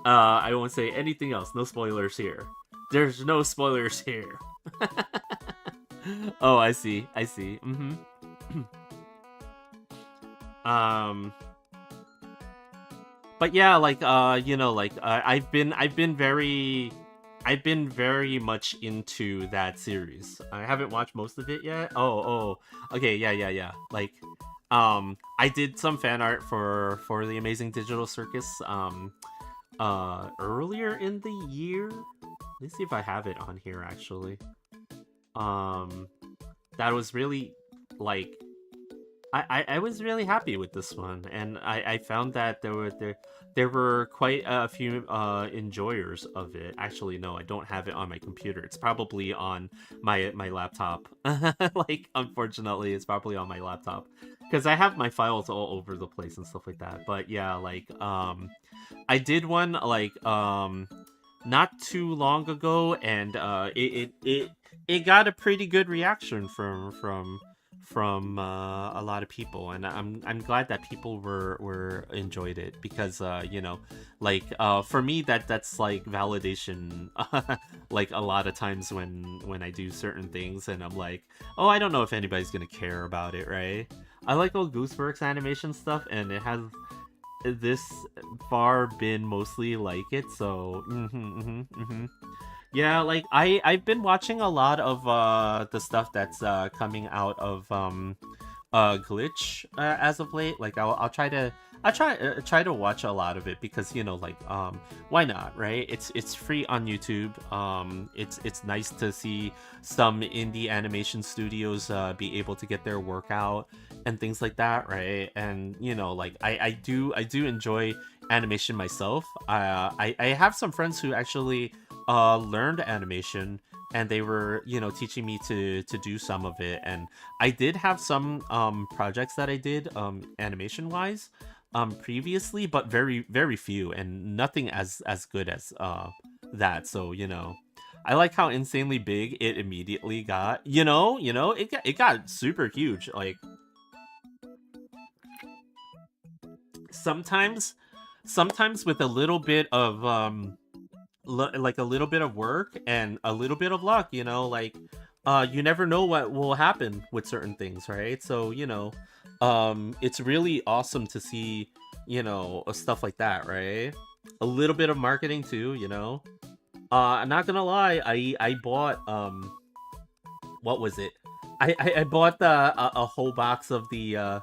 A: I won't say anything else. No spoilers here. There's no spoilers here. Oh, I see. Mm-hmm. But yeah, like I've been very much into that series. I haven't watched most of it yet. Oh, okay, yeah. Like, I did some fan art for the Amazing Digital Circus earlier in the year. Let me see if I have it on here actually. That was really like I was really happy with this one, and I found that there were quite a few enjoyers of it. Actually, no, I don't have it on my computer. It's probably on my laptop. Like, unfortunately, it's probably on my laptop because I have my files all over the place and stuff like that. But yeah, like I did one like not too long ago, and it got a pretty good reaction from a lot of people, and I'm glad that people were enjoyed it, because like for me that's like validation. Like, a lot of times when I do certain things and I'm like, oh, I don't know if anybody's gonna care about it, right? I like old Gooseworks animation stuff, and it has this far been mostly like it, so yeah, like I've been watching a lot of the stuff that's coming out of Glitch as of late. Like, I'll try to watch a lot of it, because like why not, right? It's free on YouTube. It's nice to see some indie animation studios be able to get their work out and things like that, right? And like I do enjoy animation myself. I have some friends who actually learned animation, and they were teaching me to do some of it, and I did have some projects that I did animation wise previously, but very very few, and nothing as good as that. So I like how insanely big it immediately got. It got super huge. Like, sometimes with a little bit of like a little bit of work and a little bit of luck, like you never know what will happen with certain things, right? So it's really awesome to see stuff like that, right? A little bit of marketing too. I'm not gonna lie, I bought what was it? I bought a whole box of the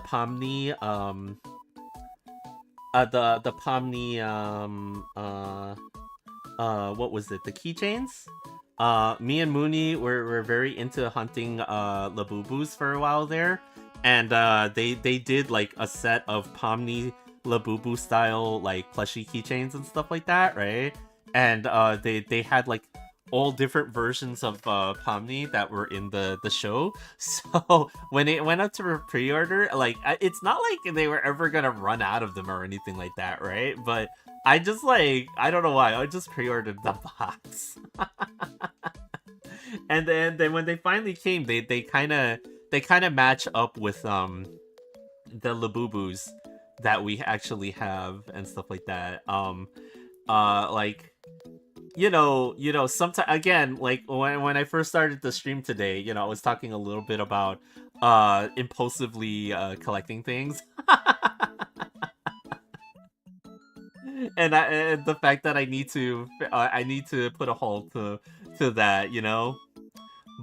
A: Pomni the Pomni what was it? The keychains? Me and Mooney were very into hunting Labubus for a while there, and they did like a set of Pomni Labubu style like plushie keychains and stuff like that, right? And they had like all different versions of Pomni that were in the show. So when it went up to pre-order, like, it's not like they were ever gonna run out of them or anything like that, right? But I just, like, I don't know why, I just pre-ordered the box. And then when they finally came, they kind of match up with the Labubus that we actually have and stuff like that. Like, sometimes, again, like when I first started the stream today, I was talking a little bit about impulsively collecting things. And the fact that I need to put a halt to that,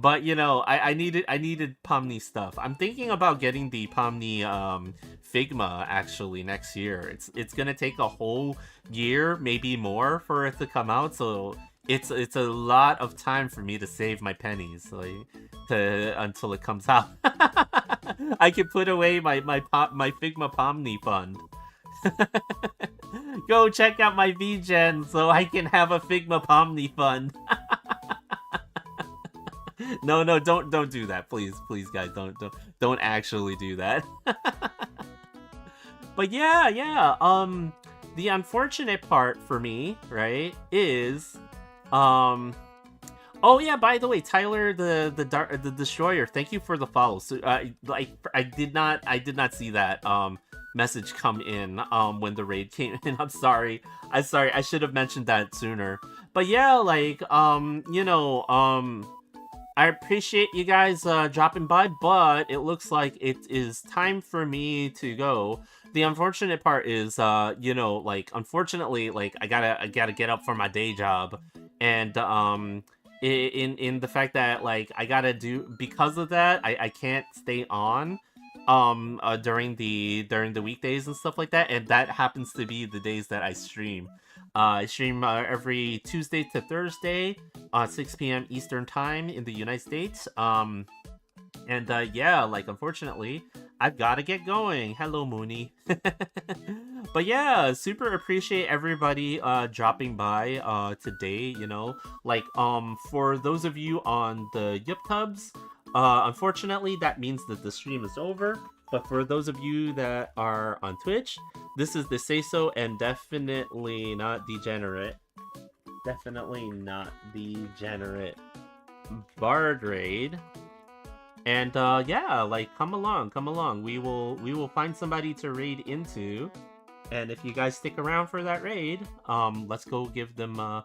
A: But you know, I needed Pomni stuff. I'm thinking about getting the Pomni Figma actually next year. It's gonna take a whole year, maybe more, for it to come out. So it's a lot of time for me to save my pennies, like until it comes out. I can put away my Figma Pomni fund. Go check out my VGen so I can have a Figma Pomni fund. No, don't do that, please, guys, don't actually do that. But yeah, the unfortunate part for me, right, is, oh yeah, by the way, Tyler the Destroyer, thank you for the follow. So, like, I did not see that message come in when the raid came in. I'm sorry. I should have mentioned that sooner. But yeah, like, you know, I appreciate you guys dropping by, but it looks like it is time for me to go. The unfortunate part is, you know, like, unfortunately, like, I gotta get up for my day job, and in the fact that, like, I gotta do, because of that, I can't stay on during the weekdays and stuff like that, and that happens to be the days that I stream. I stream every Tuesday to Thursday, 6 p.m. Eastern Time in the United States. And yeah, like, unfortunately, I've got to get going. Hello, Mooney. But yeah, super appreciate everybody dropping by today, you know. Like, for those of you on the YipTubs, unfortunately, that means that the stream is over. But for those of you that are on Twitch, this is the Say So, and definitely not degenerate. Definitely not degenerate Bard raid. And yeah, like, come along. We will find somebody to raid into. And if you guys stick around for that raid, let's go give them a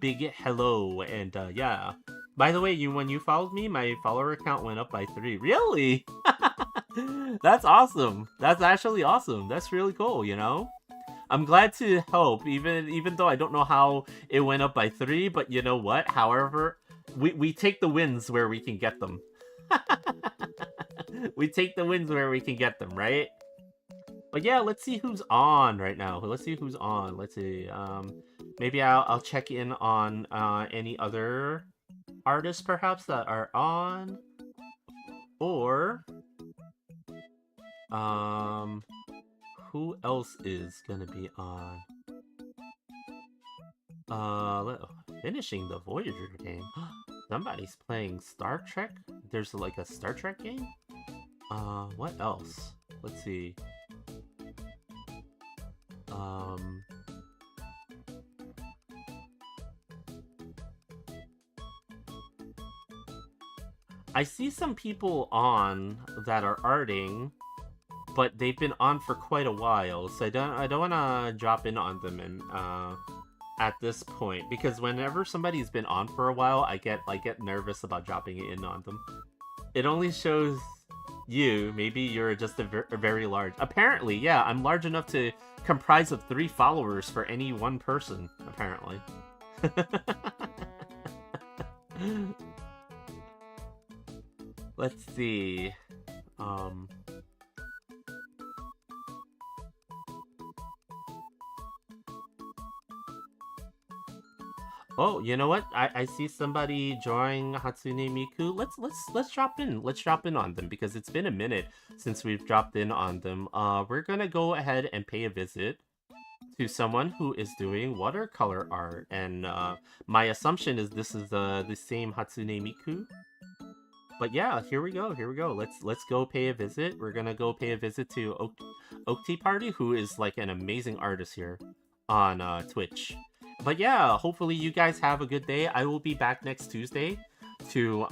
A: big hello. And yeah. By the way, when you followed me, my follower count went up by 3. Really? That's awesome. That's actually awesome. That's really cool, you know? I'm glad to help, even though I don't know how it went up by 3, but you know what? However, we take the wins where we can get them. We take the wins where we can get them, right? But yeah, let's see who's on right now. Let's see who's on. Let's see. Maybe I'll check in on any other artists perhaps that are on, or who else is gonna be on? Finishing the Voyager game. Somebody's playing Star Trek. There's like a Star Trek game. What else? Let's see. I see some people on that are arting, but they've been on for quite a while, so I don't want to drop in on them and at this point, because whenever somebody's been on for a while, I get nervous about dropping in on them. It only shows you. Maybe you're just a very large. Apparently, yeah, I'm large enough to comprise of 3 followers for any one person. Apparently. Let's see. Oh, you know what? I see somebody drawing Hatsune Miku. Let's drop in. Let's drop in on them, because it's been a minute since we've dropped in on them. We're gonna go ahead and pay a visit to someone who is doing watercolor art, and my assumption is this is the same Hatsune Miku. But yeah, here we go. Let's go pay a visit. We're gonna go pay a visit to Oak Tea Party, who is like an amazing artist here on Twitch. But yeah, hopefully you guys have a good day. I will be back next Tuesday to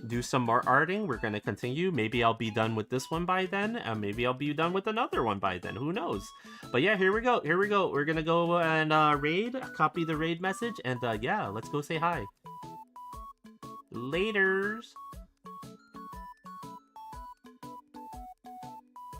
A: do some more arting. We're gonna continue. Maybe I'll be done with this one by then, and maybe I'll be done with another one by then. Who knows? But yeah, here we go. We're gonna go and raid, copy the raid message, and yeah, let's go say hi. Laters.